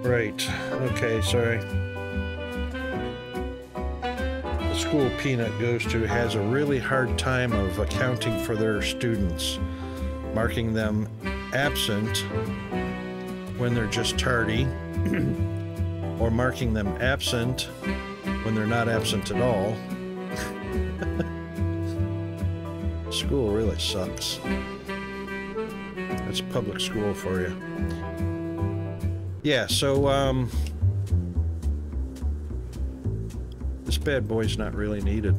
Right. Okay, sorry. The school Peanut goes to has a really hard time of accounting for their students, marking them absent when they're just tardy, or marking them absent when they're not absent at all. School really sucks. It's public school for you. Yeah, so, this bad boy's not really needed.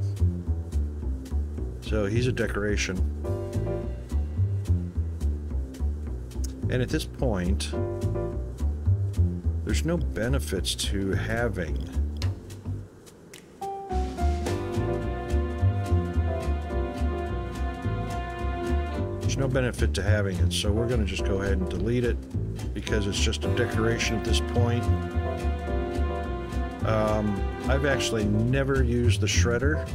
So he's a decoration. And at this point, there's no benefits to having. There's no benefit to having it, so we're going to just go ahead and delete it, because it's just a decoration at this point. I've actually never used the shredder,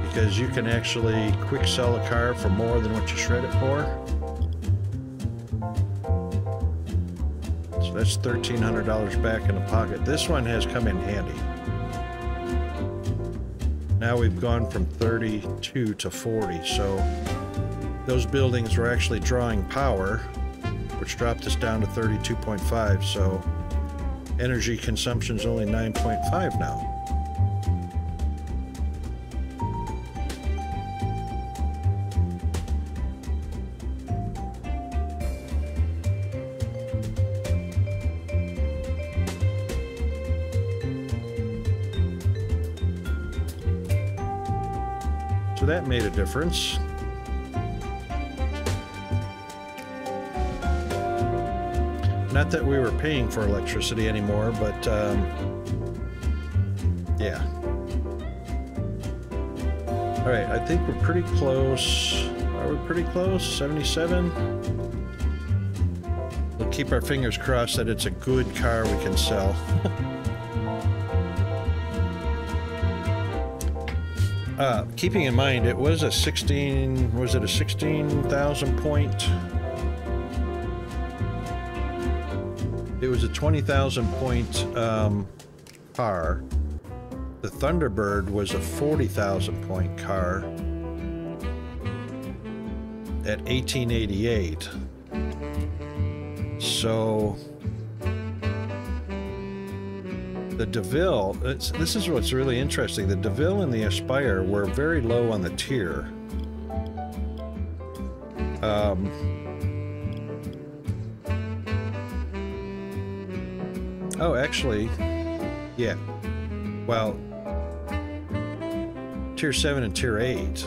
because you can actually quick sell a car for more than what you shred it for. So that's $1,300 back in the pocket. This one has come in handy. Now we've gone from 32 to 40, so those buildings were actually drawing power, which dropped us down to 32.5, so energy consumption is only 9.5 now. So that made a difference. Not that we were paying for electricity anymore, but yeah. All right, I think we're pretty close. Are we pretty close? 77? We'll keep our fingers crossed that it's a good car we can sell. Keeping in mind, it was a 16,000 point? It was a 20,000 point car. The Thunderbird was a 40,000 point car at 1888. So the DeVille, this is what's really interesting. The DeVille and the Aspire were very low on the tier. Oh, actually, yeah. Well, Tier 7 and Tier 8.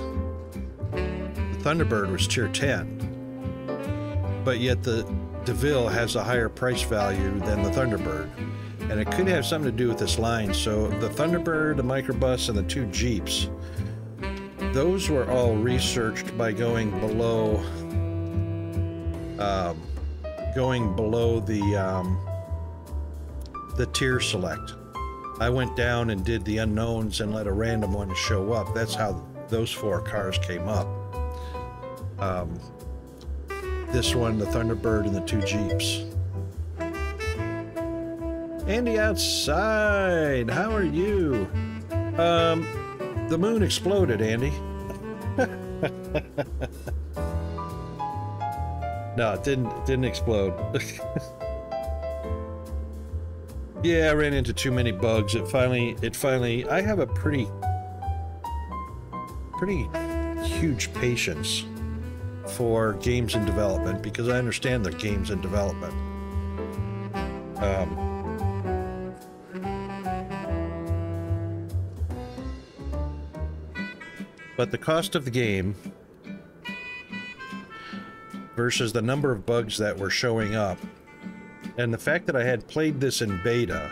The Thunderbird was Tier 10. But yet the DeVille has a higher price value than the Thunderbird. and it could have something to do with this line. So the Thunderbird, the microbus, and the 2 Jeeps, those were all researched by going below the tier select. I went down and did the unknowns and let a random one show up. That's how those 4 cars came up. This one, the Thunderbird, and the 2 Jeeps. Andy outside, how are you? The moon exploded, Andy. No, it didn't explode. Yeah, I ran into too many bugs. It finally, I have a pretty huge patience for games in development because I understand they're games in development. But the cost of the game versus the number of bugs that were showing up, and the fact that I had played this in beta,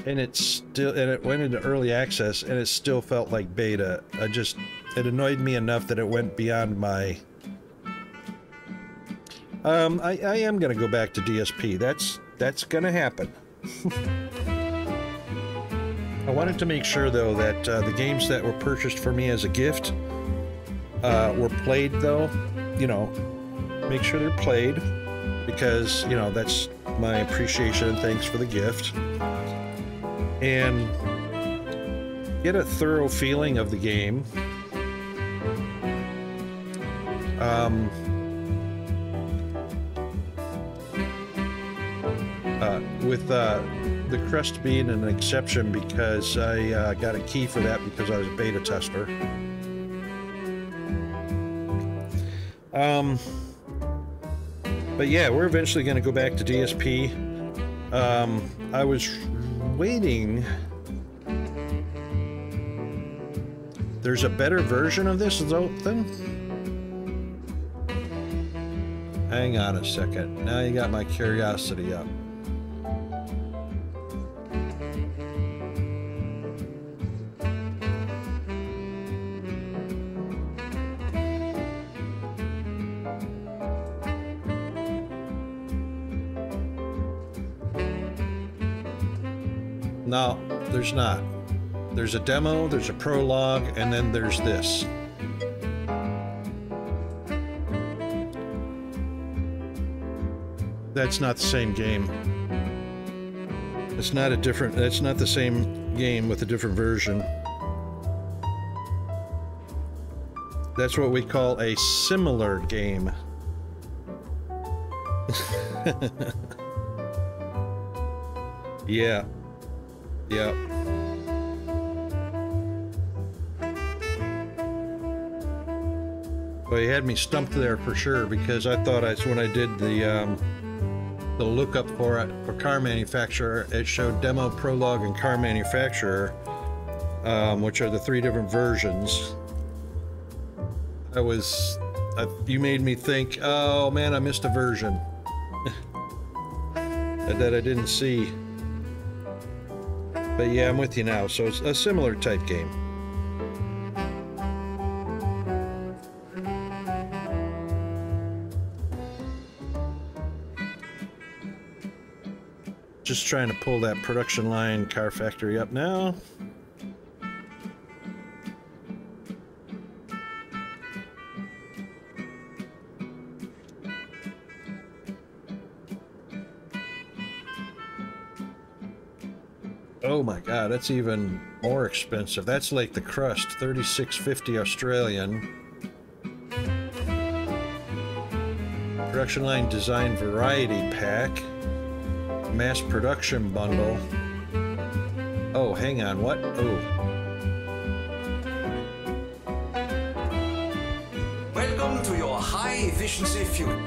and it went into early access, and it still felt like beta. It annoyed me enough that it went beyond my. I am gonna go back to DSP. That's gonna happen. I wanted to make sure though that the games that were purchased for me as a gift were played though. You know, make sure they're played because, you know, that's my appreciation and thanks for the gift. And get a thorough feeling of the game. With the crust being an exception because I got a key for that because I was a beta tester. But yeah, we're eventually going to go back to DSP. I was waiting. There's a better version of this thing? Hang on a second. Now you got my curiosity up. No, there's not. There's a demo, there's a prologue, and then there's this. That's not the same game. It's not it's not the same game with a different version. That's what we call a similar game. Yeah. Yep. Well, you had me stumped there for sure because I thought when I did the lookup for it for car manufacturer, it showed demo, prologue, and car manufacturer, which are the 3 different versions. You made me think, oh man, I missed a version that I didn't see. But yeah, I'm with you now. So it's a similar type game. Just trying to pull that production line car factory up now. Oh my god, that's even more expensive. That's like the crust, $36.50 Australian. Production line design variety pack. Mass production bundle. Oh, hang on, what? Oh. Welcome to your high efficiency fuel.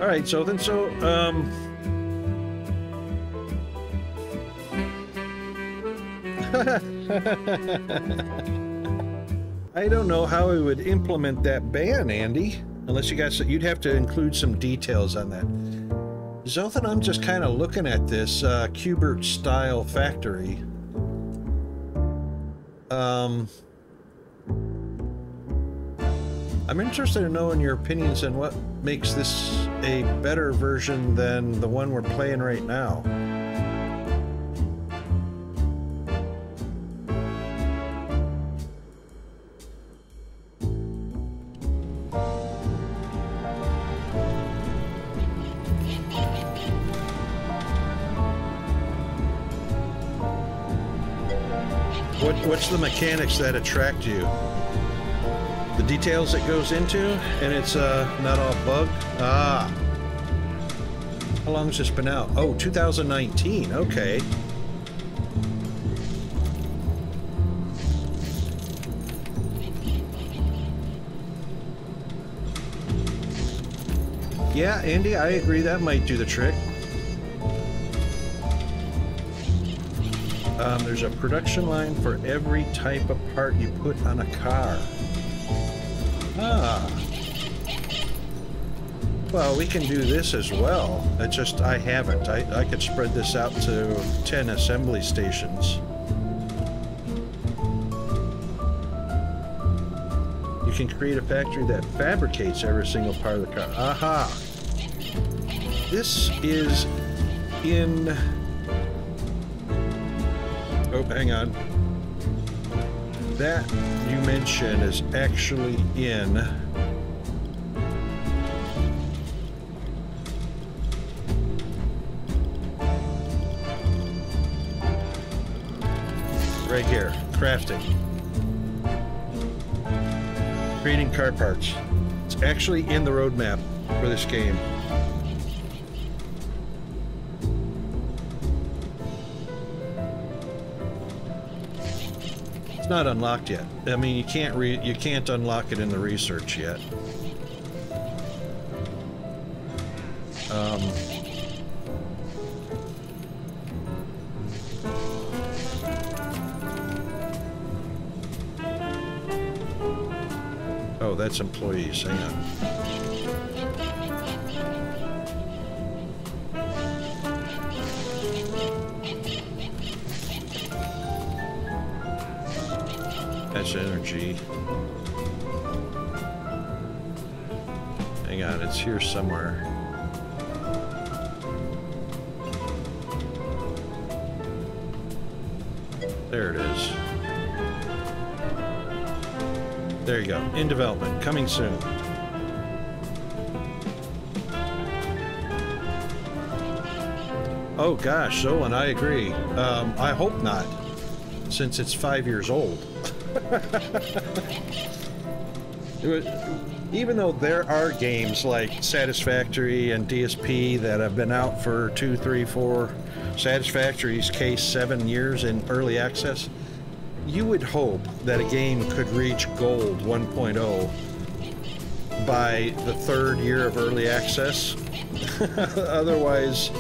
All right, so I don't know how we would implement that ban, Andy. Unless you guys, you'd have to include some details on that. Zothan, I'm just kind of looking at this Cubert style factory. I'm interested in knowing your opinions on what makes this a better version than the one we're playing right now. What's the mechanics that attract you? The details it goes into, and it's not all bugged? Ah. How long has this been out? Oh, 2019. Okay. Yeah, Andy, I agree. That might do the trick. There's a production line for every type of part you put on a car. Ah. Well, we can do this as well. It's just I haven't. I could spread this out to 10 assembly stations. You can create a factory that fabricates every single part of the car. Aha. This is in... Oh, hang on. That you mentioned is actually in right here, crafting. Creating car parts. It's actually in the roadmap for this game. It's not unlocked yet. I mean, you can't unlock it in the research yet. Oh, that's employees. Hang on. That's energy. Hang on, it's here somewhere. There it is. There you go. In development. Coming soon. Oh gosh, Zolan, I agree. I hope not, since it's 5 years old. Even though there are games like Satisfactory and DSP that have been out for 2, 3, 4, Satisfactory's case 7 years in early access, you would hope that a game could reach Gold 1.0 by the 3rd year of early access. Otherwise,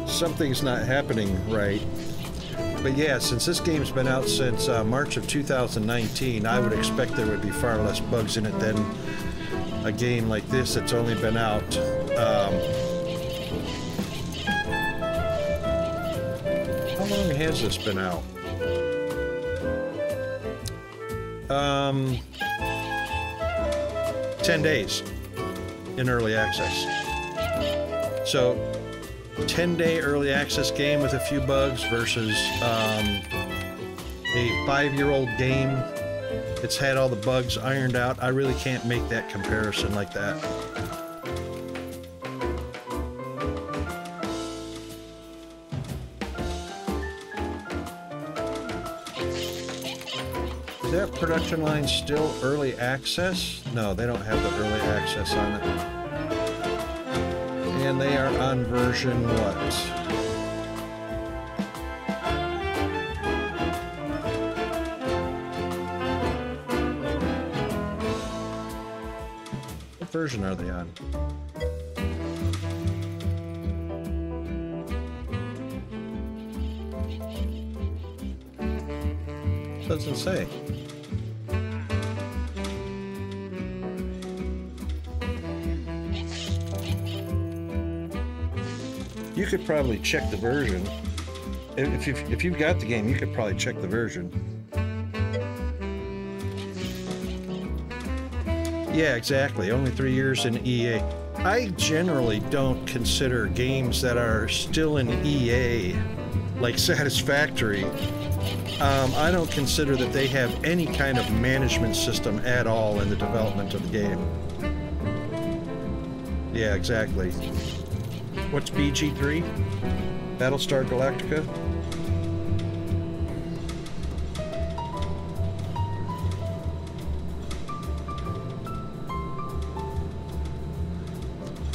something's not happening right. But yeah, since this game's been out since March of 2019, I would expect there would be far less bugs in it than a game like this that's only been out. How long has this been out? 10 days in early access. So 10-day early access game with a few bugs versus a 5-year-old game. It's had all the bugs ironed out. I really can't make that comparison like that. Is that production line still early access? No, they don't have the early access on it. And they are on version what? What version are they on? Doesn't say. You could probably check the version. If you've got the game, you could probably check the version. Yeah, exactly. Only 3 years in EA. I generally don't consider games that are still in EA like satisfactory. I don't consider that they have any kind of management system at all in the development of the game. Yeah, exactly. What's BG3? Battlestar Galactica?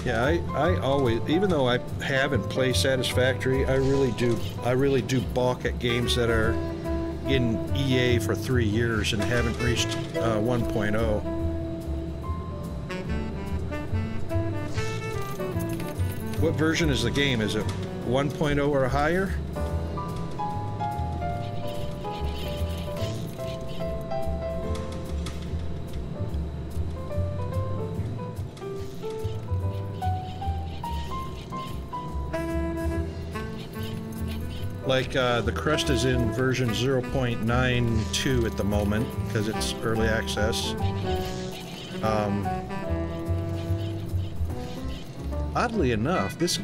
Yeah, I always, even though I haven't played Satisfactory, I really do balk at games that are in EA for 3 years and haven't reached 1.0. What version is the game? Is it 1.0 or higher? Like, the Crust is in version 0.92 at the moment, because it's early access. Oddly enough, this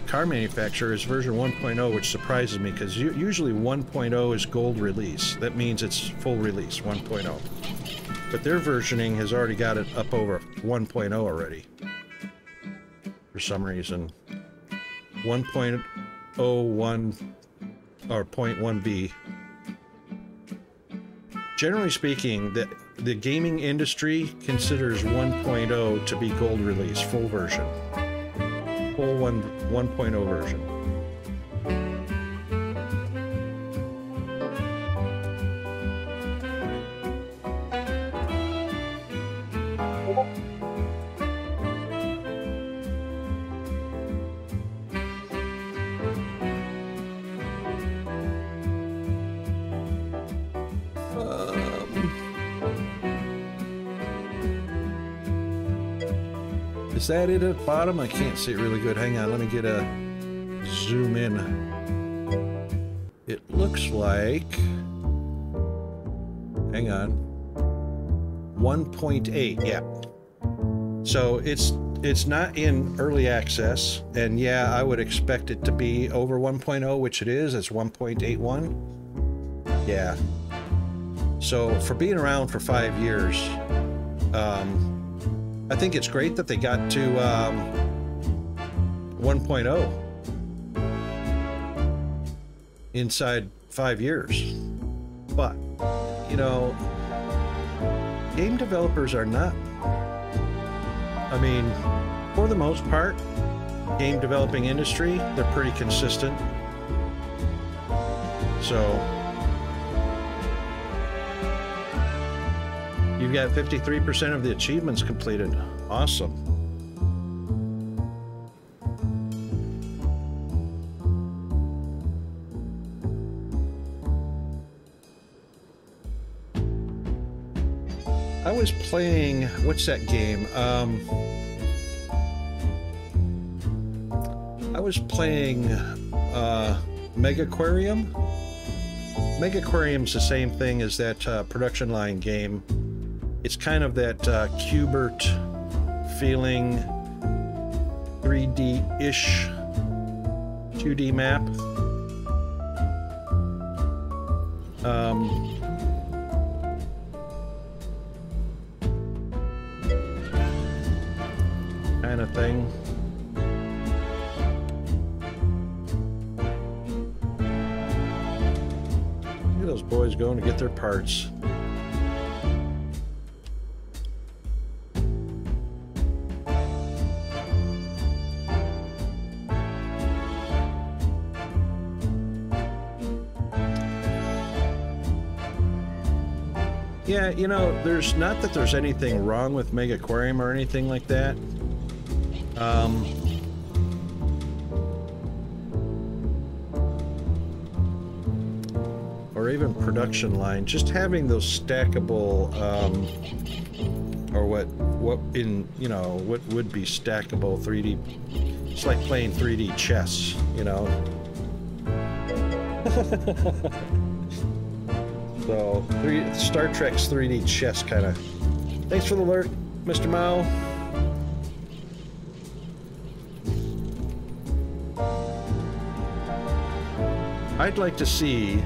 car manufacturer is version 1.0, which surprises me, because usually 1.0 is gold release. That means it's full release, 1.0. But their versioning has already got it up over 1.0 already. For some reason. 1.01 or 0.1b. Generally speaking, the gaming industry considers 1.0 to be gold release, full version. Full 1.0 version. Is that it at the bottom? I can't see it really good. Hang on, let me get a zoom in. It looks like... Hang on. 1.8, yeah. So it's not in early access, and yeah, I would expect it to be over 1.0, which it is. It's 1.81. Yeah. So for being around for 5 years, I think it's great that they got to 1.0 inside 5 years. But, you know, game developers are not, I mean, for the most part, game developing industry, they're pretty consistent. So, you've got 53% of the achievements completed. Awesome. I was playing, what's that game? I was playing Megaquarium. Megaquarium's the same thing as that production line game. It's kind of that Qbert feeling, 3D-ish 2D map. Kind of thing. Look at those boys going to get their parts. Yeah, you know, there's not that there's anything wrong with Megaquarium or anything like that. Or even production line, just having those stackable, or what in, you know, what would be stackable 3D, it's like playing 3D chess, you know. So, Star Trek's 3D chess kind of. Thanks for the alert, Mr. Mao. I'd like to see...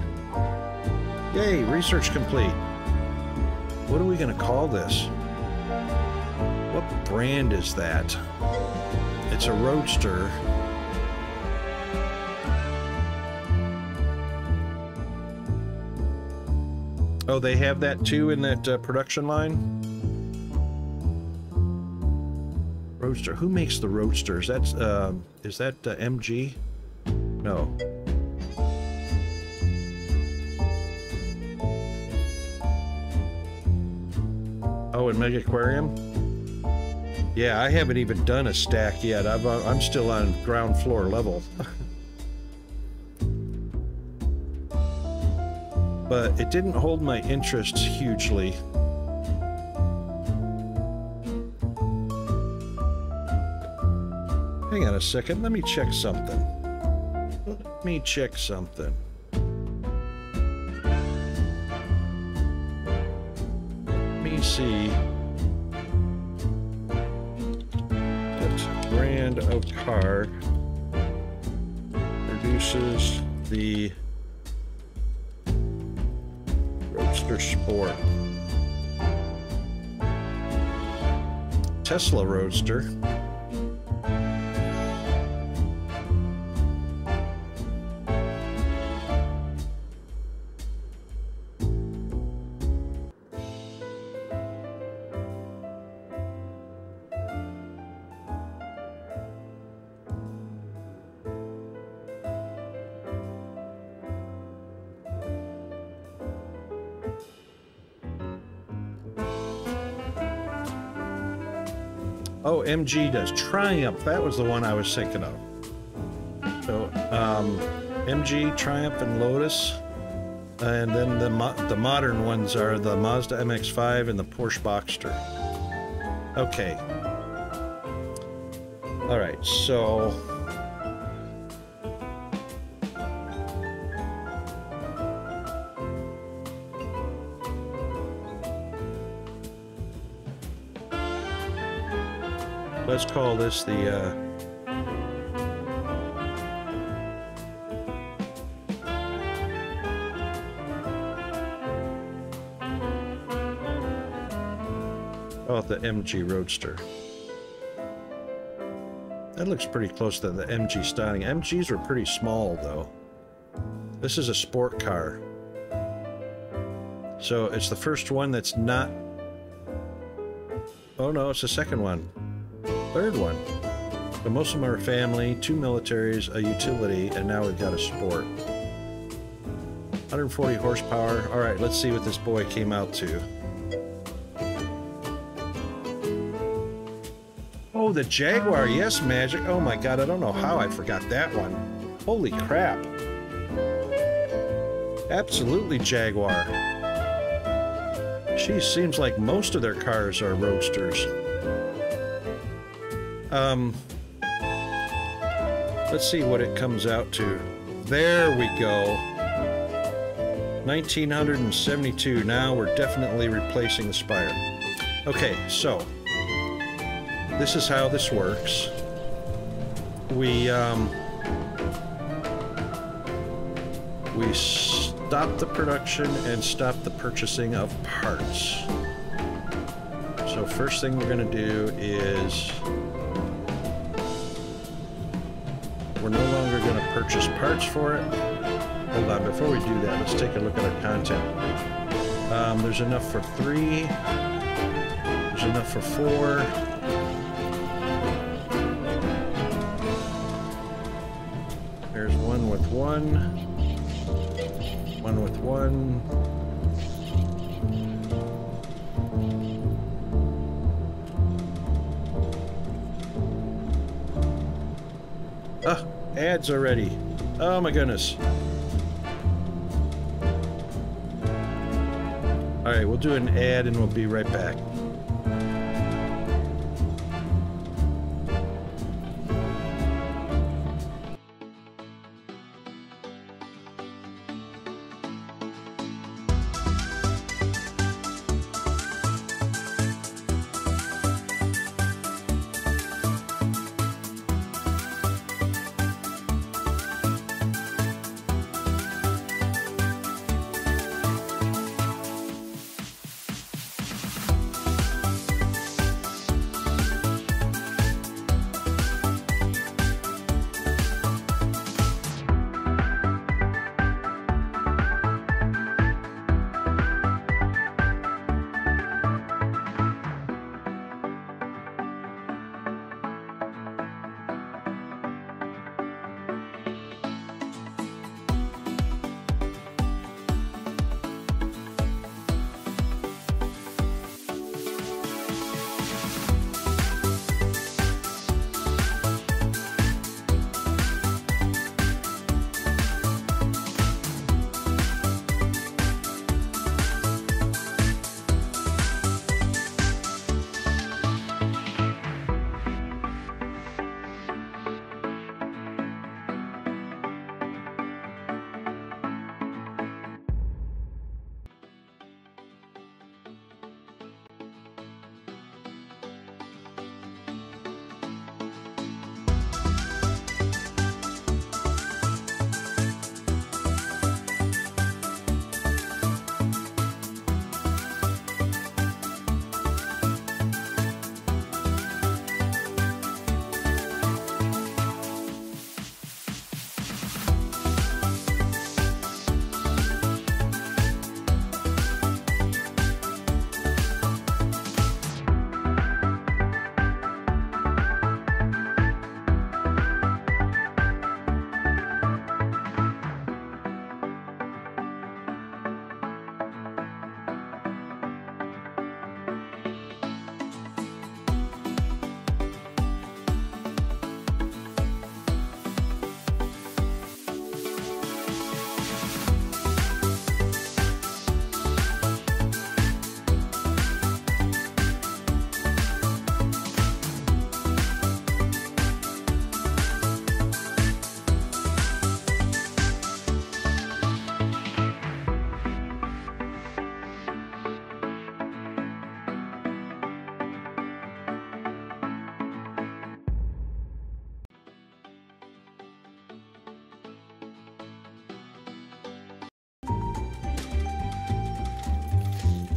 Yay, research complete. What are we going to call this? What brand is that? It's a roadster. Oh, they have that too in that production line? Roadster. Who makes the roadsters? That's, is that MG? No. Oh, in Mega Aquarium? Yeah, I haven't even done a stack yet. I'm still on ground floor level. But it didn't hold my interest hugely. Hang on a second, let me check something. Let me check something. Let me see. That brand of car produces the Roadster Sport. Tesla Roadster. Oh, MG does. Triumph, that was the one I was thinking of. So, MG, Triumph, and Lotus. And then the modern ones are the Mazda MX-5 and the Porsche Boxster. Okay. Alright, so... let's call this the, oh, the MG Roadster. That looks pretty close to the MG styling. MGs are pretty small, though. This is a sport car. So it's the first one that's not... Oh no, it's the second one. Third one. So most of them are family, 2 militaries, a utility, and now we've got a sport. 140 horsepower. Alright, let's see what this boy came out to. Oh, the Jaguar. Yes, Magic. Oh my god, I don't know how I forgot that one. Holy crap. Absolutely Jaguar. She seems like most of their cars are roadsters. Let's see what it comes out to. There we go. 1972. Now we're definitely replacing the Spire. Okay, so this is how this works. We stop the production and stop the purchasing of parts. So first thing we're going to do is we're no longer going to purchase parts for it. Hold on, before we do that, let's take a look at our content. There's enough for 3. There's enough for 4. There's one with 1. One with 1. Ah, ads already. Oh my goodness. All right, we'll do an ad and we'll be right back.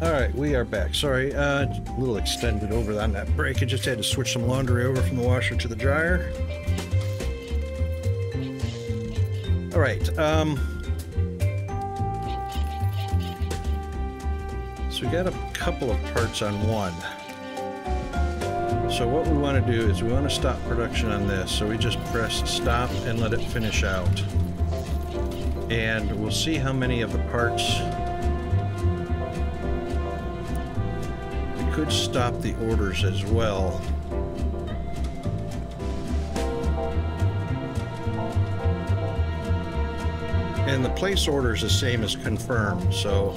All right, we are back. Sorry, a little extended over on that break. I just had to switch some laundry over from the washer to the dryer. All right, so we got a couple of parts on one. So what we want to do is we want to stop production on this. So we just press stop and let it finish out. And we'll see how many of the parts. Could stop the orders as well. And the place order is the same as confirm, so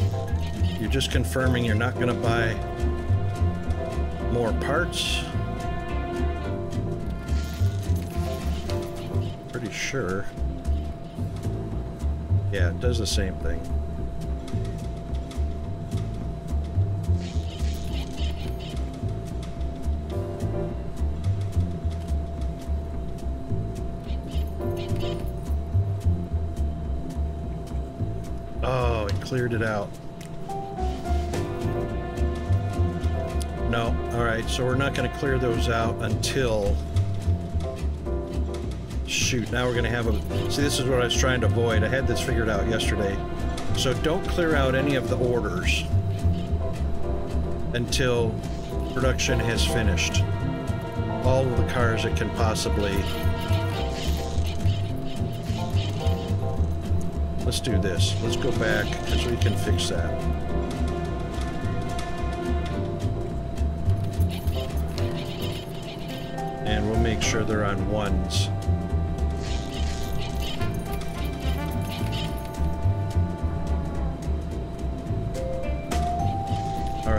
you're just confirming you're not going to buy more parts. Pretty sure. Yeah, it does the same thing. Oh, it cleared it out. No, all right, so we're not going to clear those out until... Shoot, now we're going to have a... See, this is what I was trying to avoid. I had this figured out yesterday. So don't clear out any of the orders until production has finished. All of the cars it can possibly... Let's do this. Let's go back, because we can fix that. And we'll make sure they're on ones.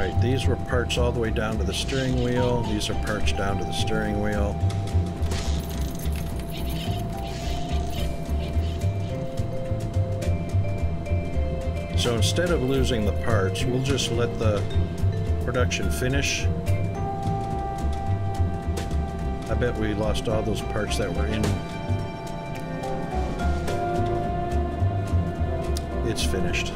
Alright, these were parts all the way down to the steering wheel. These are parts down to the steering wheel. So instead of losing the parts, we'll just let the production finish. I bet we lost all those parts that were in. It's finished.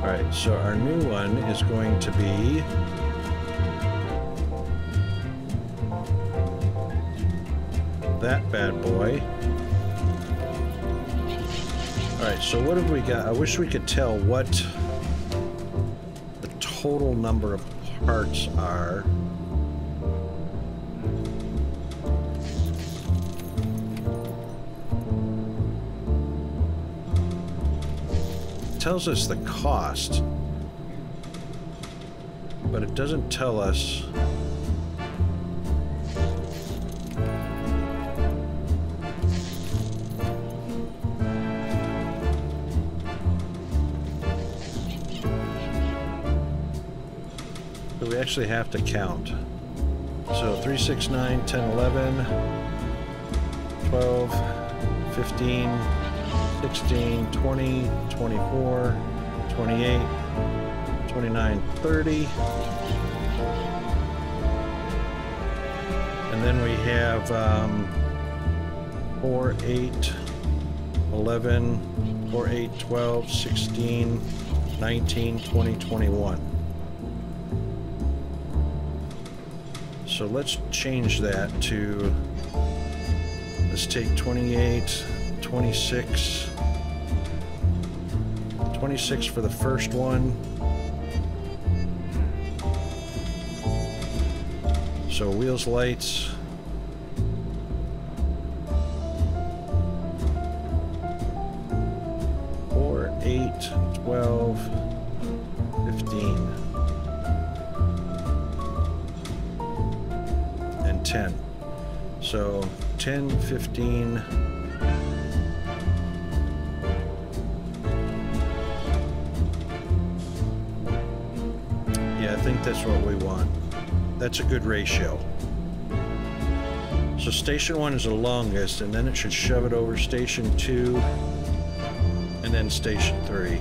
Alright, so our new one is going to be that bad boy. Alright, so what have we got? I wish we could tell what the total number of parts are. It tells us the cost, but it doesn't tell us we actually have to count. So 3, 6, 9, 10, 11, 12, 15, 16, 20, 24, 28, 29, 30. And then we have 4, 8, 11, 4, 8, 12, 16, 19, 20, 21. So let's change that to, let's take 28, 26, 26 for the first one. So wheels, lights. Four, 8, 12, 15. 10. So 10, 15. Yeah, I think that's what we want. That's a good ratio. So station 1 is the longest, and then it should shove it over station 2, and then station 3.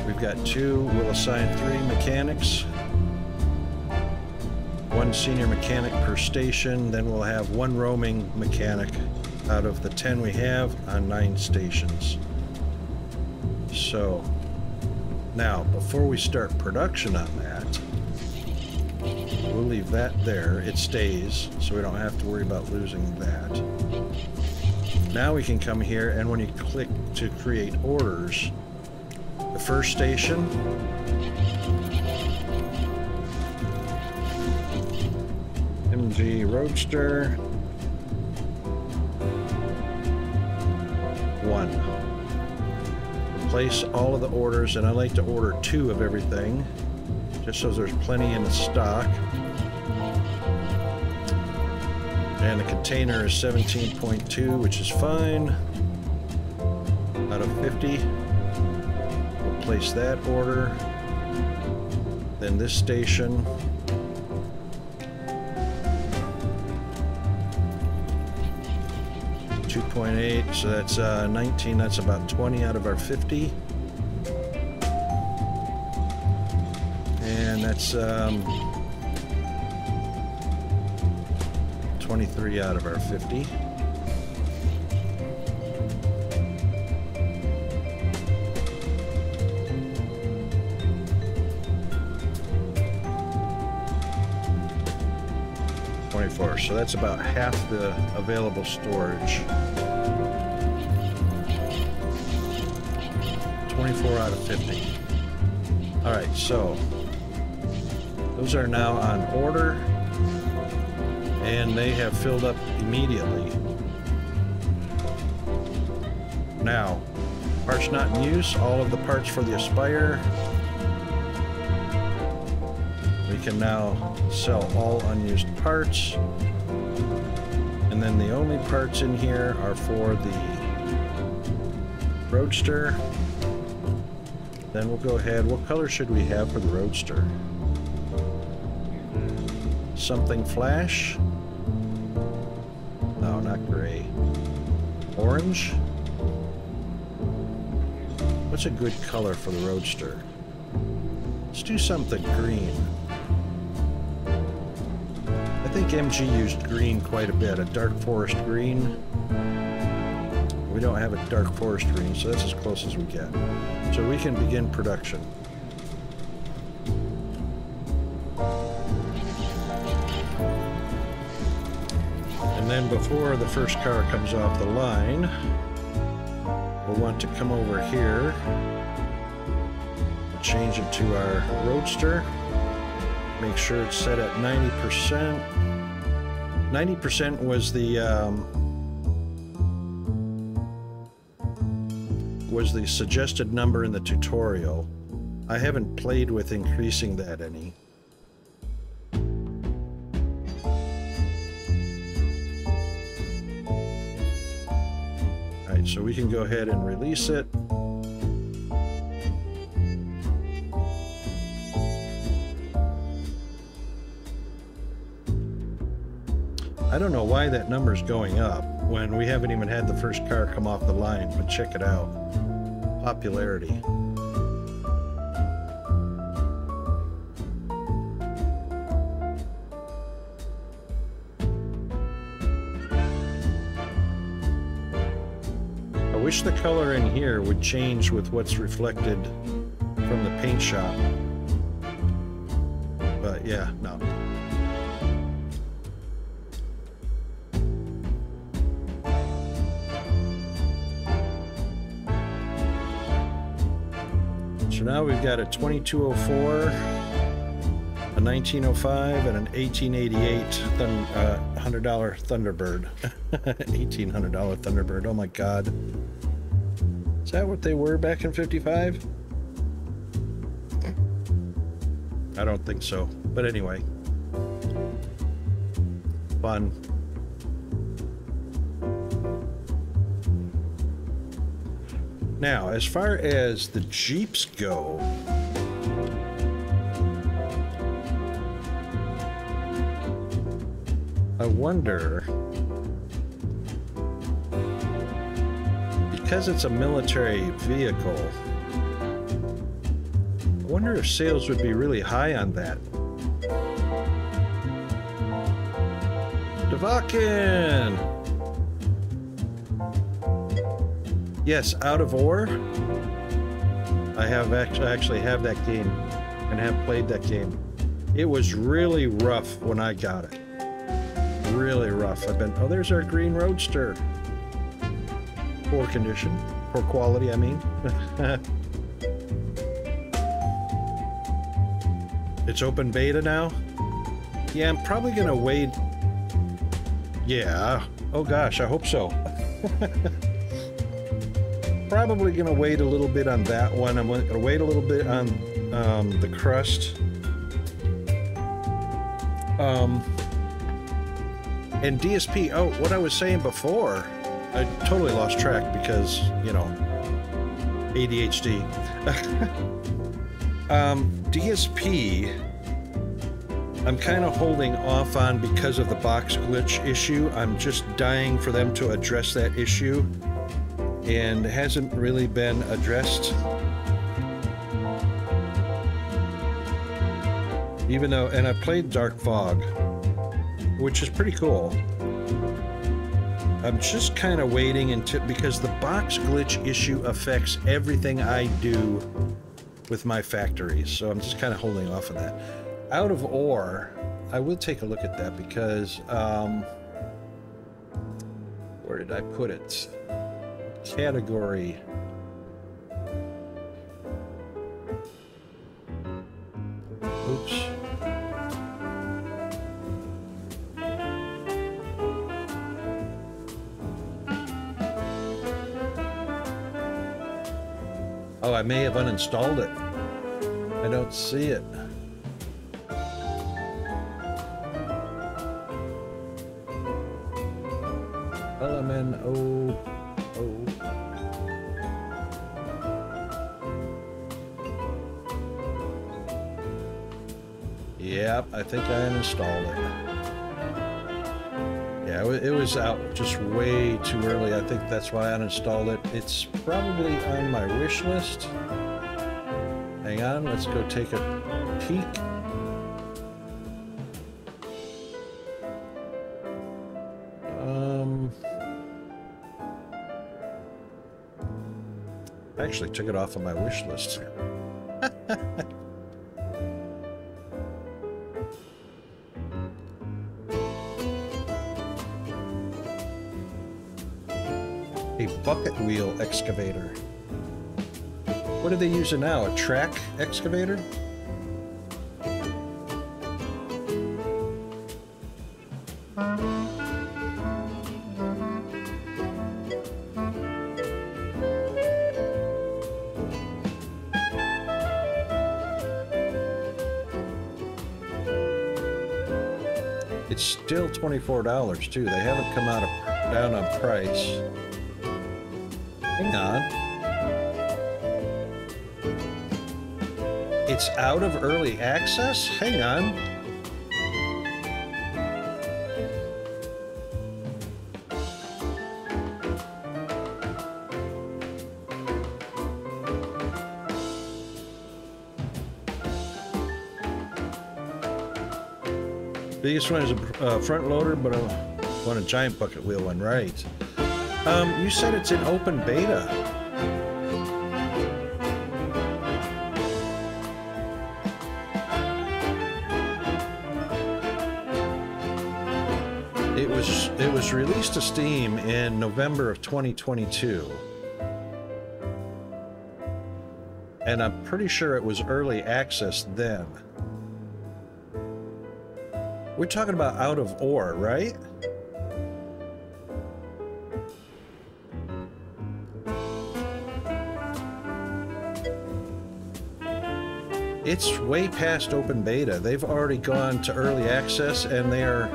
We've got 2. We'll assign 3 mechanics. 1 senior mechanic per station, then we'll have 1 roaming mechanic out of the 10 we have on 9 stations. So now, before we start production on that, we'll leave that there. It stays, so we don't have to worry about losing that. Now we can come here, and when you click to create orders, the first station, MG Roadster 1. Place all of the orders, and I like to order 2 of everything, just so there's plenty in the stock. And the container is 17.2, which is fine. Out of 50. We'll place that order. Then this station. 2.8, so that's 19, that's about 20 out of our 50. And that's 23 out of our 50. So that's about half the available storage. 24 out of 50. Alright, so those are now on order, and they have filled up immediately. Now, parts not in use, all of the parts for the Aspire we can now sell all unused parts. And then the only parts in here are for the Roadster. Then we'll go ahead. What color should we have for the Roadster? Something flash? No, not gray. Orange? What's a good color for the Roadster? Let's do something green. I think MG used green quite a bit, a dark forest green. We don't have a dark forest green, so that's as close as we get. So we can begin production. And then before the first car comes off the line, we'll want to come over here, change it to our Roadster, make sure it's set at 90%. 90% was the suggested number in the tutorial. I haven't played with increasing that any. Alright, so we can go ahead and release it. I don't know why that number's going up when we haven't even had the first car come off the line, but check it out. Popularity. I wish the color in here would change with what's reflected from the paint shop. But yeah, no. So now we've got a 2204, a 1905, and an 1888 $100 Thunderbird. $1,800 Thunderbird. Oh my God. Is that what they were back in 55? I don't think so. But anyway. Fun. Now, as far as the Jeeps go, I wonder, because it's a military vehicle, I wonder if sales would be really high on that. Devakin! Yes, Out of Ore. I actually have that game and have played that game. It was really rough when I got it. Really rough. Oh, there's our green Roadster. Poor condition. Poor quality, I mean. It's open beta now? Yeah, I'm probably gonna wait. Yeah. Oh gosh, I hope so. Probably gonna wait a little bit on that one. I'm gonna wait a little bit on the crust. And DSP, oh, what I was saying before, I totally lost track because, you know, ADHD. DSP, I'm kind of holding off on because of the box glitch issue. I'm just dying for them to address that issue. And it hasn't really been addressed. Even though, and I played Dark Fog, which is pretty cool. I'm just kind of waiting until, because the box glitch issue affects everything I do with my factories. So I'm just kind of holding off on that. Out of Ore, I will take a look at that because, where did I put it? Category. Oops. Oh, I may have uninstalled it. I don't see it. LMNO. Yep, I think I uninstalled it. Yeah, it was out just way too early. I think that's why I uninstalled it. It's probably on my wish list. Hang on, let's go take a peek. I actually took it off of my wish list. A bucket wheel excavator. What are they using now? A track excavator? It's still $24 too. They haven't come down on price. Hang on. It's out of early access? Hang on. Biggest one is a front loader, but I want a giant bucket wheel one, right? You said it's in open beta. It was released to Steam in November of 2022. And I'm pretty sure it was early access then. We're talking about out of ore, right? It's way past open beta. They've already gone to early access, and they're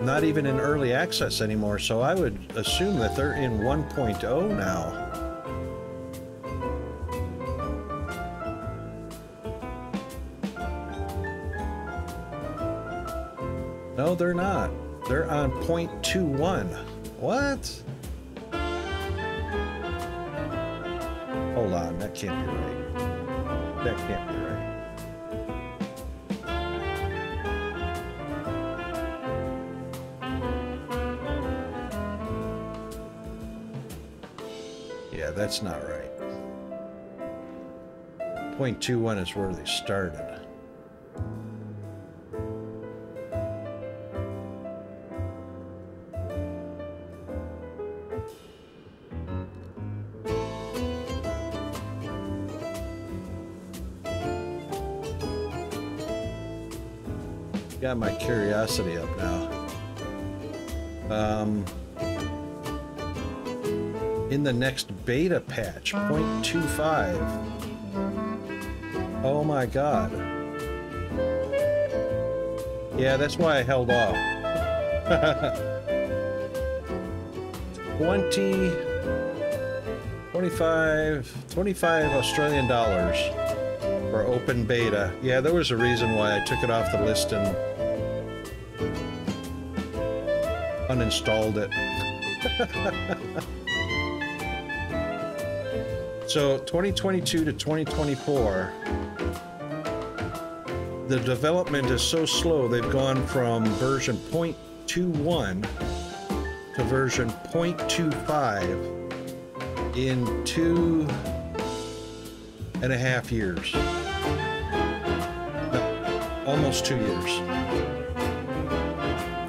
not even in early access anymore. So I would assume that they're in 1.0 now. No, they're not. They're on 0.21. What? Hold on, that can't be right. That can't be right. Yeah, that's not right. 0.21 is where they started. Got my curiosity up now. In the next beta patch, 0.25. Oh my god. Yeah, that's why I held off. 25 Australian dollars for open beta. Yeah, there was a reason why I took it off the list and uninstalled it. So 2022 to 2024, the development is so slow. They've gone from version 0.21 to version 0.25 in 2.5 years. No, almost 2 years.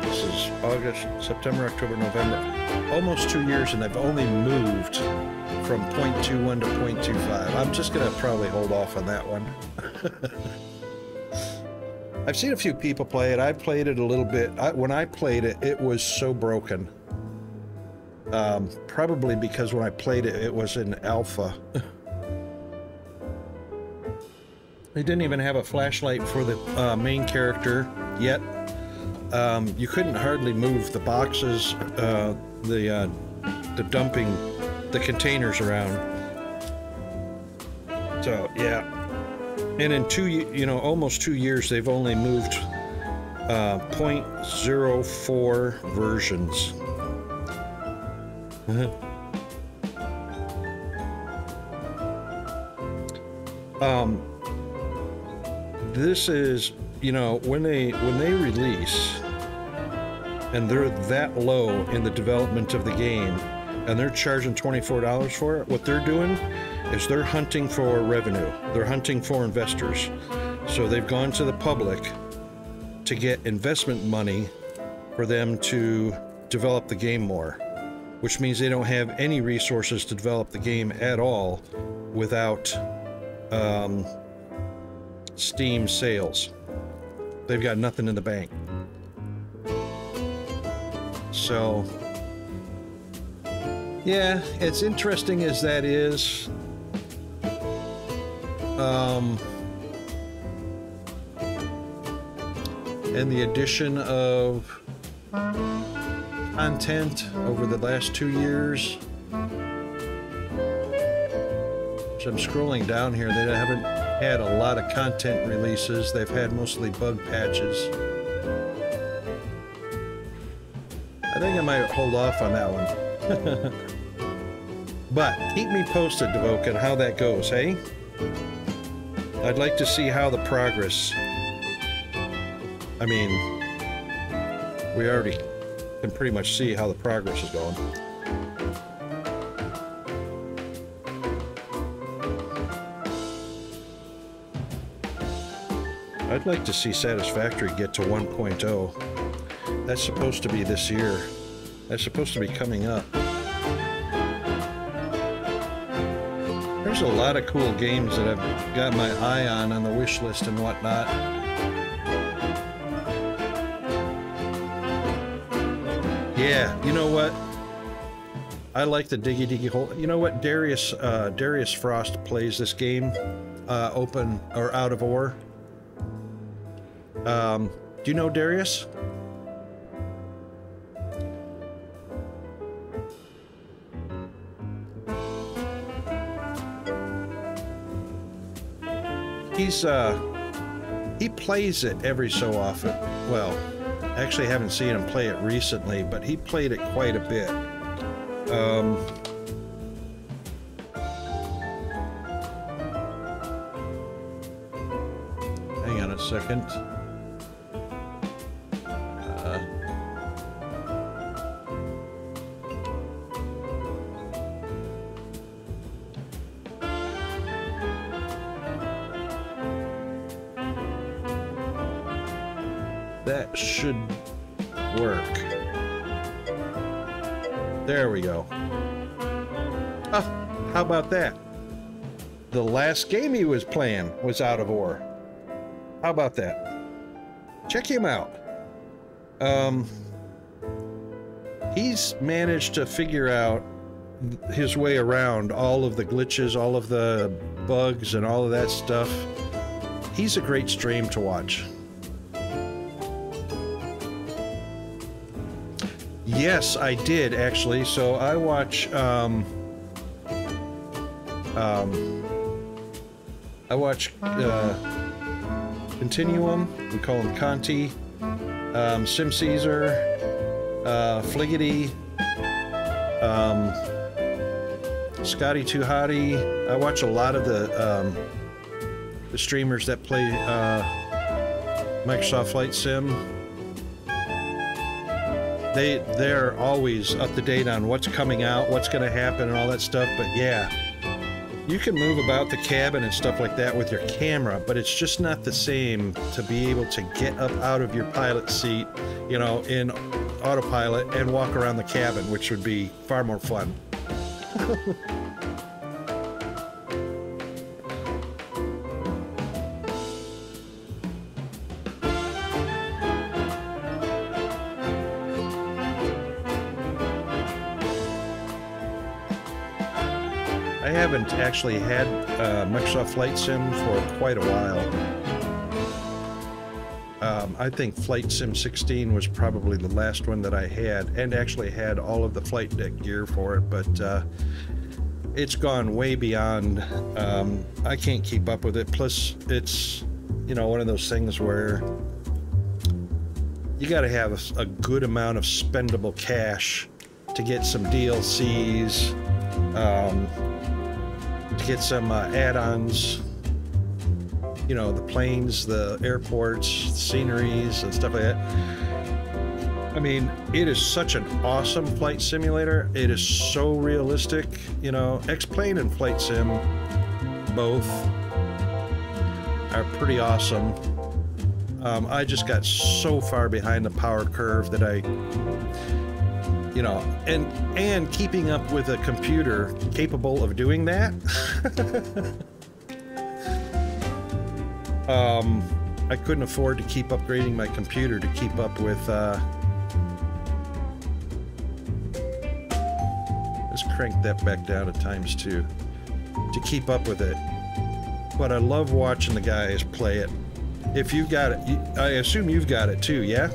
This is August, September, October, November. Almost 2 years, and they've only moved from 0.21 to 0.25. I'm just gonna probably hold off on that one. I've seen a few people play it. I played it a little bit. When I played it, it was so broken. Probably because when I played it, it was in alpha. They didn't even have a flashlight for the main character yet. You couldn't hardly move the boxes, the dumping, the containers around. So yeah, and in almost 2 years, they've only moved 0.04 versions. This is, when they release and they're that low in the development of the game and they're charging $24 for it, what they're doing is they're hunting for revenue. They're hunting for investors. So they've gone to the public to get investment money for them to develop the game more, which means they don't have any resources to develop the game at all without Steam sales. They've got nothing in the bank. So yeah, it's interesting as that is. And the addition of content over the last 2 years. So I'm scrolling down here. They haven't had a lot of content releases. They've had mostly bug patches. I think I might hold off on that one. But keep me posted, Devoke, on how that goes, hey? I'd like to see how the progress... I mean, we already can pretty much see how the progress is going. I'd like to see Satisfactory get to 1.0. That's supposed to be this year. That's supposed to be coming up. There's a lot of cool games that I've got my eye on the wish list and whatnot. Yeah, you know what? I like the Diggy Diggy Hole. You know what? Darius Frost plays this game, open or out of ore. Do you know Darius? He plays it every so often. Well, actually haven't seen him play it recently, but he played it quite a bit. Hang on a second. That should work. There we go. Oh, how about that? The last game he was playing was out of ore. How about that? Check him out. He's managed to figure out his way around all of the glitches, all of the bugs, and all of that stuff. He's a great stream to watch. Yes, I did actually. So I watch Continuum, we call him Conti, Sim Caesar, Fliggity, Scotty Too Hottie. I watch a lot of the streamers that play Microsoft Flight Sim. They're always up to date on what's coming out, what's going to happen, and all that stuff. But yeah, you can move about the cabin and stuff like that with your camera, but it's just not the same to be able to get up out of your pilot seat, you know, in autopilot and walk around the cabin, which would be far more fun. I haven't actually had Microsoft Flight Sim for quite a while. I think Flight Sim 16 was probably the last one that I had, and actually had all of the flight deck gear for it, but it's gone way beyond. I can't keep up with it. Plus, it's, you know, one of those things where you got to have a good amount of spendable cash to get some DLCs, to get some add-ons. You know, the planes, the airports, sceneries, and stuff like that. I mean, it is such an awesome flight simulator. It is so realistic. You know, X-Plane and Flight Sim both are pretty awesome. I just got so far behind the power curve that I, you know, and keeping up with a computer capable of doing that. I couldn't afford to keep upgrading my computer to keep up with, let's crank that back down to ×2 to keep up with it. But I love watching the guys play it. If you've got it, I assume you've got it too, yeah?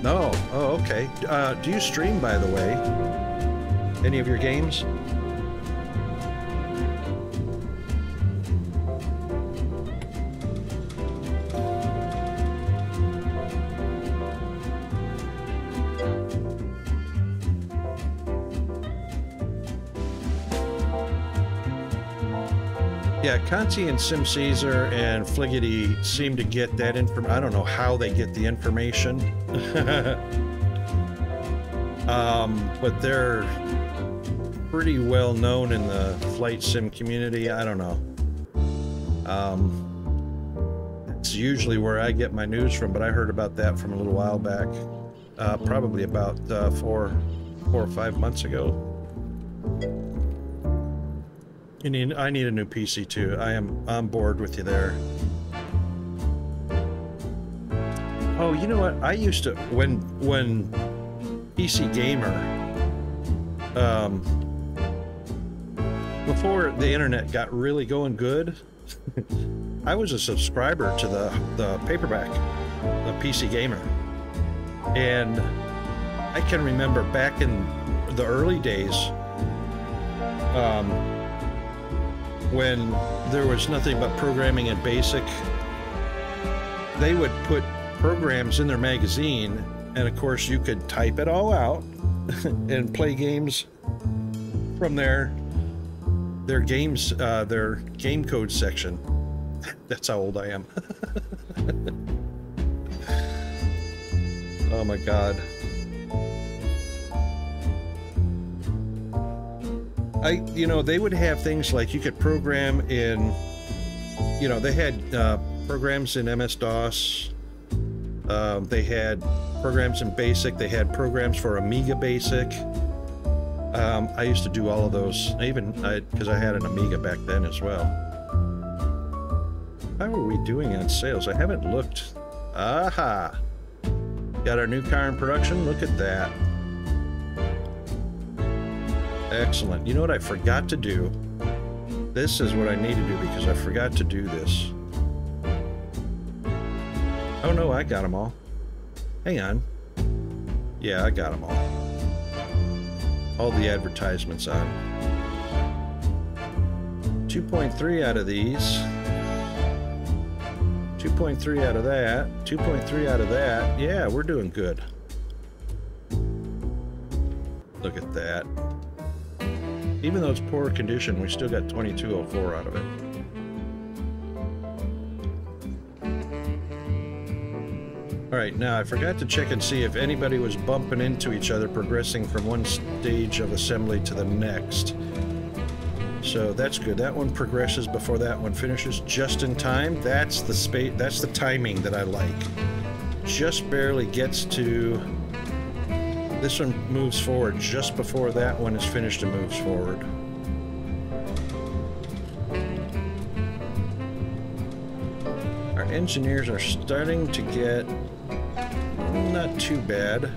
No. Oh, okay. Do you stream, by the way? Any of your games? Yeah, Conti and SimCaesar and Fliggity seem to get that information. I don't know how they get the information. But they're pretty well known in the flight sim community. I don't know. It's usually where I get my news from, but I heard about that from a little while back. Probably about 4 or 5 months ago. I need a new PC too. I am on board with you there. Oh, you know what? I used to, when PC Gamer, before the internet got really going good, I was a subscriber to the paperback, the PC Gamer. And I can remember back in the early days, when there was nothing but programming in BASIC, they would put programs in their magazine, and of course you could type it all out and play games from their games, their game code section. That's how old I am. Oh my God. You know, they would have things like you could program in, you know, they had programs in MS-DOS, they had programs in BASIC, they had programs for Amiga Basic. I used to do all of those, because I had an Amiga back then as well. How are we doing on sales? I haven't looked. Aha! Got our new car in production? Look at that. Excellent. You know what I forgot to do? This is what I need to do because I forgot to do this. Oh no, I got them all. Hang on. Yeah, I got them all. All the advertisements on. 2.3 out of these. 2.3 out of that. 2.3 out of that. Yeah, we're doing good. Look at that. Even though it's poor condition, we still got 2204 out of it. Alright, now I forgot to check and see if anybody was bumping into each other, progressing from one stage of assembly to the next. So that's good. That one progresses before that one finishes just in time. That's the space, that's the timing that I like. Just barely gets to... This one moves forward just before that one is finished and moves forward. Our engineers are starting to get not too bad.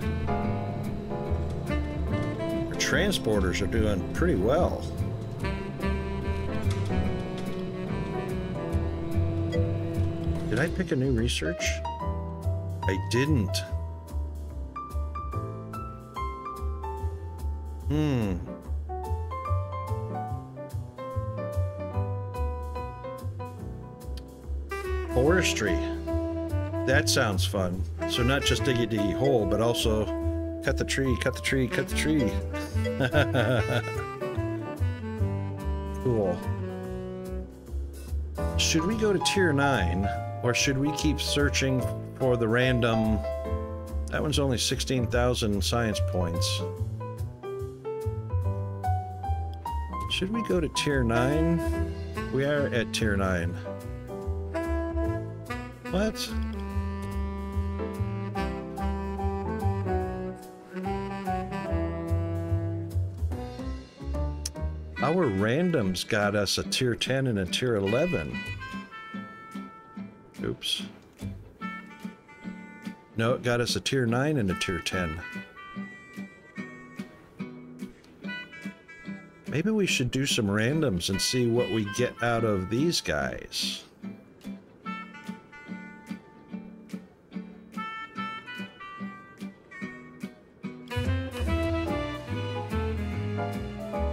transporters are doing pretty well. Did I pick a new research? I didn't. Forestry. That sounds fun. So not just diggy diggy hole, but also cut the tree, cut the tree, cut the tree. Cool. Should we go to tier 9, or should we keep searching for the random... That one's only 16,000 science points. Should we go to tier 9? We are at tier 9. What? Our randoms got us a tier 10 and a tier 11. Oops. No, it got us a tier 9 and a tier 10. Maybe we should do some randoms and see what we get out of these guys.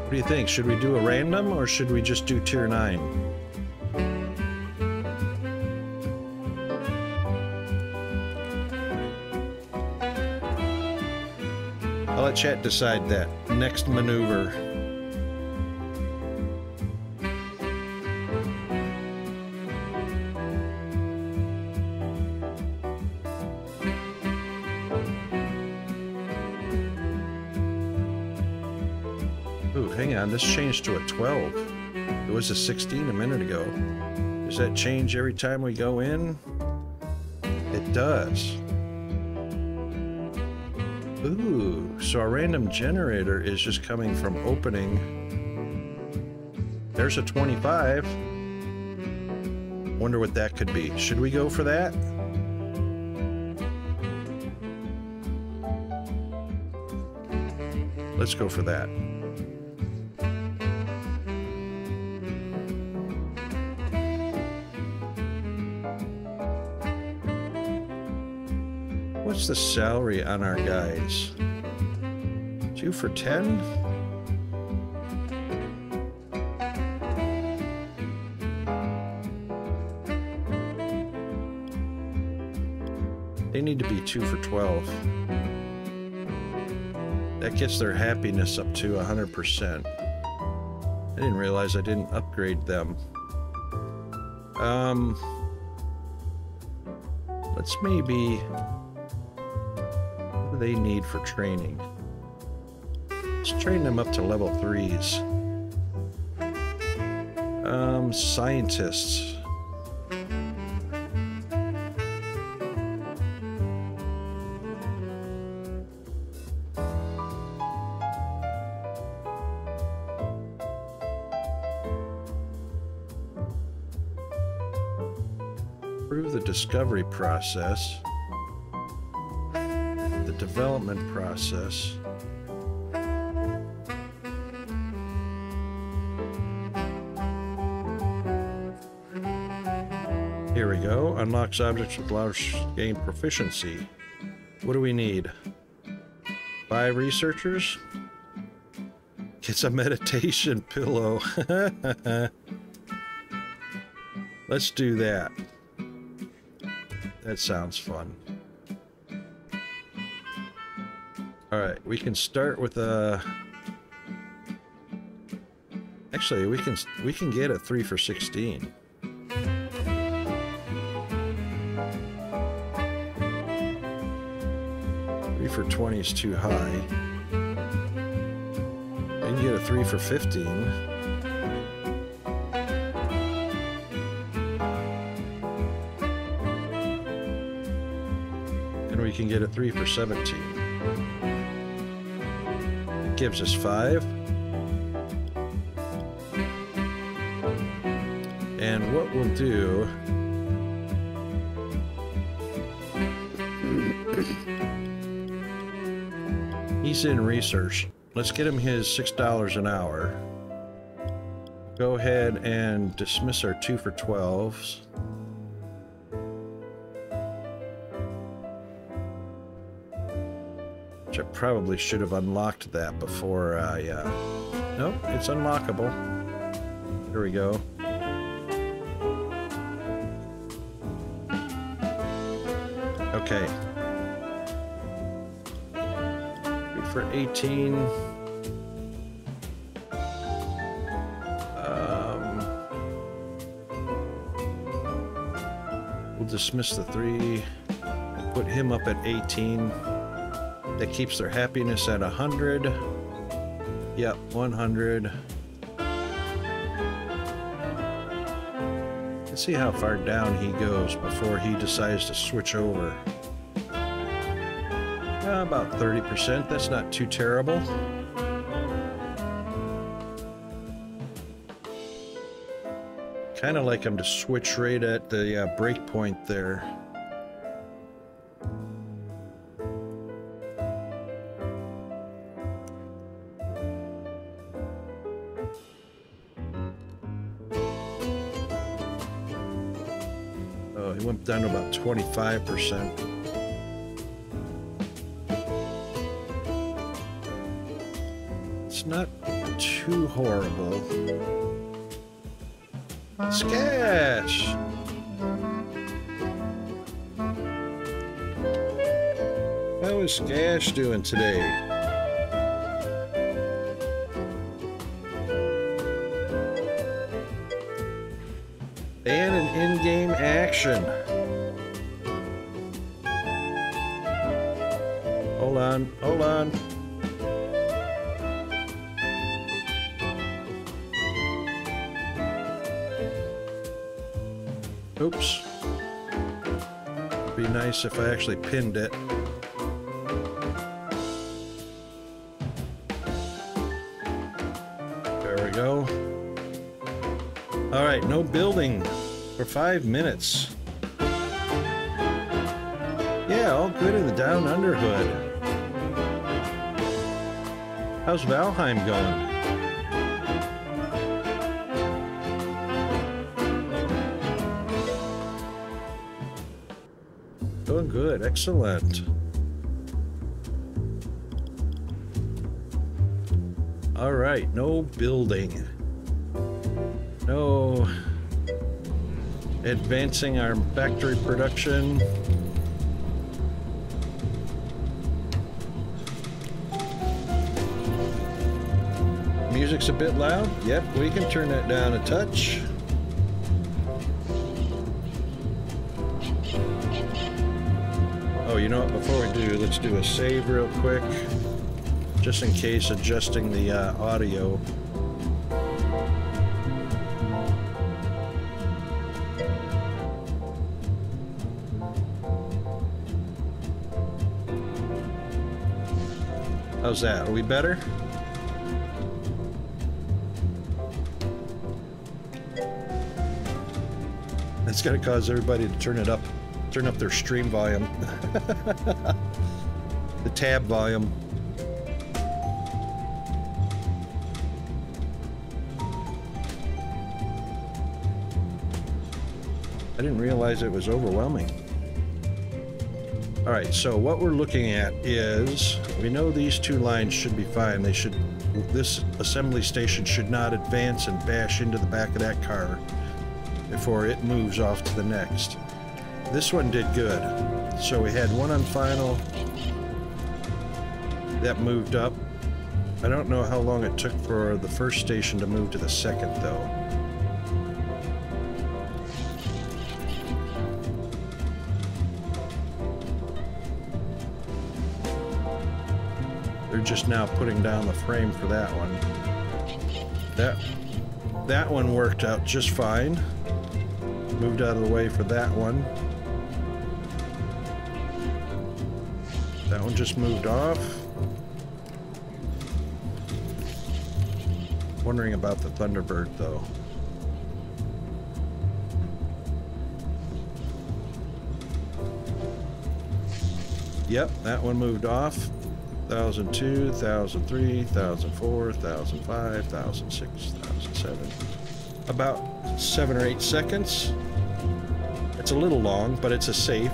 What do you think? Should we do a random or should we just do tier 9? I'll let chat decide that. Next maneuver. Ooh, hang on. This changed to a 12. It was a 16 a minute ago. Does that change every time we go in? It does. Ooh, so our random generator is just coming from opening. There's a 25. Wonder what that could be. Should we go for that? Let's go for that. What's the salary on our guys? 2 for 10? They need to be 2 for 12. That gets their happiness up to 100%. I didn't realize I didn't upgrade them. Let's maybe... What do they need for training? Let's train them up to level 3s. Scientists. Improve the discovery process, the development process. Here we go. Unlocks objects with large game proficiency. What do we need? 5 researchers? It's a meditation pillow. Let's do that. That sounds fun. Alright, we can start with a... Actually, we can get a 3 for 16. 3 for 20 is too high. We can get a 3 for 15. And we can get a 3 for 17. It gives us 5. And what we'll do... He's in research. let's get him his $6 an hour. Go ahead and dismiss our 2 for 12s. Which I probably should have unlocked that before I, nope, it's unlockable. There we go. Okay. For 18. We'll dismiss the 3 and put him up at 18. That keeps their happiness at 100. Yep, 100. Let's see how far down he goes before he decides to switch over. About 30%. That's not too terrible. Kind of like him to switch right at the break point there. Oh, he went down to about 25%. It's not too horrible. Sketch! How is Sketch doing today? And an in-game action. Hold on, hold on. Oops. It'd be nice if I actually pinned it. There we go. All right, no building for 5 minutes. Yeah, all good in the Down Under hood. How's Valheim going? Doing good, excellent. All right, no building. No advancing our factory production. Music's a bit loud. Yep, we can turn that down a touch. Oh, you know what? Before we do, let's do a save real quick, just in case adjusting the audio. How's that? Are we better? That's gonna cause everybody to turn up their stream volume. The tab volume. I didn't realize it was overwhelming. All right, so what we're looking at is, we know these 2 lines should be fine. This assembly station should not advance and bash into the back of that car before it moves off to the next. This one did good. So we had one on final. That moved up. I don't know how long it took for the first station to move to the second, though. They're just now putting down the frame for that one. That one worked out just fine. Moved out of the way for that one. That one just moved off. Wondering about the Thunderbird, though. Yep, that one moved off. 1002, 1003, 1004, 1005, 1006, 1007. About 7 or 8 seconds. It's a little long, but it's a safe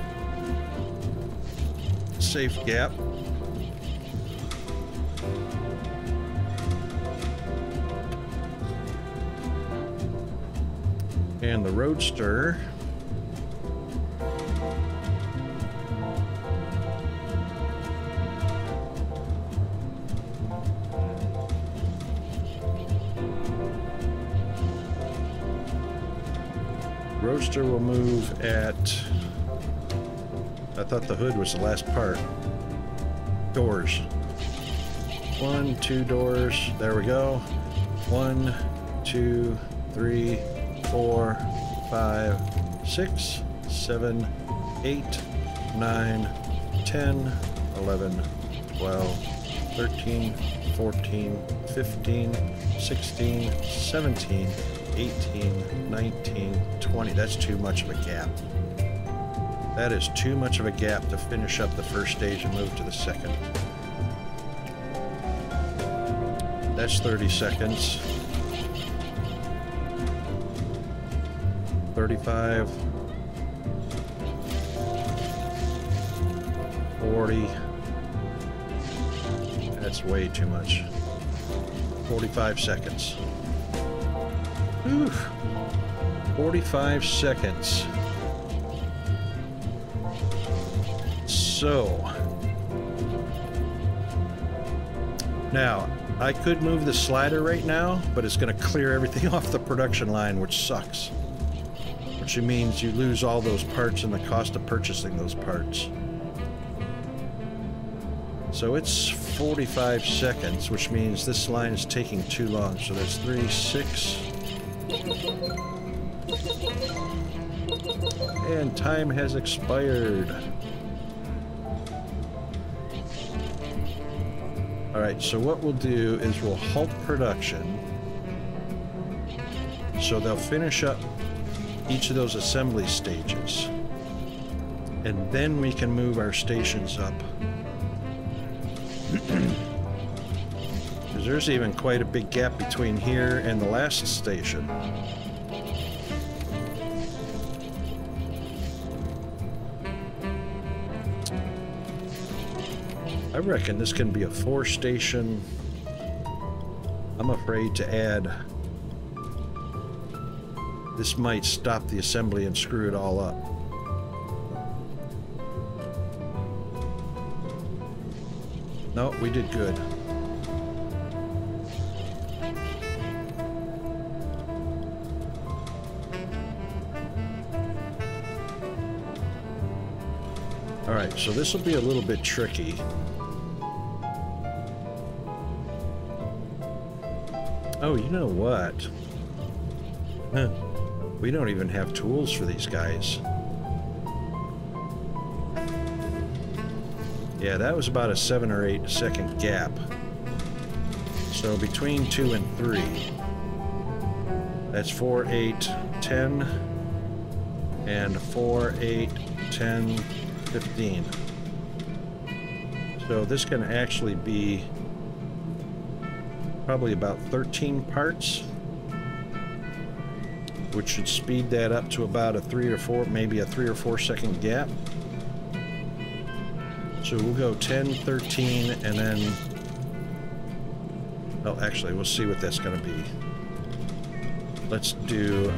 gap. And the Roadster will move at, I thought the hood was the last part. Doors. 1, 2 doors. There we go. 1, 2, 3, 4, 5, 6, 7, 8, 9, 10, 11, 12, 13, 14, 15, 16, 17, 18, 19, 20. That's too much of a gap. That is too much of a gap to finish up the first stage and move to the second. That's 30 seconds. 35. 40. That's way too much. 45 seconds. Oof. 45 seconds. So, now, I could move the slider right now, but it's going to clear everything off the production line, which sucks. Which means you lose all those parts and the cost of purchasing those parts. So it's 45 seconds, which means this line is taking too long. So that's 3, 6. And time has expired. Alright, so what we'll do is we'll halt production. So they'll finish up each of those assembly stages. And then we can move our stations up. Because there's even quite a big gap between here and the last station. I reckon this can be a 4-station. I'm afraid to add. This might stop the assembly and screw it all up. No, we did good. Alright, so this will be a little bit tricky. Oh, you know what? Huh. We don't even have tools for these guys. Yeah, that was about a 7 or 8 second gap. So between 2 and 3. That's 4, 8, 10. And 4, 8, 10, 15. So this can actually be probably about 13 parts, which should speed that up to about a 3 or 4, maybe a 3 or 4 second gap. So we'll go 10, 13, and then, oh, actually, we'll see what that's going to be. Let's do,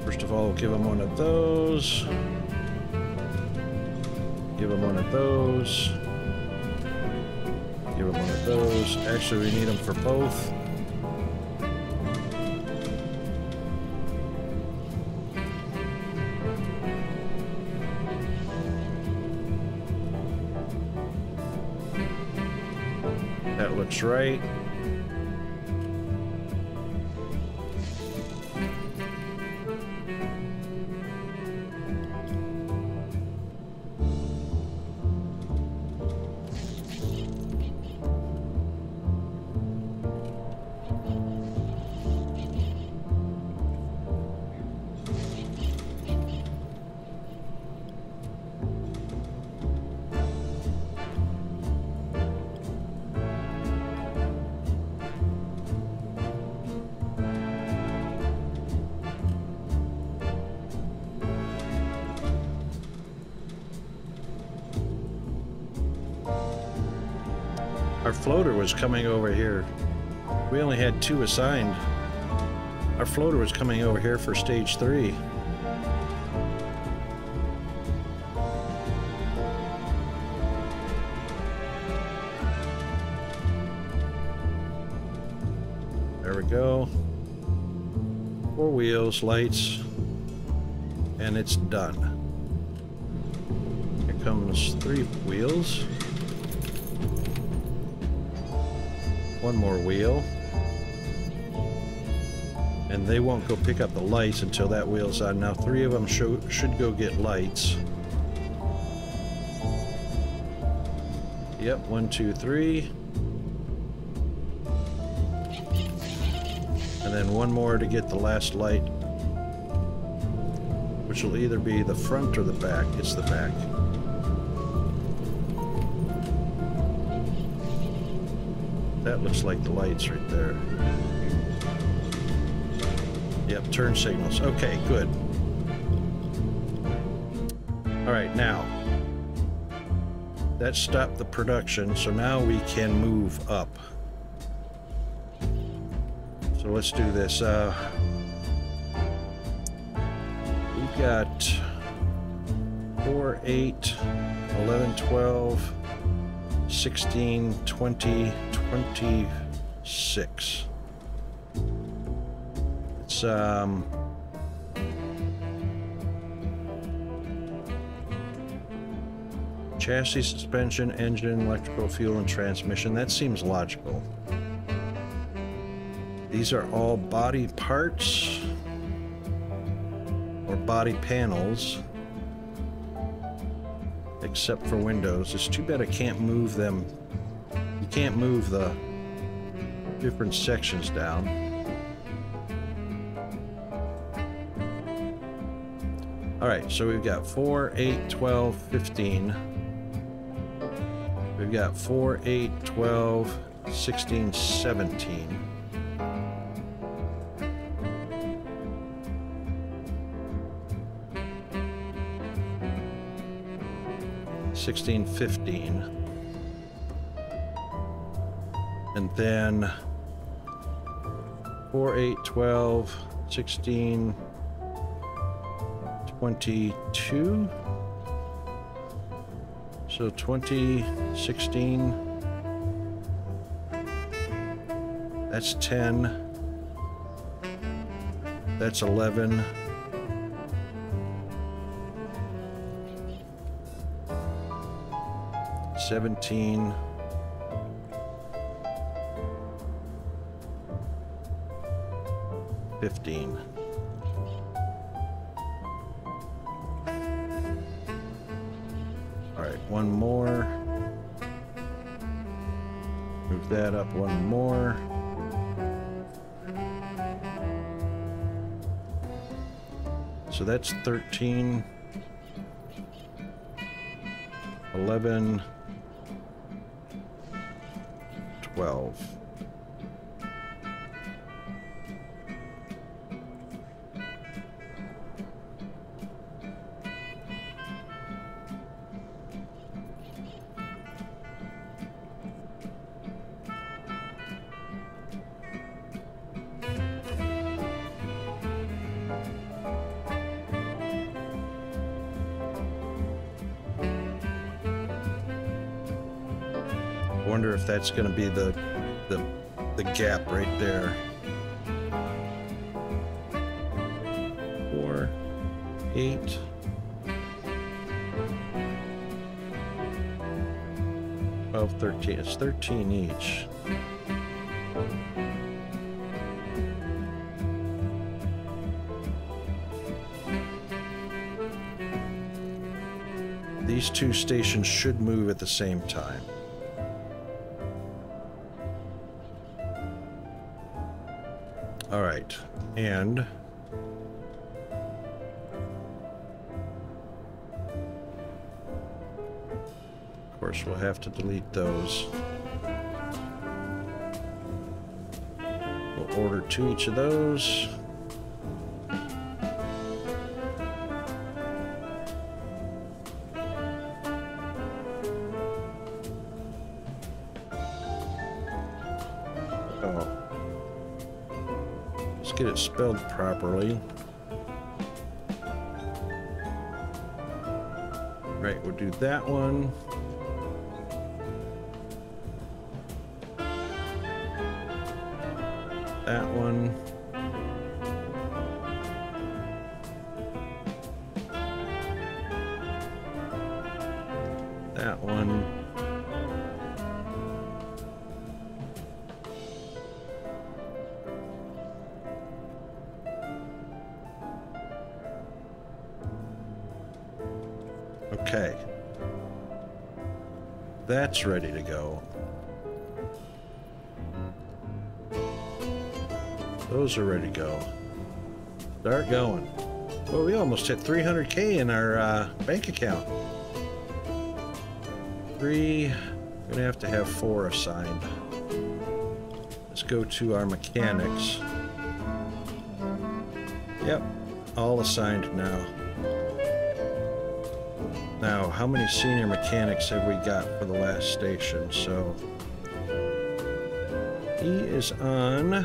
first of all, we'll give them one of those. Give them one of those. Give them one of those. Actually, we need them for both. That looks right. Our floater was coming over here. We only had 2 assigned. Our floater was coming over here for stage 3. There we go. 4 wheels, lights, and it's done. Here comes 3 wheels. 1 more wheel. And they won't go pick up the lights until that wheel's on. Now 3 of them should go get lights. Yep, 1, 2, 3. And then 1 more to get the last light, which will either be the front or the back. It's the back. That looks like the lights right there. Yep, turn signals. Okay, good. All right, now that stopped the production, so now we can move up. So let's do this. We've got 4, 8, 11, 12, 16, 20, 26. It's chassis, suspension, engine, electrical, fuel, and transmission. That seems logical. These are all body parts or body panels, except for windows. It's too bad I can't move them. You can't move the different sections down. All right, so we've got 4, 8, 12, 15. We've got 4, 8, 12, 16, 17. 16, 15, and then 4, 8, 12, 16, 22, so 20, 16, that's 10, that's 11, 17, 15. All right, 1 more. Move that up 1 more. So that's 13, 11, 12. I wonder if that's going to be the gap right there. 4, 8, 12, 13. It's 13 each. These 2 stations should move at the same time. All right, and of course we'll have to delete those. We'll order 2 each of those. Oh. Let's get it spelled properly. Right, we'll do that one. That one. That one. Okay. That's ready to go. Those are ready to go. Start going. Well, we almost hit 300K in our bank account. We're gonna have to have 4 assigned. Let's go to our mechanics. Yep, all assigned now. Now, how many senior mechanics have we got for the last station? So, he is on...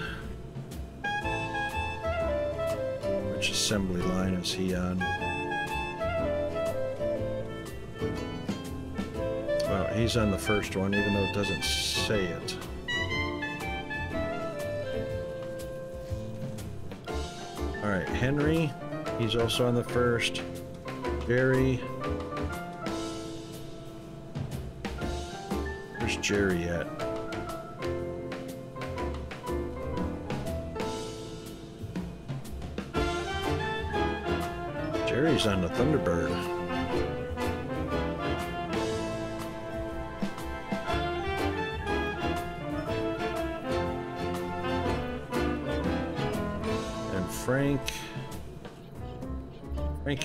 Which assembly line is he on? Well, he's on the first one, even though it doesn't say it. Alright, Henry, he's also on the first. Jerry. Where's Jerry at? Jerry's on the Thunderbird. And Frank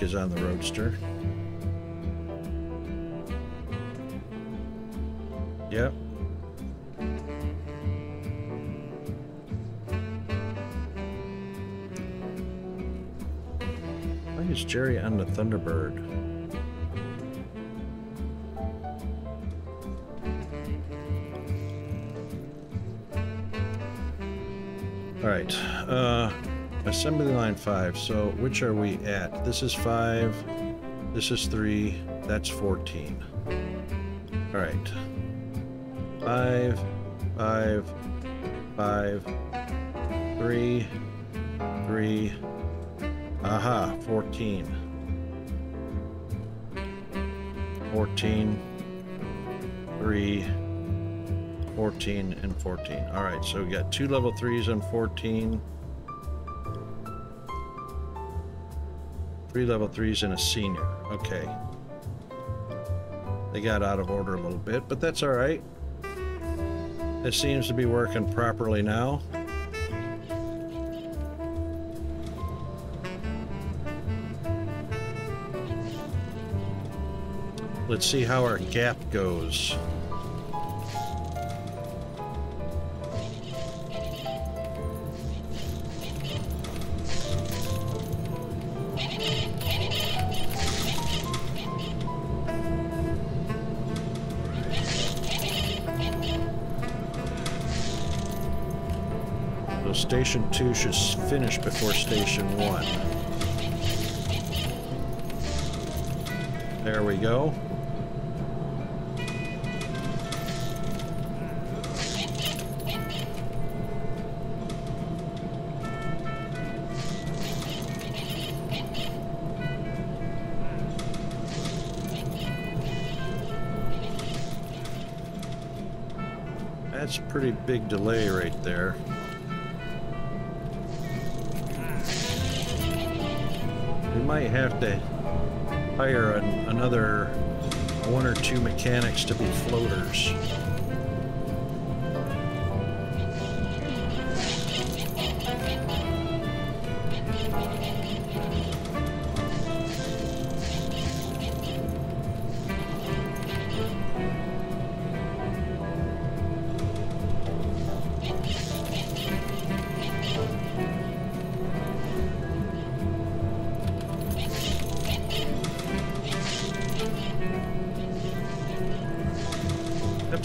is on the Roadster. Yep. Why is Jerry on the Thunderbird? Alright, assembly line 5. So, which are we at? This is 5, this is 3, that's 14. Alright. 5, 5, 5, 3, 3, aha, 14. 14, 3, 14, and 14. Alright, so we got 2 level 3s on 14. 3 level 3s and a senior. Okay. They got out of order a little bit, but that's alright. It seems to be working properly now. Let's see how our gap goes. So Station 2 should finish before Station 1. There we go. That's a pretty big delay right there. We might have to hire another 1 or 2 mechanics to be floaters.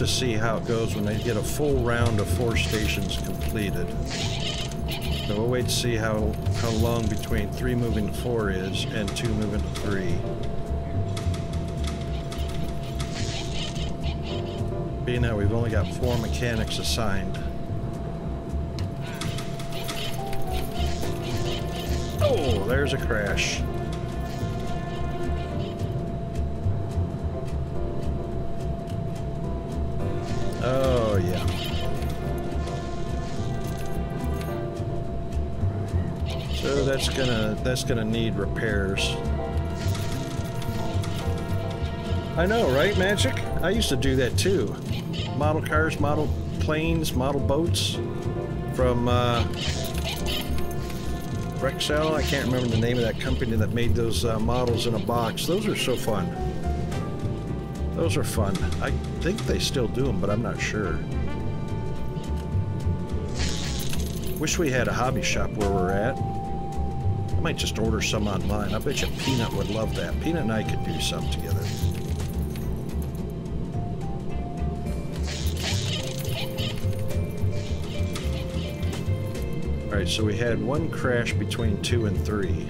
to see how it goes when they get a full round of 4 stations completed. So we'll wait to see how long between 3 moving to 4 is and 2 moving to 3. Being that we've only got 4 mechanics assigned. Oh, there's a crash. Oh, yeah. So that's gonna need repairs. I know, right, Magic? I used to do that too. Model cars, model planes, model boats from Rexel. I can't remember the name of that company that made those models in a box. Those are so fun. Those are fun. I think they still do them, but I'm not sure. Wish we had a hobby shop where we're at. I might just order some online. I bet you Peanut would love that. Peanut and I could do some together. Alright, so we had 1 crash between 2 and 3.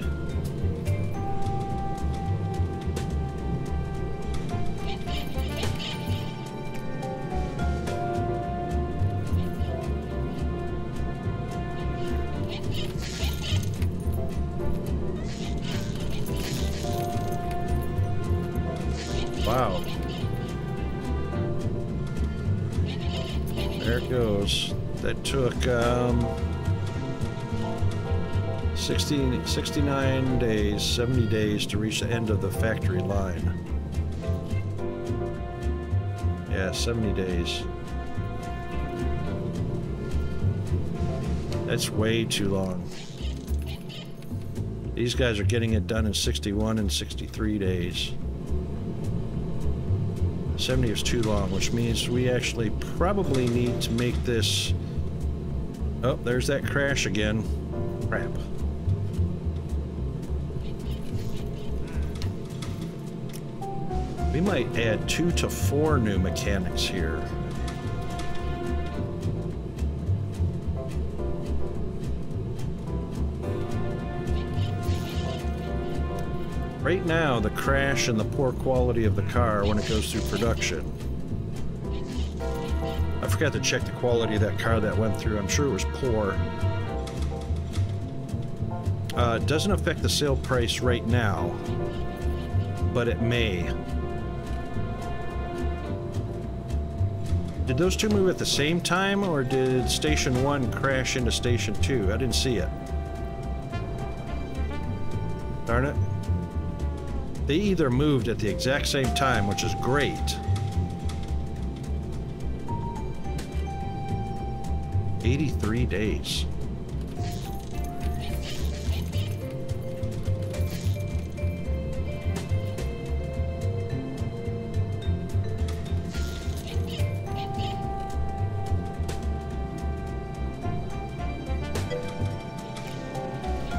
Wow. There it goes. That took 69 days, 70 days to reach the end of the factory line. Yeah, 70 days. That's way too long. These guys are getting it done in 61 and 63 days. 70 is too long, which means we actually probably need to make this... Oh, there's that crash again. Crap. We might add 2 to 4 new mechanics here. Right now, the crash and the poor quality of the car when it goes through production. I forgot to check the quality of that car that went through. I'm sure it was poor. It doesn't affect the sale price right now, but it may. Did those two move at the same time, or did Station 1 crash into Station 2? I didn't see it. Darn it. They either moved at the exact same time, which is great. $83 days.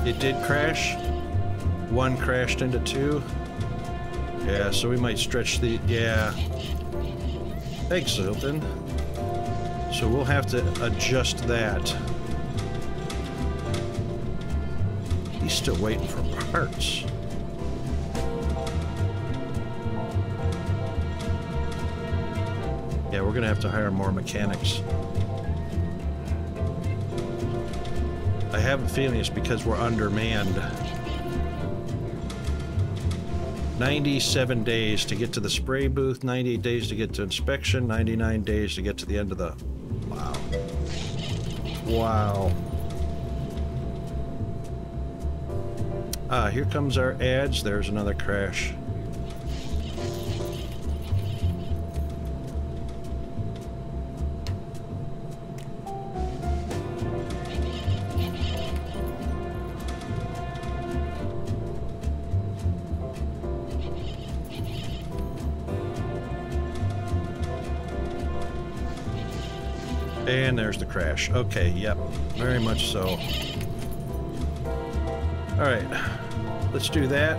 It did crash. 1 crashed into 2. Yeah, so we might stretch the... Yeah. Thanks, Zilton. So we'll have to adjust that. He's still waiting for parts. Yeah, we're gonna have to hire more mechanics. I have a feeling it's because we're undermanned. 97 days to get to the spray booth, 98 days to get to inspection, 99 days to get to the end of the... Wow. Wow. Ah, here comes our ads. There's another crash. And there's the crash. Okay, yep, very much so. All right, let's do that.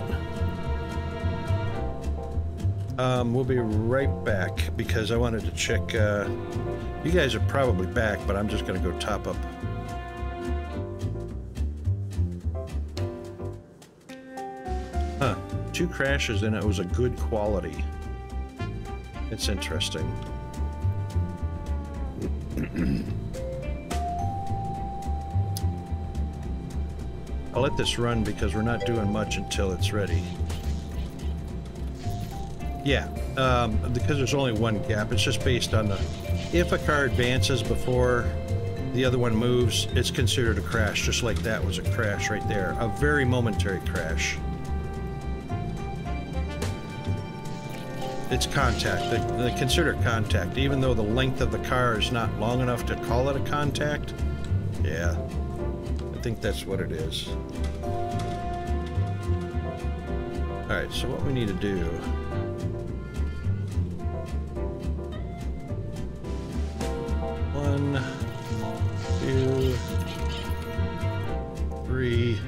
We'll be right back because I wanted to check. You guys are probably back, but I'm just going to go top up. Huh. 2 crashes and it was a good quality. It's interesting. I'll let this run because we're not doing much until it's ready. Yeah, because there's only one gap. It's just based on the... If a car advances before the other one moves, it's considered a crash, just like that was a crash right there. A very momentary crash. It's contact. They consider it contact, even though the length of the car is not long enough to call it a contact. Yeah, I think that's what it is. Alright, so what we need to do... 1, 2, 3.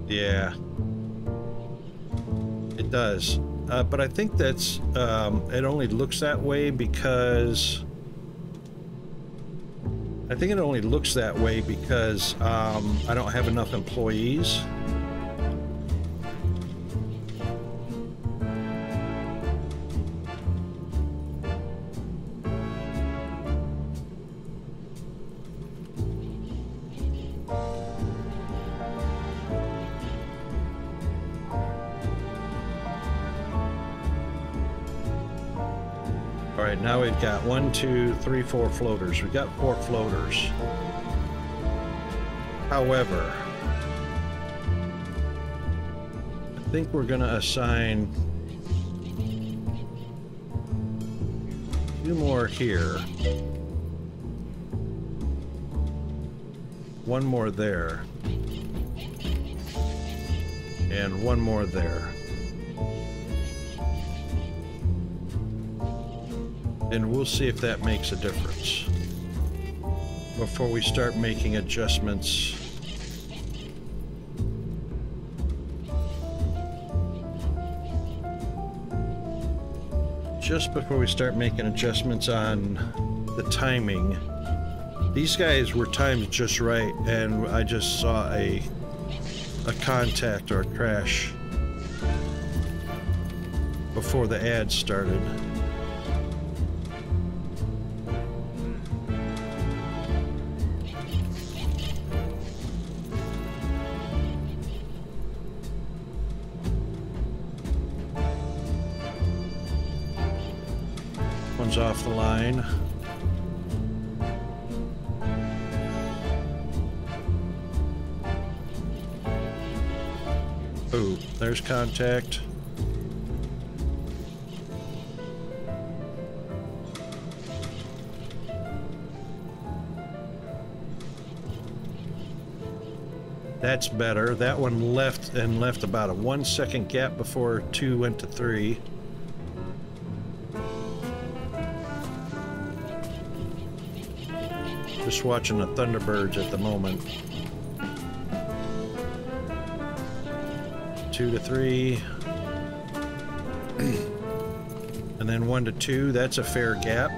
Yeah, it does. But I think that's, it only looks that way because... I think it only looks that way because I don't have enough employees. Alright, now we've got 1, 2, 3, 4 floaters. We've got 4 floaters. However, I think we're going to assign 2 more here. 1 more there. And 1 more there. And we'll see if that makes a difference before we start making adjustments. Just before we start making adjustments on the timing. These guys were timed just right, and I just saw a contact or a crash before the ad started. One's off the line. Oh, there's contact. That's better. That one left and left about a 1-second gap before 2 went to 3. Just watching the Thunderbirds at the moment. 2 to 3. And then 1 to 2. That's a fair gap.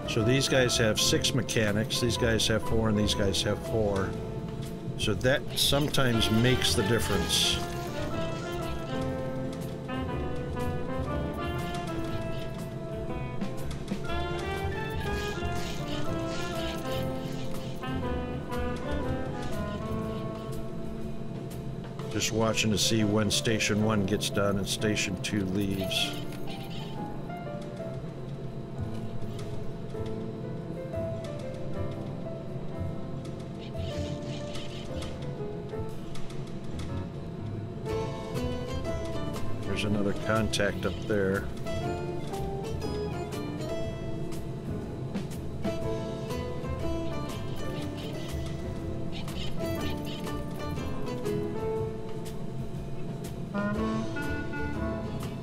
So these guys have 6 mechanics. These guys have 4 and these guys have 4. So that sometimes makes the difference. Just watching to see when Station 1 gets done and Station 2 leaves. There's another contact up there.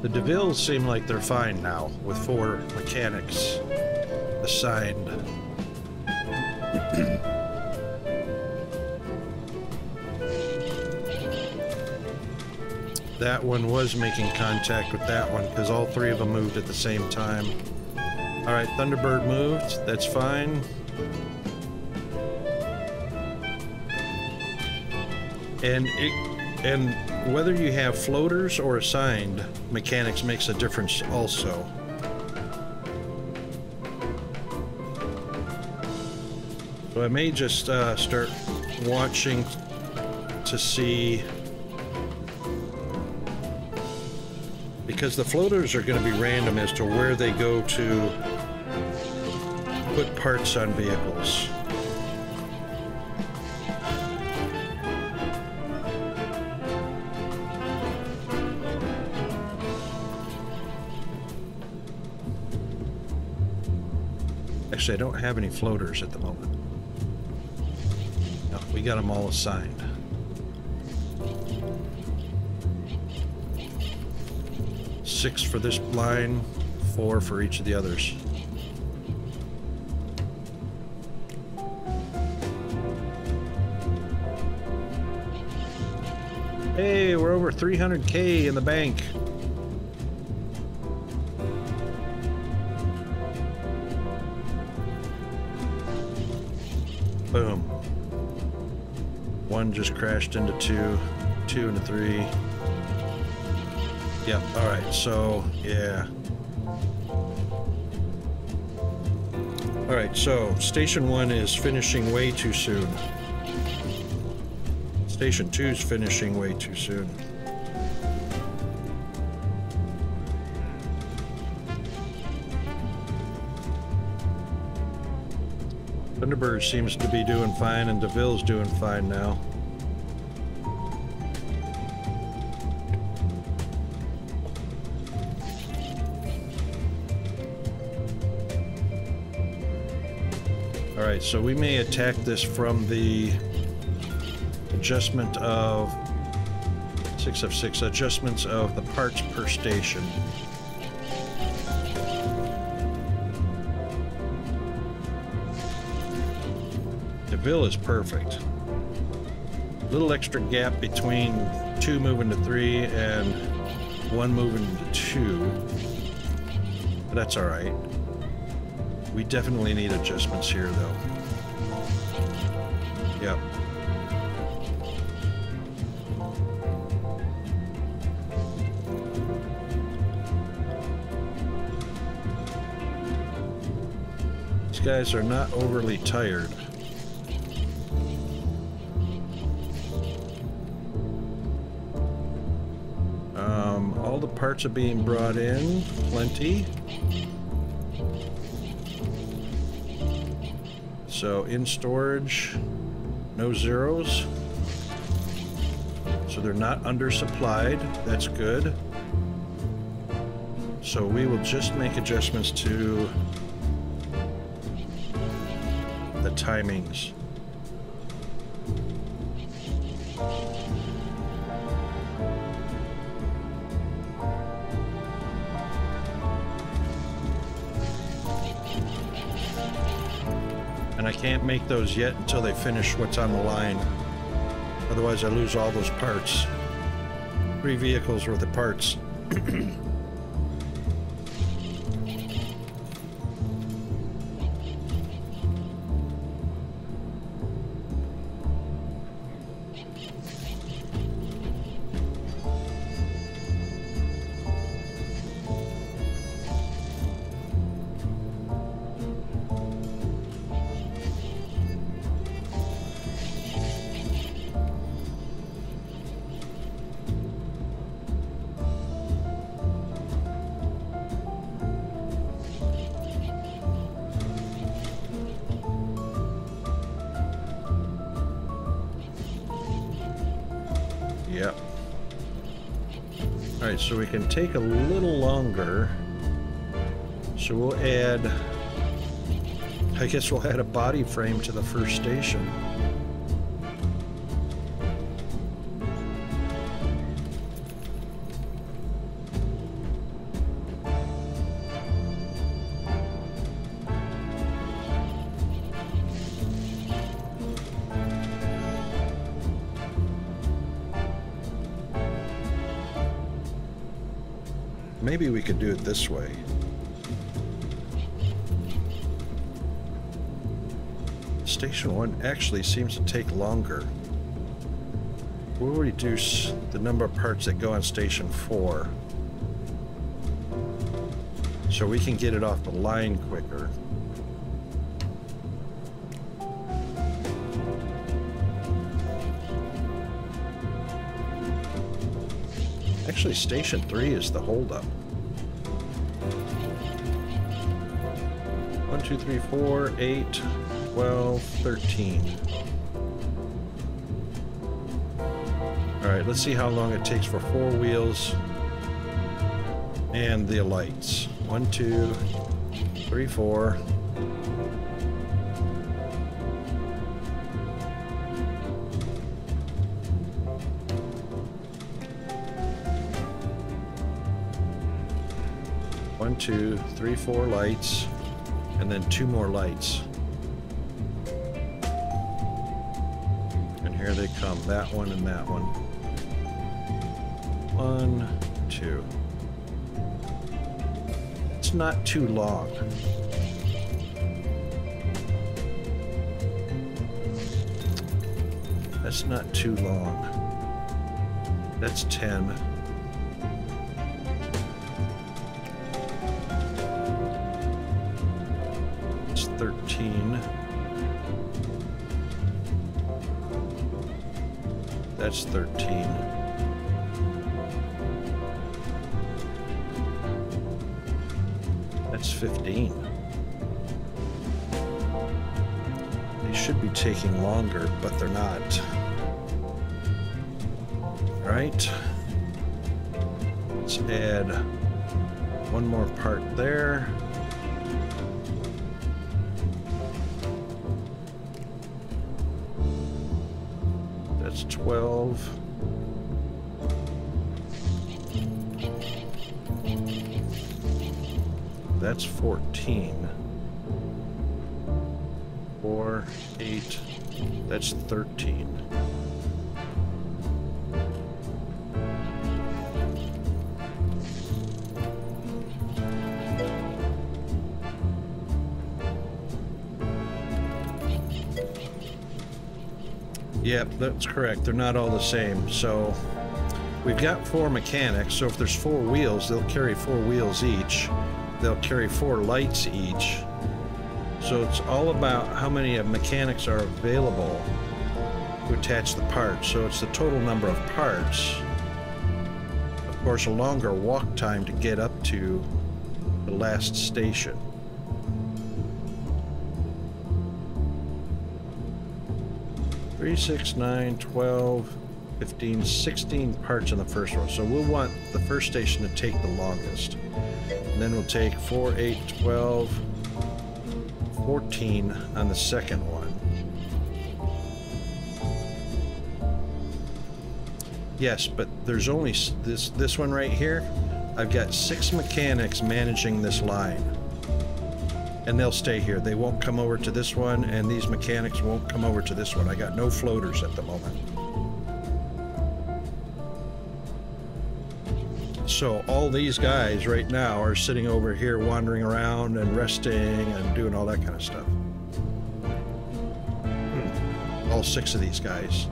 The DeVilles seem like they're fine now, with 4 mechanics assigned. That one was making contact with that one, because all 3 of them moved at the same time. Alright, Thunderbird moved, that's fine. And whether you have floaters or assigned, mechanics makes a difference also. So I may just start watching to see, because the floaters are going to be random as to where they go to put parts on vehicles. Actually, I don't have any floaters at the moment. No, we got them all assigned. Six for this line, 4 for each of the others. Hey, we're over 300K in the bank. Boom. 1 just crashed into 2, 2 into 3. Yep, alright, so, yeah. Alright, so, Station 1 is finishing way too soon. Station 2 is finishing way too soon. Thunderbird seems to be doing fine, and DeVille's doing fine now. Alright, so we may attack this from the adjustment of 6 of 6 adjustments of the parts per station. DeVille is perfect. Little extra gap between 2 moving to 3 and 1 moving to 2. But that's alright. We definitely need adjustments here, though. Yep. These guys are not overly tired. All the parts are being brought in, plenty. So in storage, no zeros. So they're not undersupplied, that's good. So we will just make adjustments to the timings. And I can't make those yet until they finish what's on the line. Otherwise I lose all those parts. 3 vehicles worth of parts. Yep. Alright, so we can take a little longer. So we'll add, I guess we'll add a body frame to the first station. Maybe we could do it this way. Station 1 actually seems to take longer. We'll reduce the number of parts that go on Station 4, so we can get it off the line quicker. Actually, Station 3 is the holdup. 1, 2, 3, 4, 8, 12, 13. Alright, let's see how long it takes for 4 wheels and the lights. 1, 2, 3, 4. One, 2, 3, 4 lights, and then 2 more lights. And here they come, that one and that one. 1, 2. It's not too long. That's not too long. That's 10. It's 13. That's 13. That's 15. They should be taking longer, but they're not. Right? Let's add one more part there. That's 12. That's 14. 4, 8. That's 13. Yep, that's correct. They're not all the same. So we've got 4 mechanics. So if there's 4 wheels, they'll carry 4 wheels each. They'll carry 4 lights each. So it's all about how many mechanics are available to attach the parts. So it's the total number of parts. Of course, a longer walk time to get up to the last station. 3, 6, 9, 12, 15, 16 parts in the first row. So we'll want the first station to take the longest. And then we'll take 4, 8, 12, 14 on the second one. Yes, but there's only this one right here. I've got 6 mechanics managing this line. And they'll stay here. They won't come over to this one, and these mechanics won't come over to this one. I got no floaters at the moment. So all these guys right now are sitting over here wandering around and resting and doing all that kind of stuff. All 6 of these guys.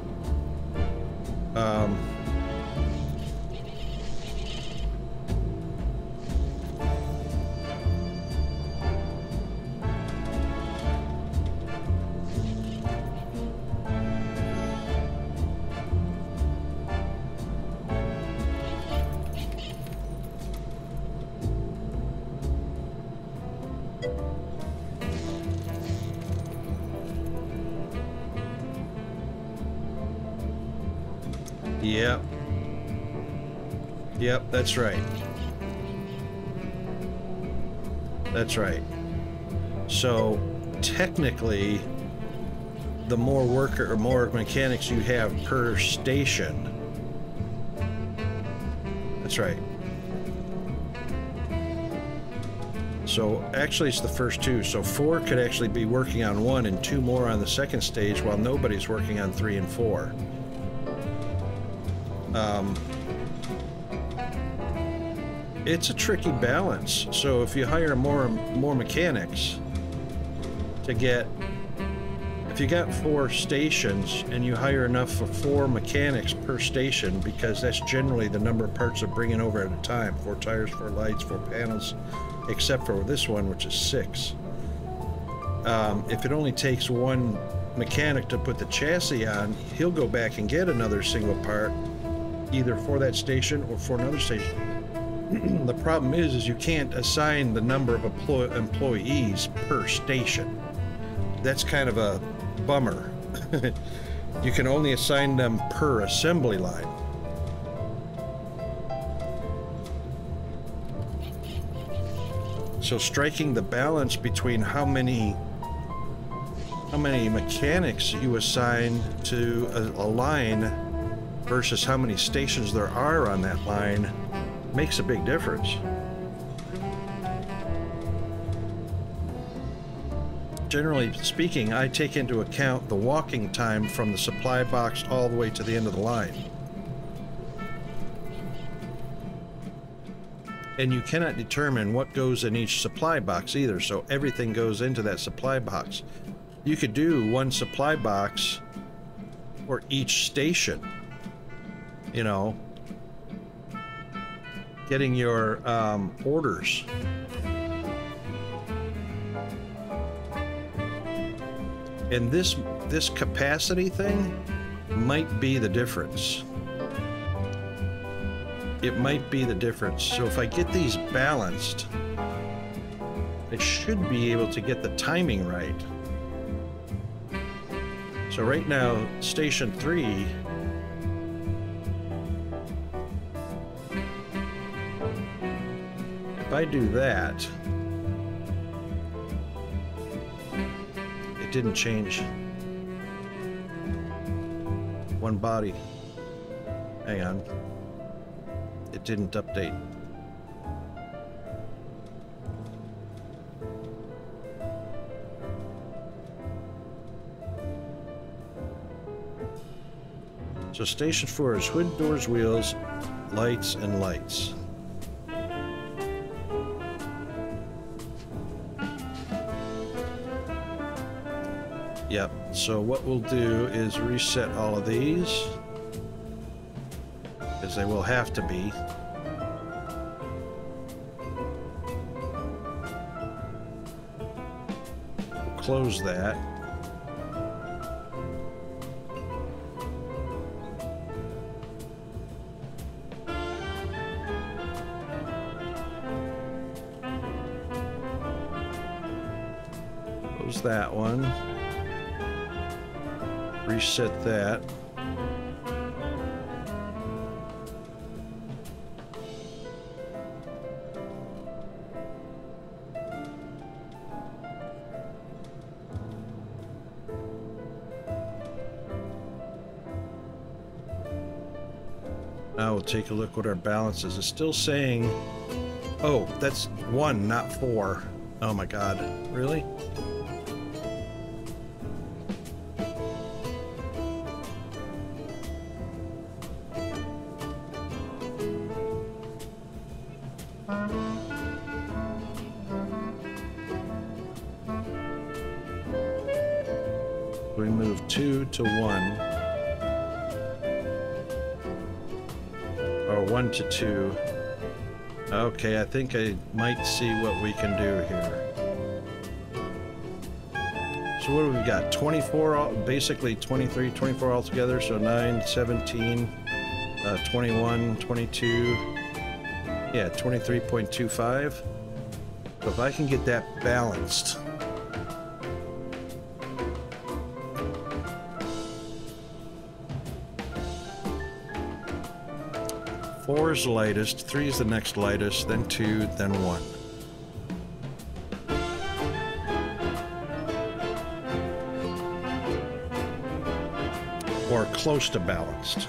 Yep. Yep, that's right. That's right. So, technically, the more worker or more mechanics you have per station. That's right. So, actually, it's the first 2. So, 4 could actually be working on 1 and 2 more on the second stage while nobody's working on 3 and 4. It's a tricky balance. So if you hire more mechanics to get, if you got 4 stations and you hire enough for 4 mechanics per station, because that's generally the number of parts they're bringing over at a time, 4 tires, 4 lights, 4 panels, except for this one, which is 6. If it only takes 1 mechanic to put the chassis on, he'll go back and get another single part, either for that station or for another station. The problem is you can't assign the number of employees per station. That's kind of a bummer. You can only assign them per assembly line. So striking the balance between how many mechanics you assign to a line versus how many stations there are on that line makes a big difference. Generally speaking, I take into account the walking time from the supply box all the way to the end of the line. And you cannot determine what goes in each supply box either, so everything goes into that supply box. You could do 1 supply box for each station, you know, getting your orders. And this capacity thing might be the difference. It might be the difference. So if I get these balanced, I should be able to get the timing right. So right now, station 3, if I do that, it didn't change. 1 body. Hang on. It didn't update. So station 4 is hood, doors, wheels, lights, and lights. Yep, so what we'll do is reset all of these, as they will have to be. We'll close that. Close that one. Reset that. Now we'll take a look what our balance is. It's still saying, oh, that's 1, not 4. Oh my God, really? We move 2 to 1. Or 1 to 2. Okay, I think I might see what we can do here. So what do we got? 24, basically 23, 24 altogether. So 9, 17, 21, 22. Yeah, 23.25. So if I can get that balanced. Four is the lightest, 3 is the next lightest, then 2, then 1. Or close to balanced.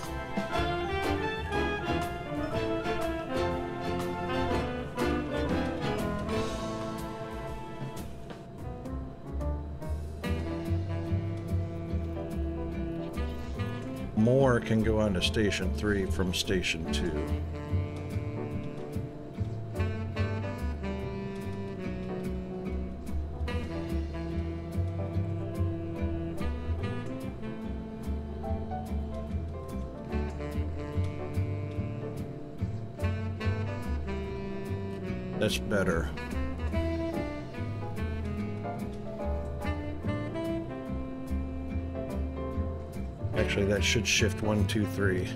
More can go on to station 3 from station 2. That's better. Actually, that should shift 1, 2, 3.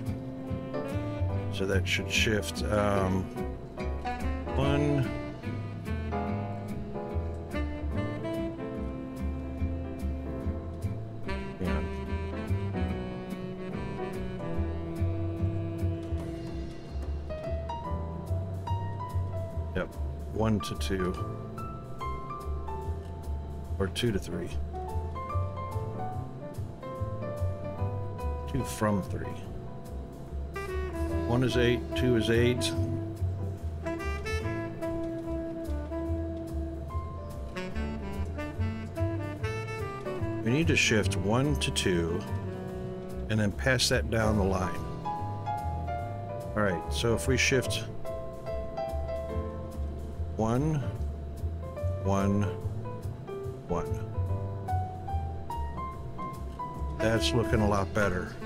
So that should shift 1. Yeah. Yep, 1 to 2. Or 2 to 3. 2 from 3. 1 is 8, 2 is 8. We need to shift 1 to 2 and then pass that down the line. All right, so if we shift 1, 1, 1. That's looking a lot better.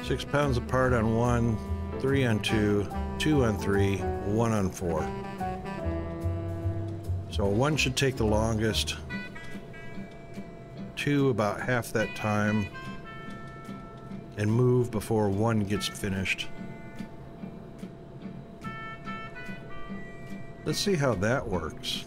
6 pounds apart on 1, 3 on 2, 2 on 3, 1 on 4. So 1 should take the longest, 2 about half that time, and move before 1 gets finished. Let's see how that works.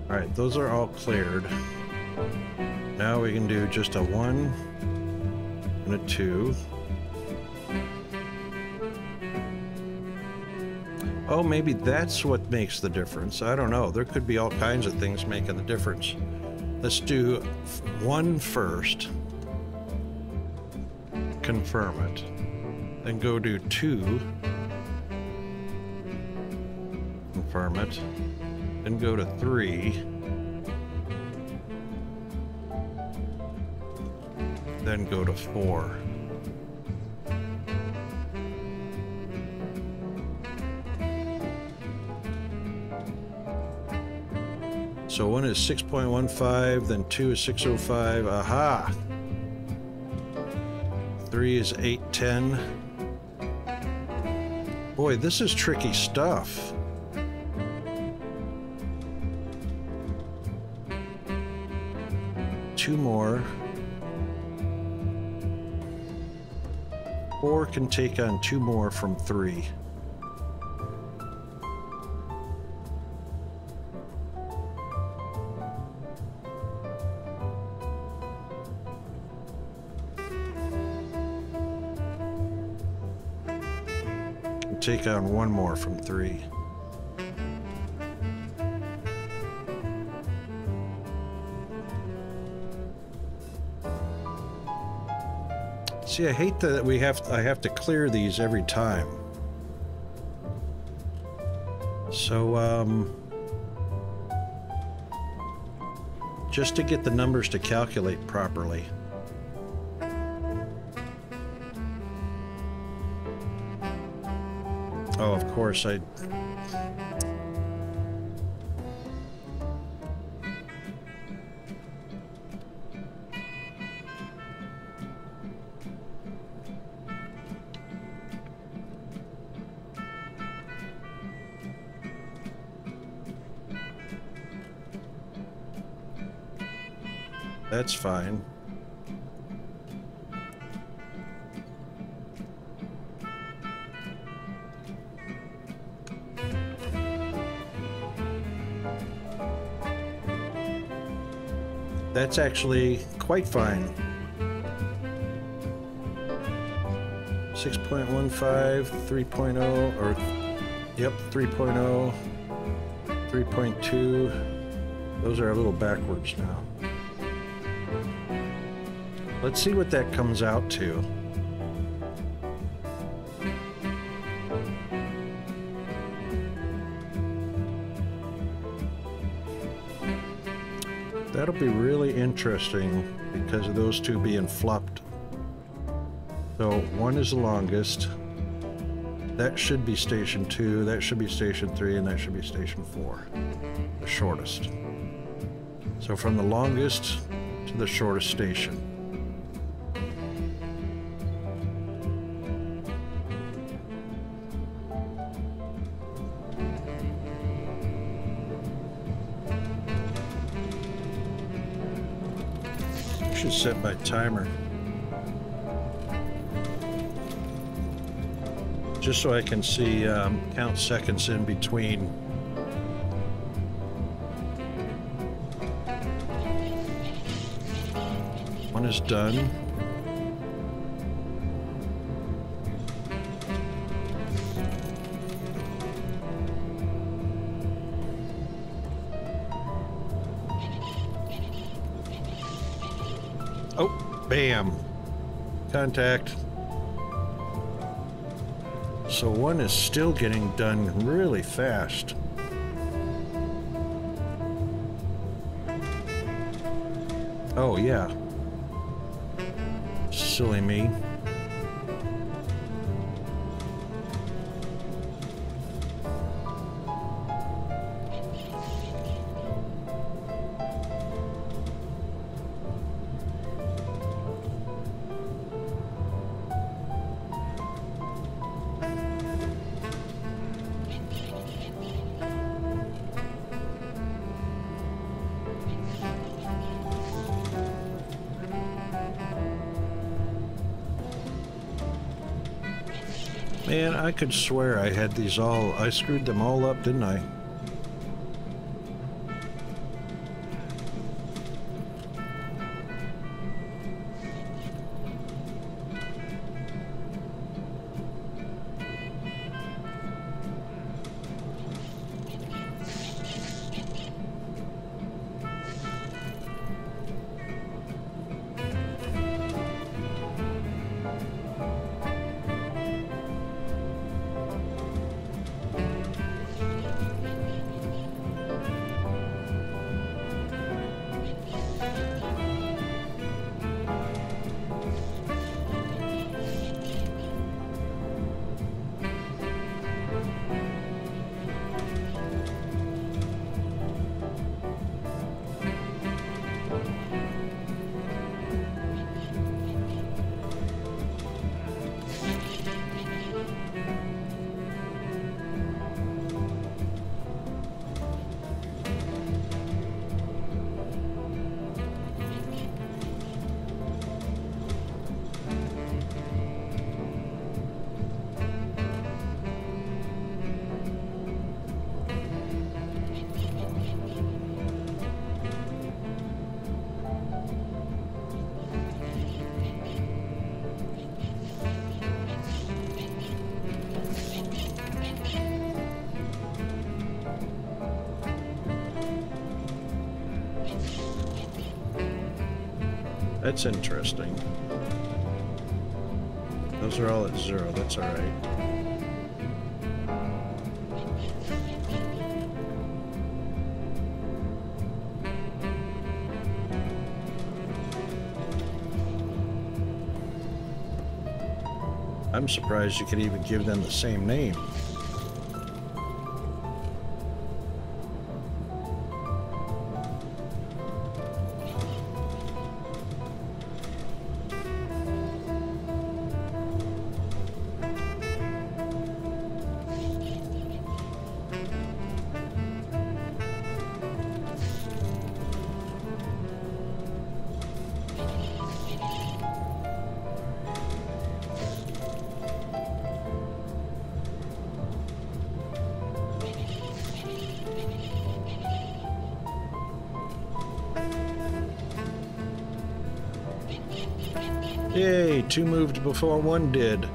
All right, those are all cleared. Now we can do just a 1 and a 2. Oh, maybe that's what makes the difference. I don't know. There could be all kinds of things making the difference. Let's do 1 first. Confirm it. Then go do 2. Confirm it. Then go to 3. Then go to 4. So 1 is 6.15, then 2 is 605. Aha! 3 is 810. Boy, this is tricky stuff. Two more. 4 can take on 2 more from 3. Take on 1 more from 3. See, I hate that I have to clear these every time. So, just to get the numbers to calculate properly. Oh, of course, that's fine. That's actually quite fine. 6.15, 3.0, or, yep, 3.0, 3.2. Those are a little backwards now. Let's see what that comes out to. That'll be really interesting because of those two being flopped. So one is the longest. That should be station 2, that should be station 3, and that should be station 4. The shortest. So from the longest to the shortest station. I should set my timer. Just so I can see, count seconds in between. One is done. Oh, bam. Contact. So one is still getting done really fast. Oh, yeah. Silly me. Man, I could swear I had these all... I screwed them all up, didn't I? That's interesting. Those are all at 0, that's alright. I'm surprised you could even give them the same name. Yay, 2 moved before 1 did.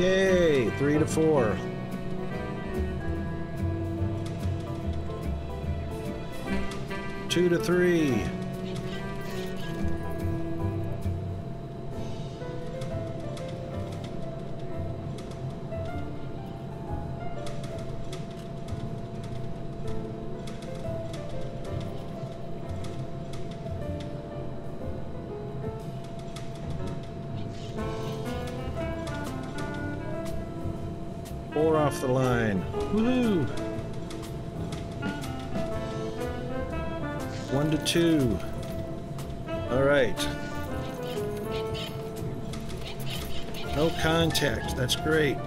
Yay, 3 to 4. Two to 3. Four off the line. Woohoo! 1 to 2. All right. No contact. That's great.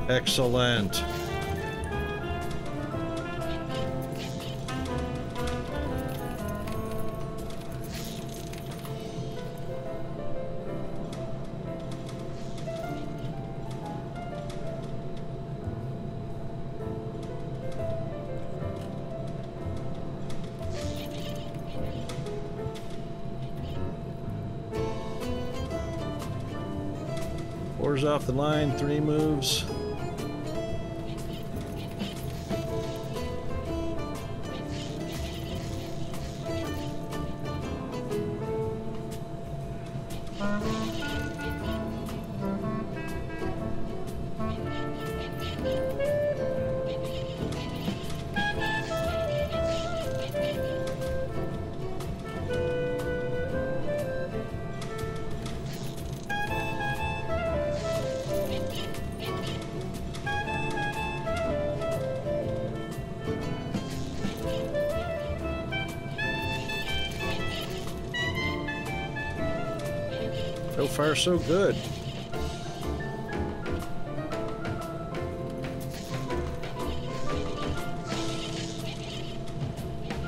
Excellent. Four's off the line, 3 moves. So far, so good.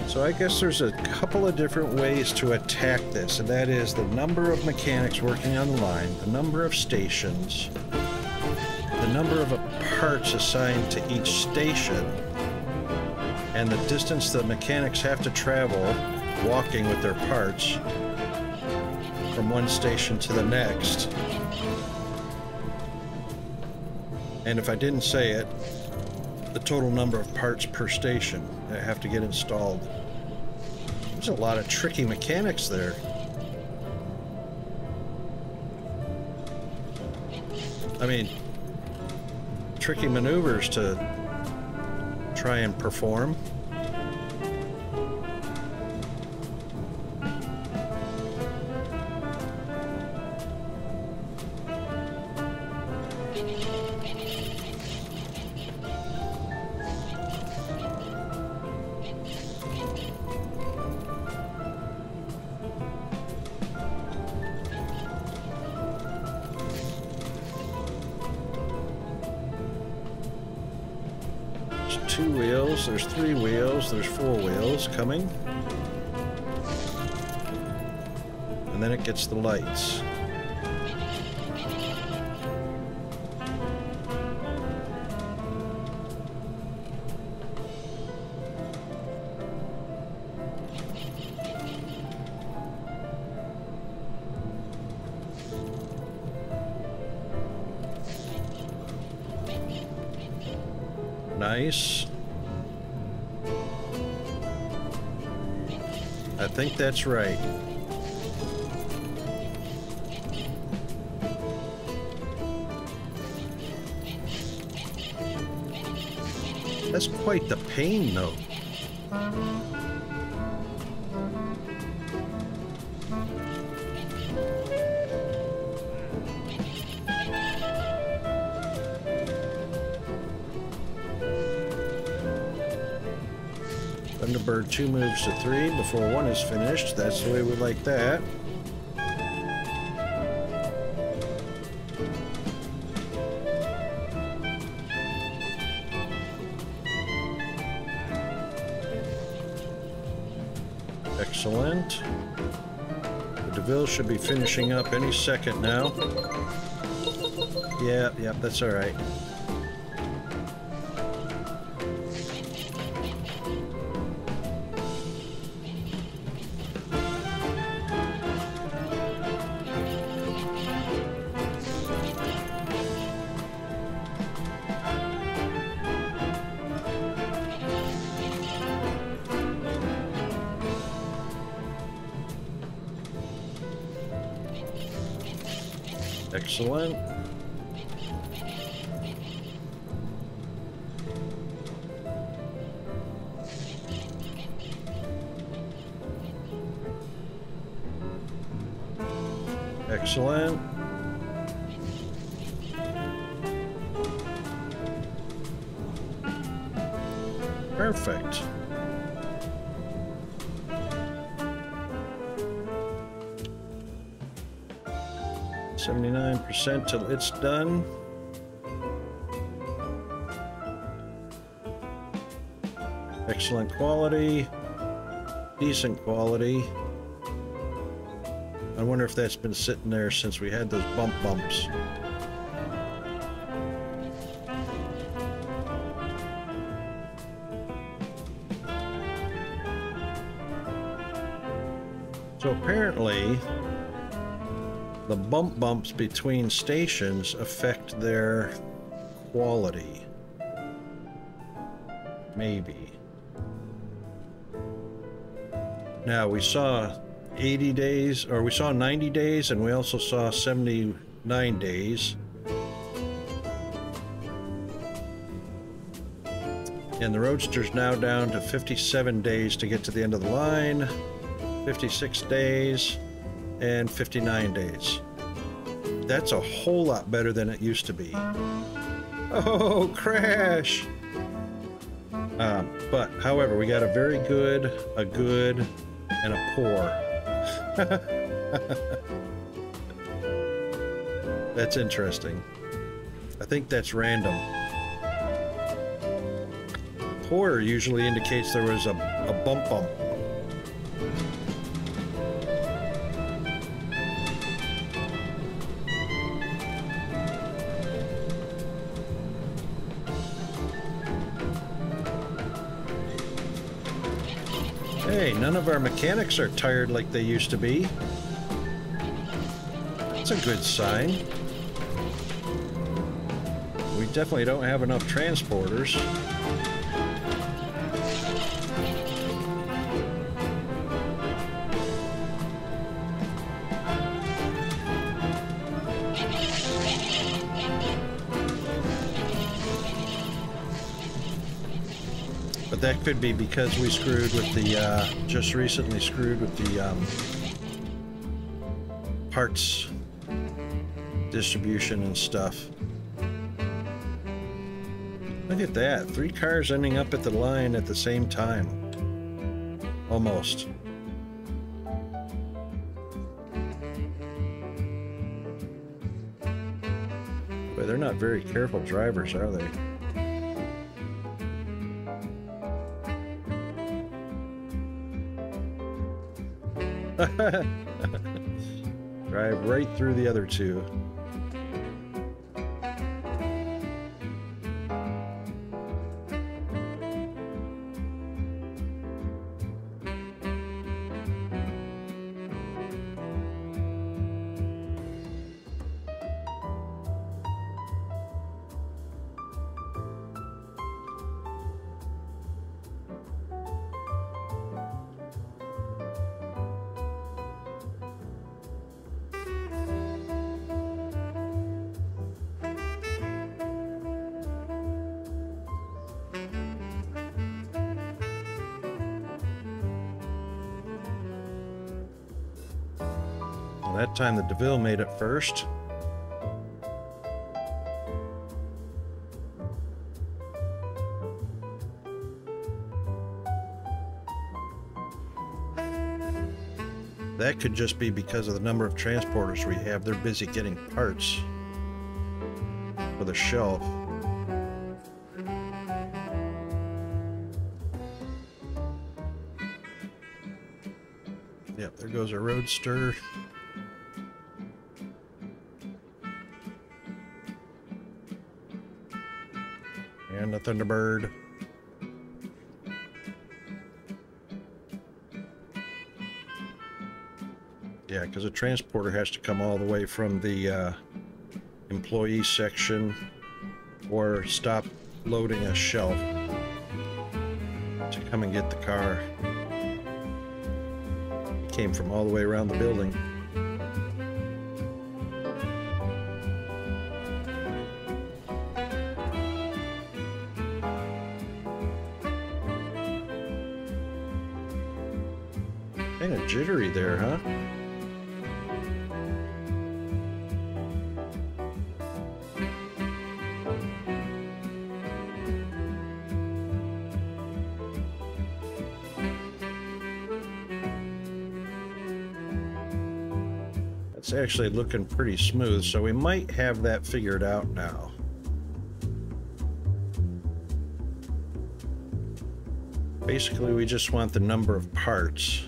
So I guess there's a couple of different ways to attack this, and that is the number of mechanics working on the line, the number of stations, the number of parts assigned to each station, and the distance the mechanics have to travel walking with their parts from one station to the next. And if I didn't say it, the total number of parts per station that have to get installed. There's a lot of tricky mechanics there. I mean, tricky maneuvers to try and perform. There's 2 wheels, there's 3 wheels, there's 4 wheels coming. And then it gets the lights. Nice. I think that's right. That's quite the pain, though. Thunderbird 2 moves to 3 before 1 is finished. That's the way we like that. Excellent. The DeVille should be finishing up any second now. Yeah, that's all right. Excellent. Excellent. Perfect. %79 till it's done. Excellent quality. Decent quality. I wonder if that's been sitting there since we had those bumps. So apparently, the bumps between stations affect their quality. Maybe. Now, we saw 80 days, or we saw 90 days, and we also saw 79 days. And the Roadster's now down to 57 days to get to the end of the line, 56 days, and 59 days. That's a whole lot better than it used to be. Oh, crash! But, however, we got a very good, a good, and a poor. That's interesting. I think that's random. Poor usually indicates there was a bump. Hey, none of our mechanics are tired like they used to be. That's a good sign. We definitely don't have enough transporters. But that could be because we screwed with the, just recently screwed with the parts distribution and stuff. Look at that, 3 cars ending up at the line at the same time. Almost. But they're not very careful drivers, are they? Drive right through the other two. That time the DeVille made it first. That could just be because of the number of transporters we have. They're busy getting parts for the shelf. Yep, there goes our Roadster. And the Thunderbird. Yeah, because a transporter has to come all the way from the employee section or stop loading a shelf to come and get the car. Came from all the way around the building. Kind of jittery there, huh? It's actually looking pretty smooth, so we might have that figured out now. Basically, we just want the number of parts.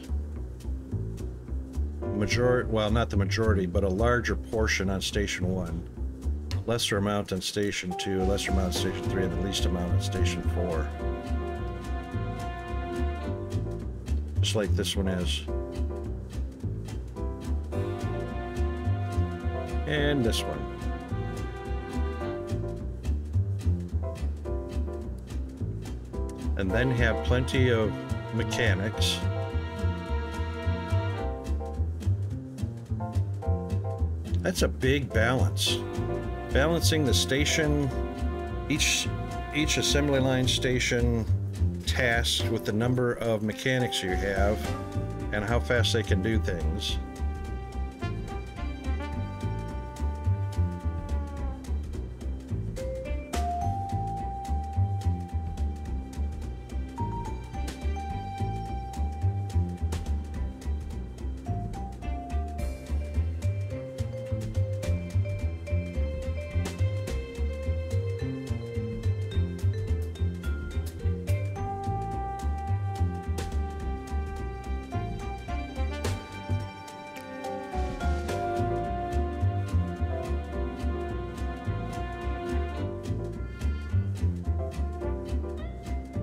Well, not the majority, but a larger portion on Station 1. Lesser amount on Station 2, a lesser amount on Station 3, and the least amount on Station 4. Just like this one is. And this one. And then have plenty of mechanics. That's a big balance. Balancing the station, each assembly line station tasked with the number of mechanics you have and how fast they can do things.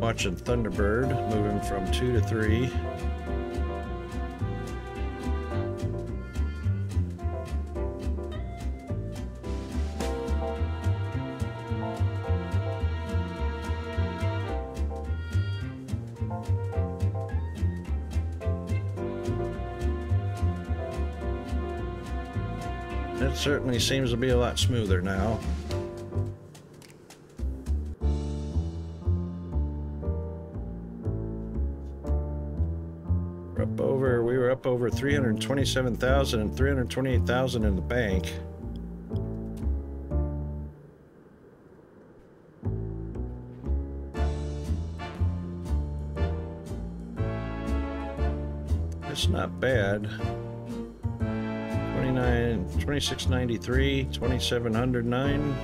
Watching Thunderbird moving from 2 to 3. It certainly seems to be a lot smoother now. We were up over 327,000 and 328,000 in the bank. It's not bad. 2693, 2709.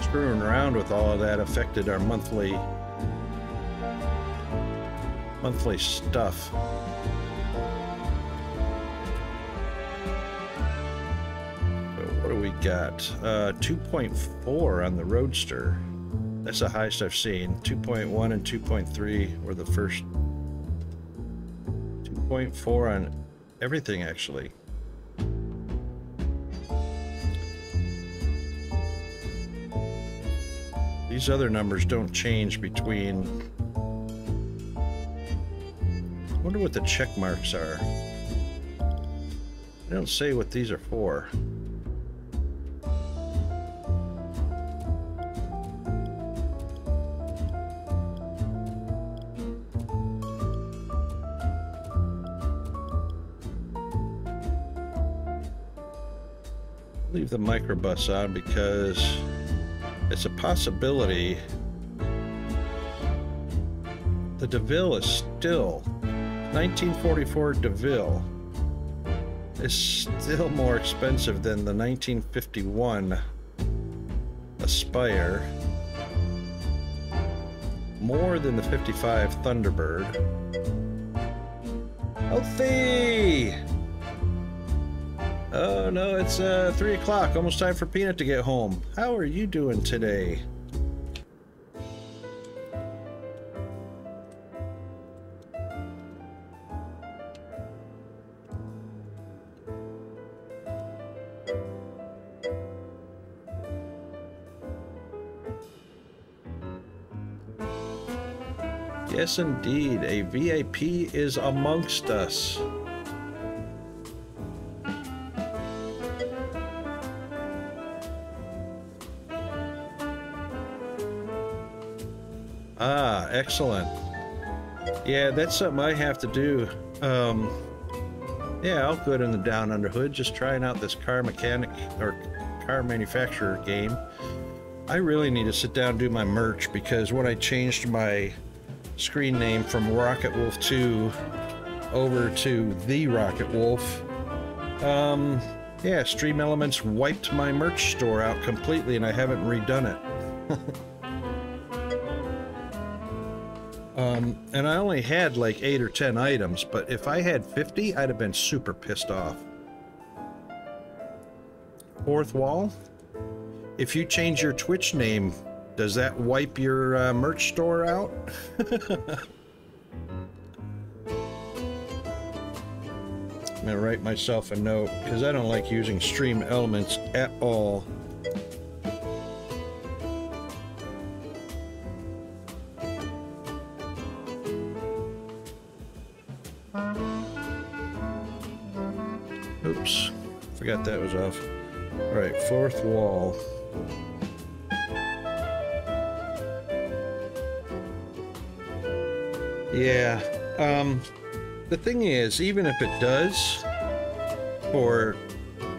Screwing around with all of that affected our monthly stuff. So what do we got? 2.4 on the Roadster. That's the highest I've seen. 2.1 and 2.3 were the first. 2.4 on everything, actually. These other numbers don't change between... I wonder what the check marks are. They don't say what these are for. Leave the microbus on because it's a possibility the DeVille is still 1944 DeVille is still more expensive than the 1951 Aspire, more than the 55 Thunderbird, Healthy! Oh no, it's 3 o'clock. Almost time for Peanut to get home. How are you doing today? Yes, indeed. A VIP is amongst us. Ah, excellent. Yeah, that's something I have to do. Yeah, I'll go in the Down Under Hood, just trying out this car mechanic or car manufacturer game. I really need to sit down and do my merch, because when I changed my screen name from Rocket Wolf 2 over to The Rocket Wolf, yeah, Stream Elements wiped my merch store out completely, and I haven't redone it. And I only had like 8 or 10 items, but if I had 50, I'd have been super pissed off. Fourth wall? If you change your Twitch name, does that wipe your merch store out? I'm gonna write myself a note, because I don't like using Stream Elements at all. Oops, forgot that was off. All right, fourth wall. Yeah, the thing is, even if it does, for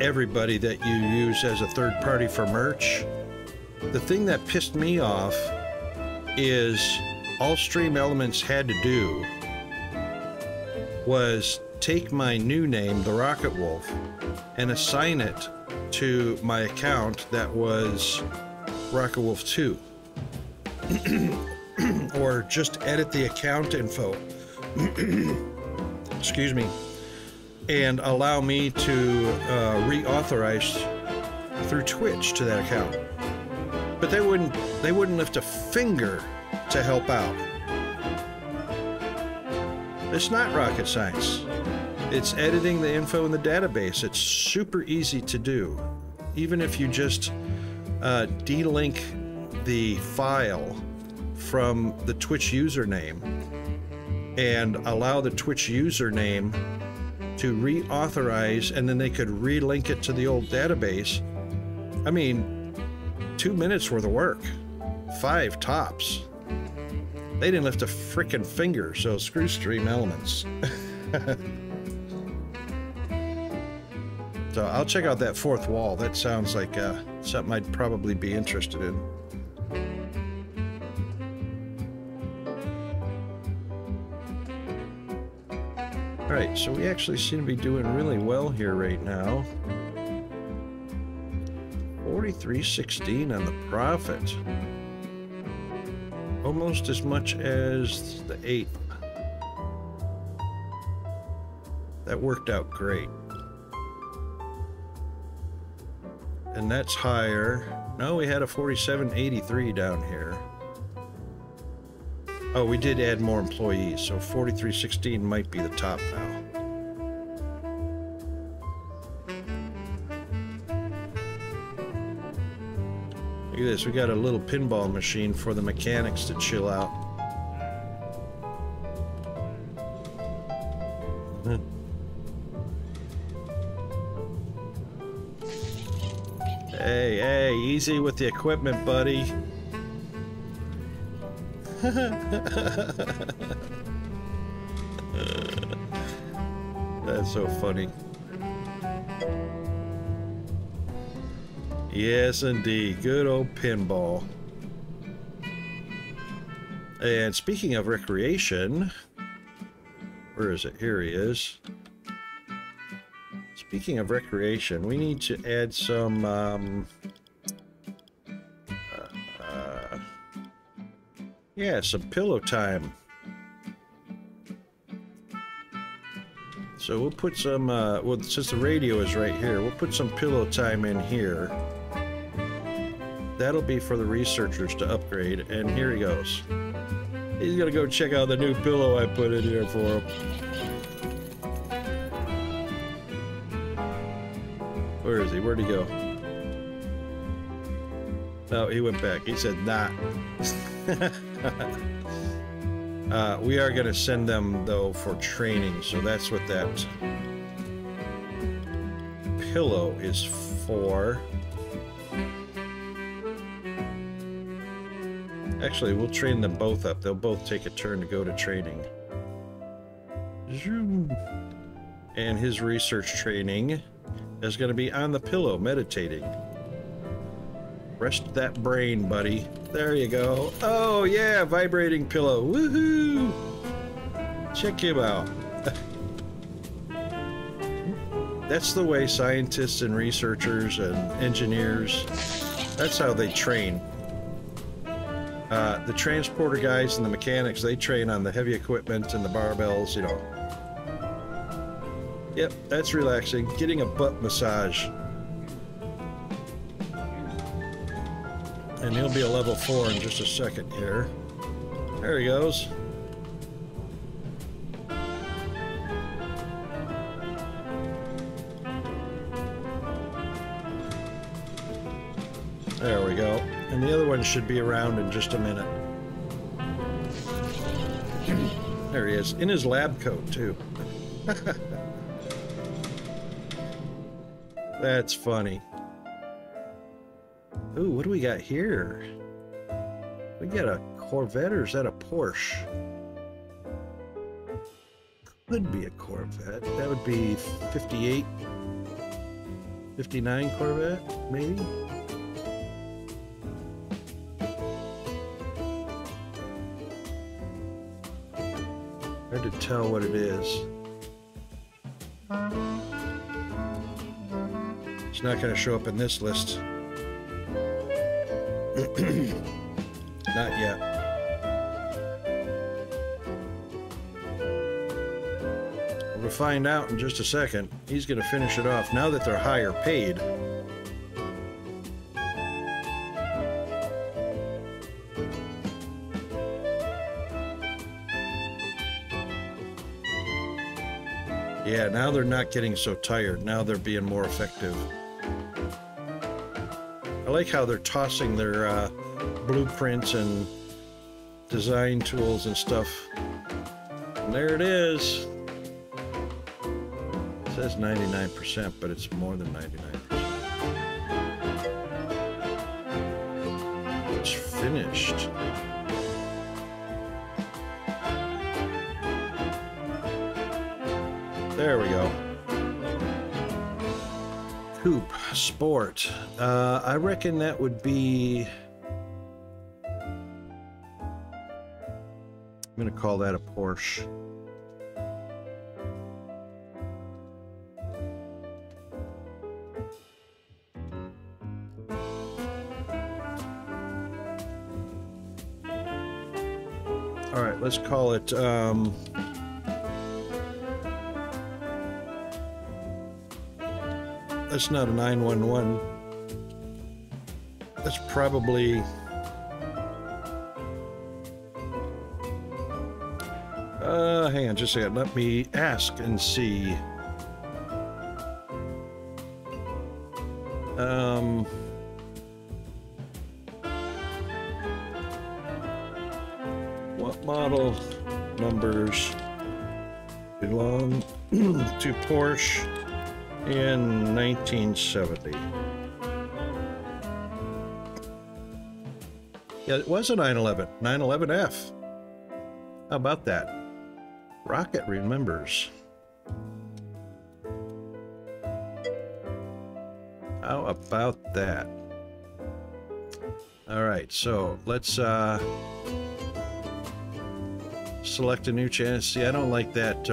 everybody that you use as a third party for merch, the thing that pissed me off is all Stream Elements had to do was take my new name, the Rocket Wolf, and assign it to my account that was Rocket Wolf 2. Or just edit the account info, excuse me, and allow me to reauthorize through Twitch to that account. But they wouldn't lift a finger to help out. It's not rocket science. It's editing the info in the database. It's super easy to do. Even if you just delink the file from the Twitch username and allow the Twitch username to reauthorize, and then they could relink it to the old database. I mean, 2 minutes worth of work. 5 tops. They didn't lift a frickin' finger, so screw Stream Elements. So I'll check out that fourth wall. That sounds like something I'd probably be interested in. Alright, so we actually seem to be doing really well here right now. 43.16 on the profit. Almost as much as the 8th. That worked out great. And that's higher. No, we had a 47.83 down here. Oh, we did add more employees, so 43.16 might be the top now. Look at this, we got a little pinball machine for the mechanics to chill out. Hey, hey, easy with the equipment, buddy. That's so funny. Yes, indeed. Good old pinball. And speaking of recreation, where is it? Here he is. Speaking of recreation, we need to add some, yeah, some pillow time. So we'll put some, well, since the radio is right here, we'll put some pillow time in here. That'll be for the researchers to upgrade, and here he goes. He's gonna go check out the new pillow I put in here for him. Where is he? Where'd he go? No, he went back. He said, nah. We are going to send them, though, for training, so that's what that pillow is for. Actually, we'll train them both up. They'll both take a turn to go to training. And his research training is going to be on the pillow, meditating. Rest that brain, buddy. There you go. Oh, yeah, vibrating pillow. Woohoo! Check him out. That's the way scientists and researchers and engineers, that's how they train. The transporter guys and the mechanics, they train on the heavy equipment and the barbells, you know. Yep, that's relaxing. Getting a butt massage. And he'll be a level 4 in just a second here. There he goes. There we go. And the other one should be around in just a minute. There he is, in his lab coat, too. That's funny. Ooh, what do we got here? We got a Corvette, or is that a Porsche? Could be a Corvette. That would be 58, 59 Corvette, maybe? Hard to tell what it is. It's not going to show up in this list. Not yet. We'll find out in just a second. He's going to finish it off now that they're higher paid. Yeah, now they're not getting so tired. Now they're being more effective. I like how they're tossing their blueprints and design tools and stuff. And there it is. It says 99%, but it's more than 99%. It's finished. There we go. Coupe Sport. I reckon that would be... I'm going to call that a Porsche. All right, let's call it... That's not a 911. That's probably... hang on just a second. Let me ask and see. What model numbers belong to Porsche in 1970? Yeah, it was a 911. 911F. How about that? Rocket remembers. How about that? All right, so let's select a new channel. See, I don't like that.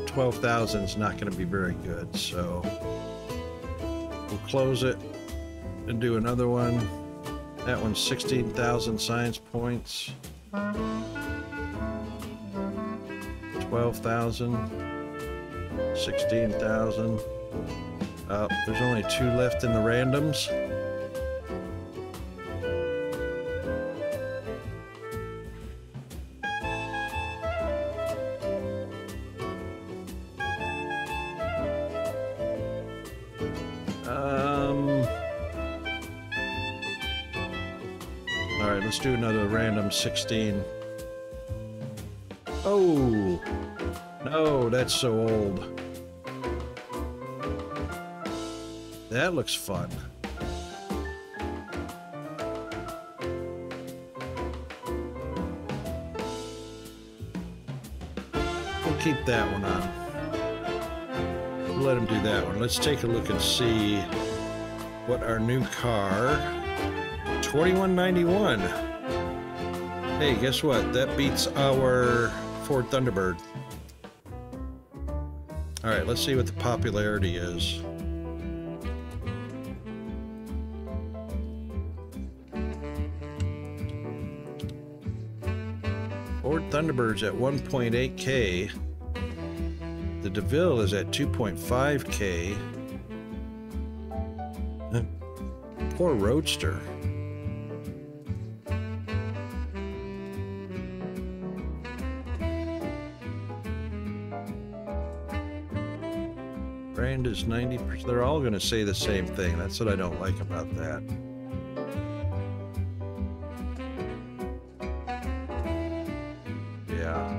12,000 is not going to be very good, so we'll close it and do another one. That one's 16,000 science points. 12,000. 16,000. There's only 2 left in the randoms. All right, let's do another random 16. Oh, no, that's so old. That looks fun. We'll keep that one on. We'll let him do that one. Let's take a look and see what our new car, 2191. Hey, guess what? That beats our Ford Thunderbird. All right, let's see what the popularity is. Ford Thunderbird's at 1.8K. The DeVille is at 2.5K. Poor Roadster. Brand is 90%. They're all going to say the same thing. That's what I don't like about that. Yeah.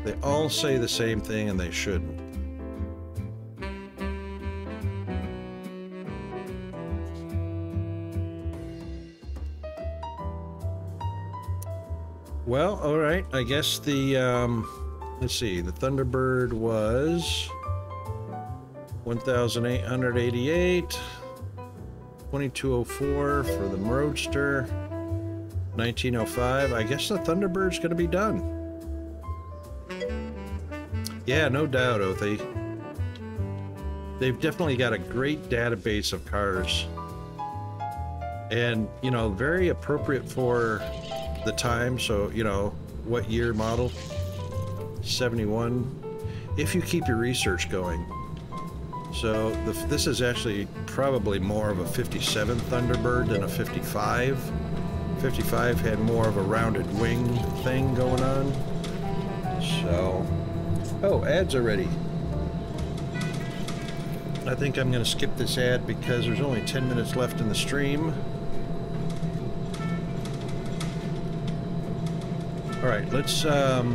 They all say the same thing and they shouldn't. Well, all right. I guess the, let's see, the Thunderbird was 1,888, 2204 for the Roadster, 1905. I guess the Thunderbird's going to be done. Yeah, no doubt, Othy. They've definitely got a great database of cars. And, you know, very appropriate for the time. So, you know, what year model? 71. If you keep your research going. So this is actually probably more of a 57 Thunderbird than a 55. 55 had more of a rounded wing thing going on. So, oh, ads already. I think I'm going to skip this ad because there's only 10 minutes left in the stream. All right, let's, well,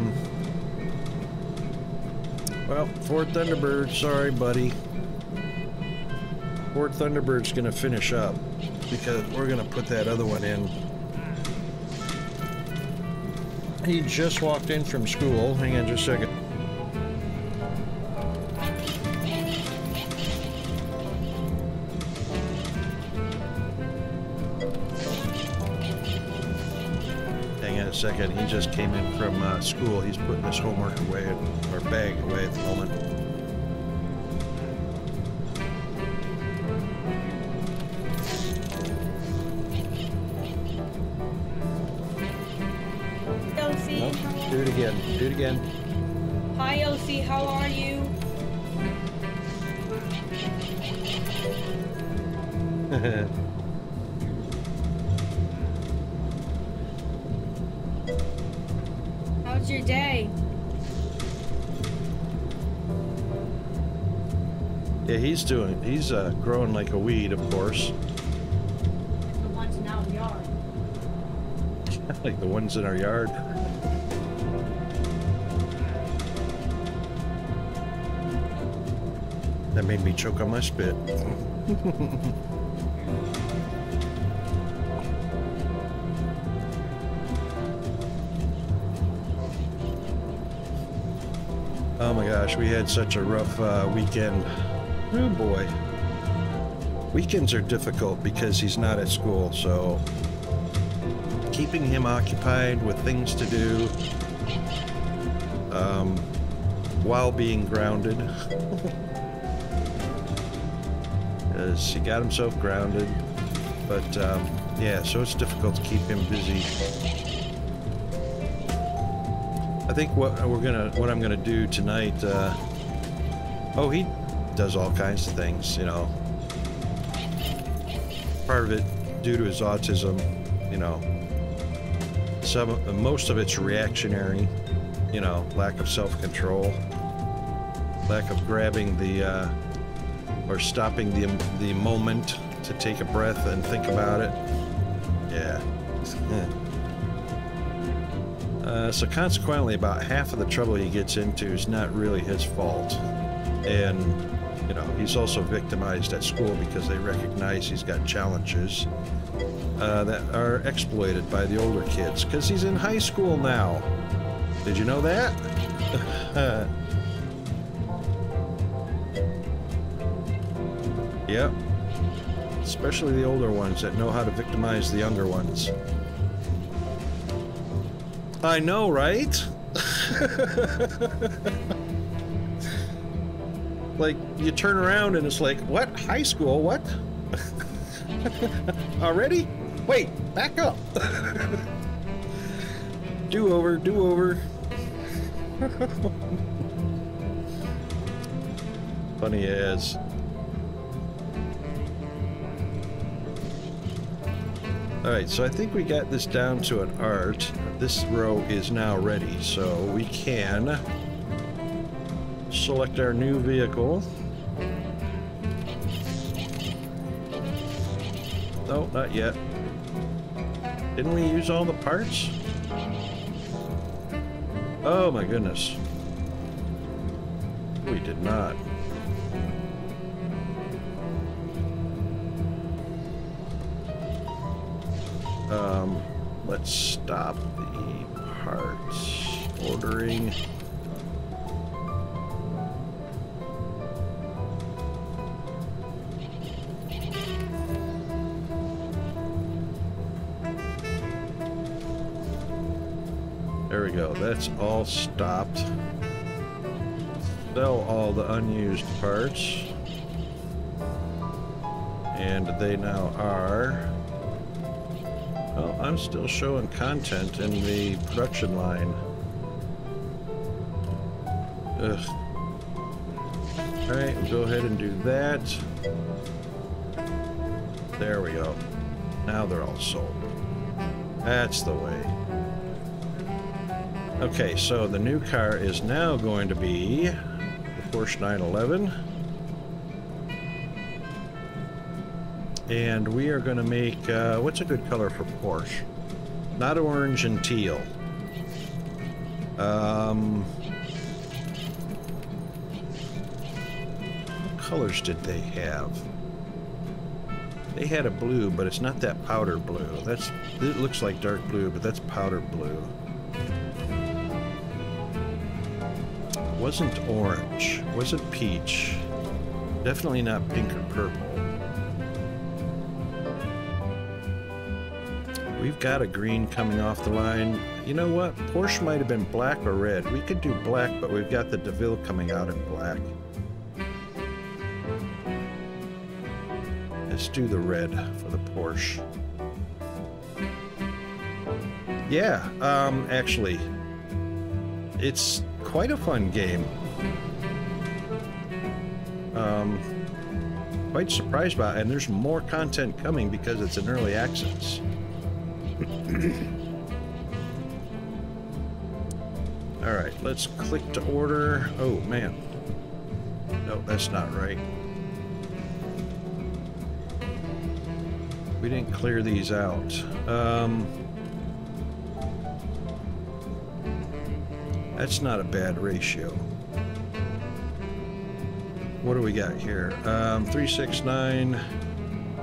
Ford Thunderbird, sorry, buddy. Ford Thunderbird's going to finish up because we're going to put that other one in. He just walked in from school. Hang on just a second. Hang on a second. He just came in from school. He's putting his homework away, or bag away at the moment. Do it again. Do it again. Hi, OC. How are you? How's your day? Yeah, he's growing like a weed, of course. The ones in our yard. Like the ones in our yard. That made me choke on my spit. Oh my gosh, we had such a rough weekend. Oh boy. Weekends are difficult because he's not at school, so keeping him occupied with things to do while being grounded. Because he got himself grounded, but yeah, so it's difficult to keep him busy. I think what I'm gonna do tonight, Oh, he does all kinds of things, you know. Part of it due to his autism, you know. Most of it's reactionary, you know, lack of self-control, lack of grabbing the, or stopping the moment to take a breath and think about it. Yeah. So consequently, about half of the trouble he gets into is not really his fault. And, you know, he's also victimized at school because they recognize he's got challenges that are exploited by the older kids, because he's in high school now. Did you know that? Yep. Especially the older ones that know how to victimize the younger ones. I know, right? Like, you turn around and it's like, what? High school? What? Already? Wait, back up. Do over, do over. Funny as. Alright, so I think we got this down to an art. This row is now ready, so we can select our new vehicle. No, not yet. Didn't we use all the parts? Oh my goodness. We did not. Let's stop the parts ordering. There we go, that's all stopped. Sell all the unused parts. And they now are... Well, I'm still showing content in the production line. Ugh. Alright, we'll go ahead and do that. There we go. Now they're all sold. That's the way. Okay, so the new car is now going to be the Porsche 911. And we are going to make, what's a good color for Porsche? Not orange and teal. What colors did they have? They had a blue, but it's not that powder blue. It looks like dark blue, but that's powder blue. Wasn't orange, wasn't peach. Definitely not pink or purple. We've got a green coming off the line. You know what? Porsche might have been black or red. We could do black, but we've got the DeVille coming out in black. Let's do the red for the Porsche. Yeah, actually, it's quite a fun game. Quite surprised by it, and there's more content coming because it's in early access. Alright, let's click to order. Oh, man. No, that's not right. We didn't clear these out. That's not a bad ratio. What do we got here? 3, 6, 9,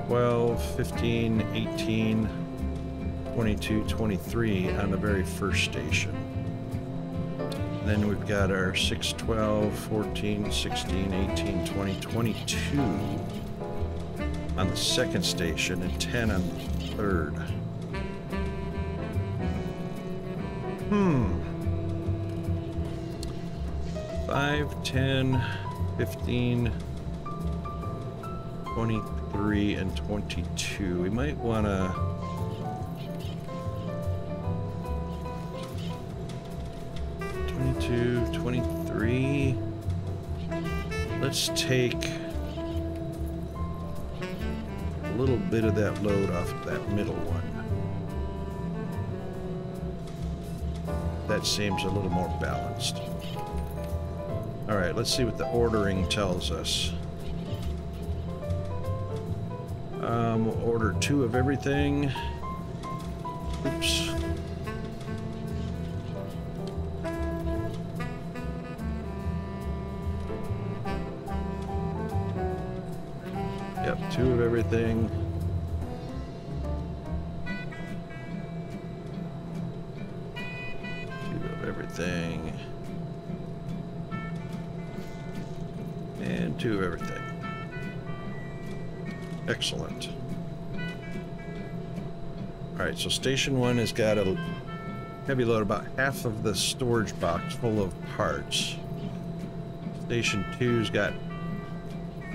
12, 15, 18... 22, 23 on the very first station. Then we've got our 6, 12, 14, 16, 18, 20, 22 on the second station and 10 on the third. 5, 10, 15, 23, and 22. We might want to... 22, 23. let's take a little bit of that load off of that middle one. That seems a little more balanced. Alright, let's see what the ordering tells us. We'll order 2 of everything. Oops. Yep, 2 of everything. Everything and 2 of everything. Excellent. Alright, so station 1 has got a heavy load, about half of the storage box full of parts. Station 2's got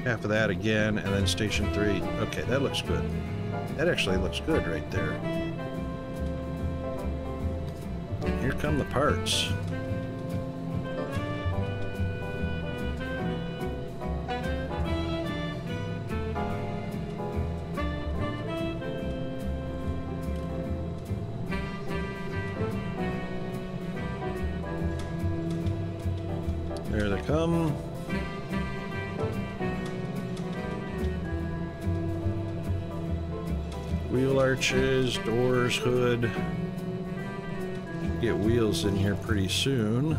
half of that again, and then station 3. Okay, that looks good. That actually looks good right there. Here come the parts. There they come. Wheel arches, doors, hood. Get wheels in here pretty soon.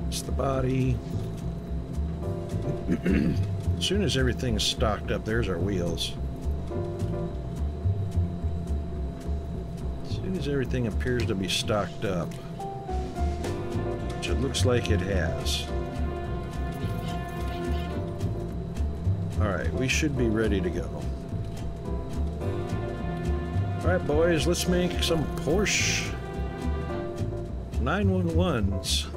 It's the body. As soon as everything's stocked up, there's our wheels. As soon as everything appears to be stocked up, which it looks like it has. Alright, we should be ready to go. Alright, boys, let's make some Porsche 911s.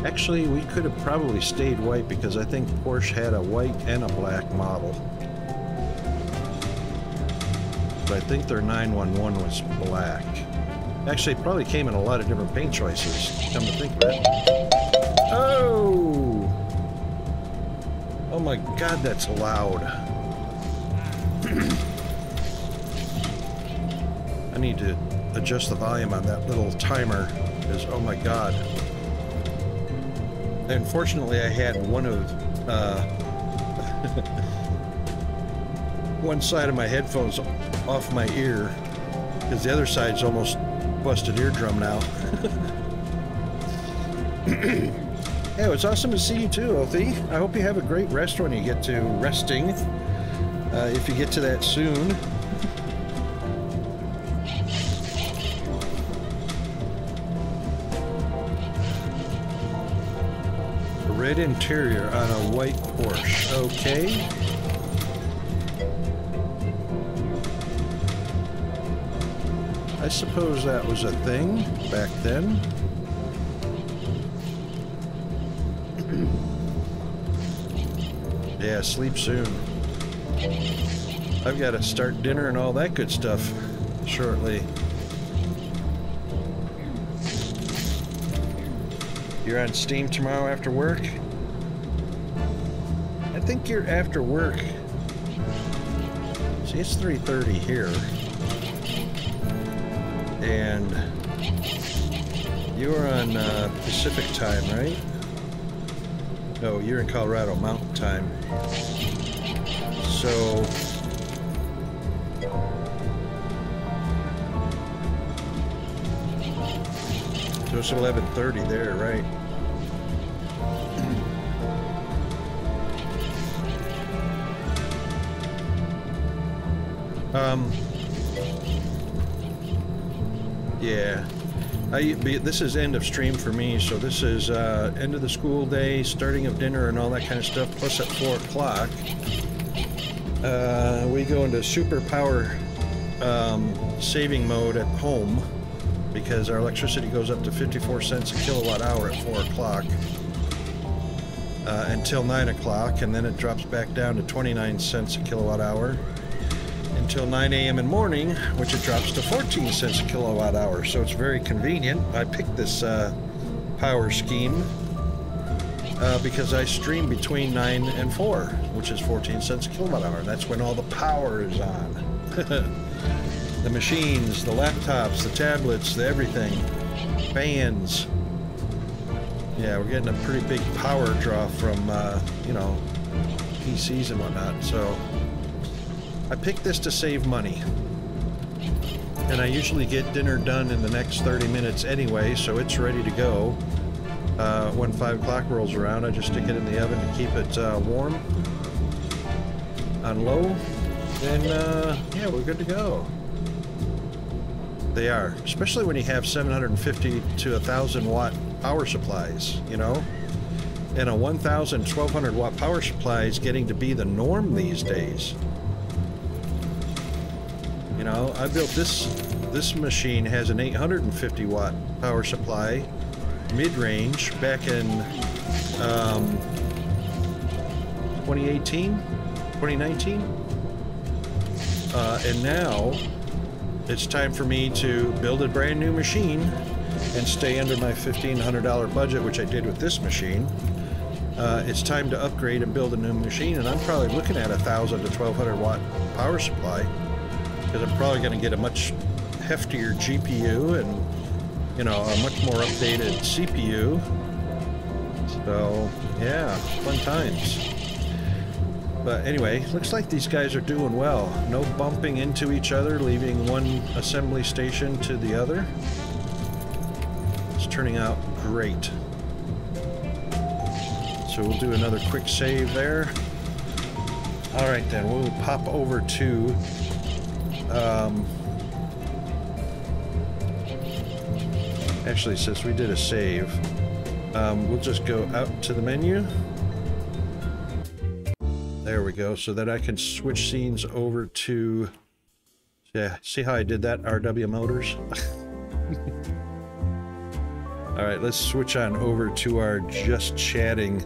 Actually, we could have probably stayed white because I think Porsche had a white and a black model. But I think their 911 was black. Actually, it probably came in a lot of different paint choices, come to think of it. Oh! Oh my god, that's loud. I need to adjust the volume on that little timer, because oh my god. Unfortunately, I had one of, one side of my headphones off my ear, because the other side's almost busted eardrum now. Hey, it's awesome to see you too, Othie. I hope you have a great rest when you get to resting, if you get to that soon. A red interior on a white Porsche. Okay. I suppose that was a thing back then. Yeah, sleep soon. I've got to start dinner and all that good stuff shortly. You're on Steam tomorrow after work? I think you're after work. See, it's 3:30 here. And you're on Pacific time, right? No, you're in Colorado Mountain time. So it's 11:30 there, right? Yeah. This is end of stream for me, so this is end of the school day, starting of dinner and all that kind of stuff, plus at 4 o'clock. We go into super power saving mode at home, because our electricity goes up to 54 cents a kilowatt hour at 4 o'clock until 9 o'clock, and then it drops back down to 29 cents a kilowatt hour until 9 a.m. in the morning, which it drops to 14 cents a kilowatt hour. So it's very convenient. I picked this power scheme because I stream between 9 and 4, which is 14 cents a kilowatt hour. That's when all the power is on. The machines, the laptops, the tablets, the everything, fans. Yeah, we're getting a pretty big power draw from, you know, PCs and whatnot. So I picked this to save money. And I usually get dinner done in the next 30 minutes anyway, so it's ready to go. When 5 o'clock rolls around, I just stick it in the oven to keep it warm on low. And yeah, we're good to go. They are, especially when you have 750 to 1,000 watt power supplies, you know? And a 1,000, 1,200 watt power supply is getting to be the norm these days. You know, I built this machine has an 850 watt power supply, mid-range, back in 2018, 2019. And now it's time for me to build a brand new machine and stay under my $1,500 budget, which I did with this machine. It's time to upgrade and build a new machine, and I'm probably looking at 1,000 to 1,200 watt power supply, because I'm probably going to get a much heftier GPU and, you know, a much more updated CPU. So yeah, fun times. But anyway, looks like these guys are doing well. No bumping into each other, leaving one assembly station to the other. It's turning out great. So we'll do another quick save there. All right, then we'll pop over to actually, since we did a save, we'll just go out to the menu. There we go, so that I can switch scenes over to, yeah, see how I did that, RW Motors? All right, let's switch on over to our just chatting.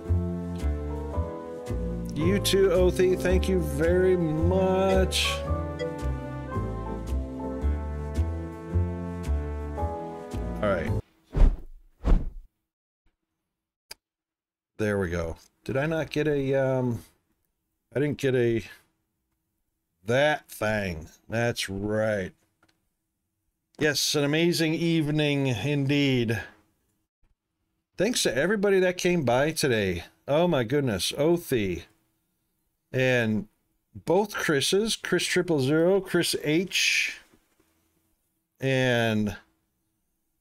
You too, Othie, thank you very much. All right. There we go. Did I not get a, I didn't get a, that thing. That's right. Yes, an amazing evening indeed. Thanks to everybody that came by today. Oh my goodness. Othie. And both Chris's, Chris 000, Chris H. And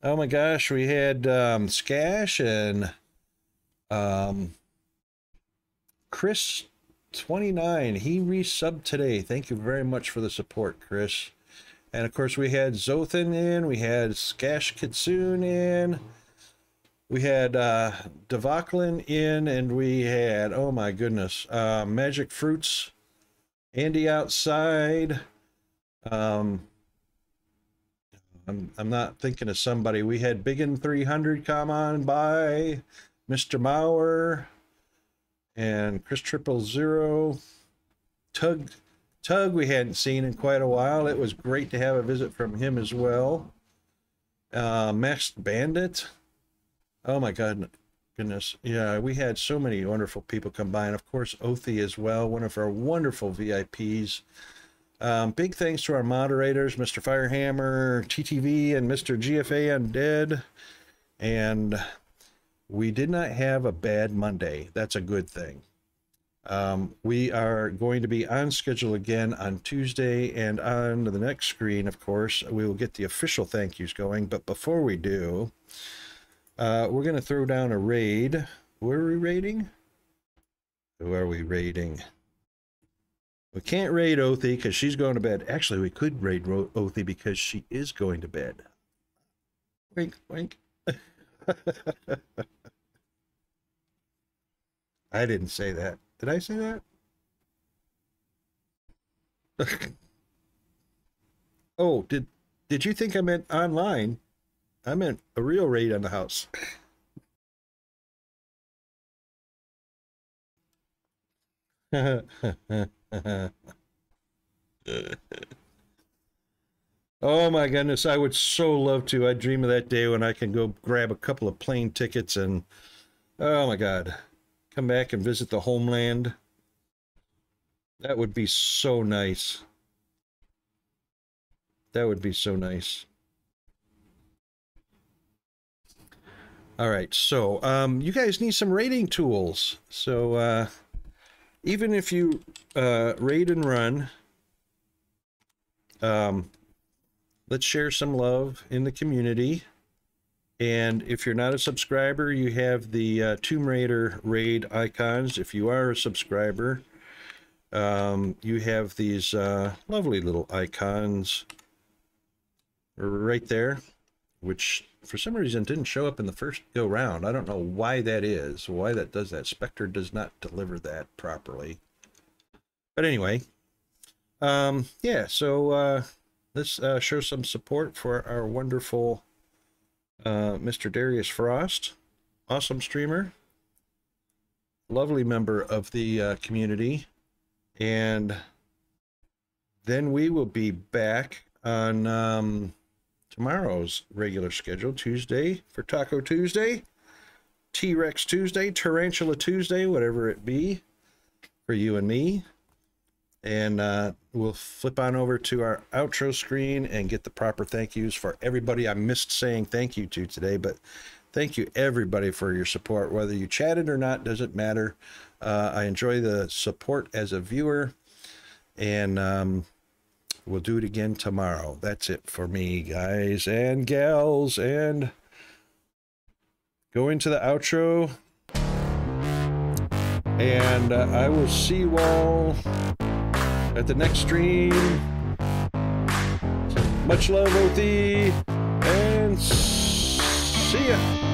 oh my gosh, we had Skash and Chris 29, he resubbed today. Thank you very much for the support, Chris. And of course we had Zothan in, we had Skash Kitsune in, we had Devaklin in, and we had, oh my goodness, Magic Fruits, Andy outside. I'm not thinking of somebody. We had Biggin 300 come on by, Mr. Mauer, and Chris 000. Tug we hadn't seen in quite a while. It was great to have a visit from him as well. Masked Bandit. Oh my goodness. Yeah, we had so many wonderful people come by, and of course Othie as well, one of our wonderful VIPs. Big thanks to our moderators, Mr. Firehammer, TTV, and Mr. GFA Undead. And we did not have a bad Monday. That's a good thing. We are going to be on schedule again on Tuesday, and on the next screen, of course, we will get the official thank yous going. But before we do, we're going to throw down a raid. Where are we raiding? Who are we raiding? We can't raid Othie because she's going to bed. Actually, we could raid Othie because she is going to bed. Wink, wink. I didn't say that. Did I say that? Oh, did you think I meant online? I meant a real raid on the house. Oh my goodness, I would so love to. I dream of that day when I can go grab a couple of plane tickets and, oh my God, come back and visit the homeland. That would be so nice. That would be so nice. All right, so you guys need some raiding tools. So even if you raid and run, let's share some love in the community. And if you're not a subscriber, you have the Tomb Raider raid icons. If you are a subscriber, you have these lovely little icons right there, which for some reason didn't show up in the first go round. I don't know why that is, why that does that. Spectre does not deliver that properly. But anyway, yeah, so let's show some support for our wonderful Mr. Darius Frost. Awesome streamer. Lovely member of the community. And then we will be back on tomorrow's regular schedule, Tuesday, for Taco Tuesday, T-Rex Tuesday, Tarantula Tuesday, whatever it be for you and me. And we'll flip on over to our outro screen and get the proper thank yous for everybody I missed saying thank you to today. But thank you, everybody, for your support. Whether you chatted or not, doesn't matter. I enjoy the support as a viewer. And we'll do it again tomorrow. That's it for me, guys and gals. And go into the outro. And I will see you all at the next stream. Much love, OT, and see ya.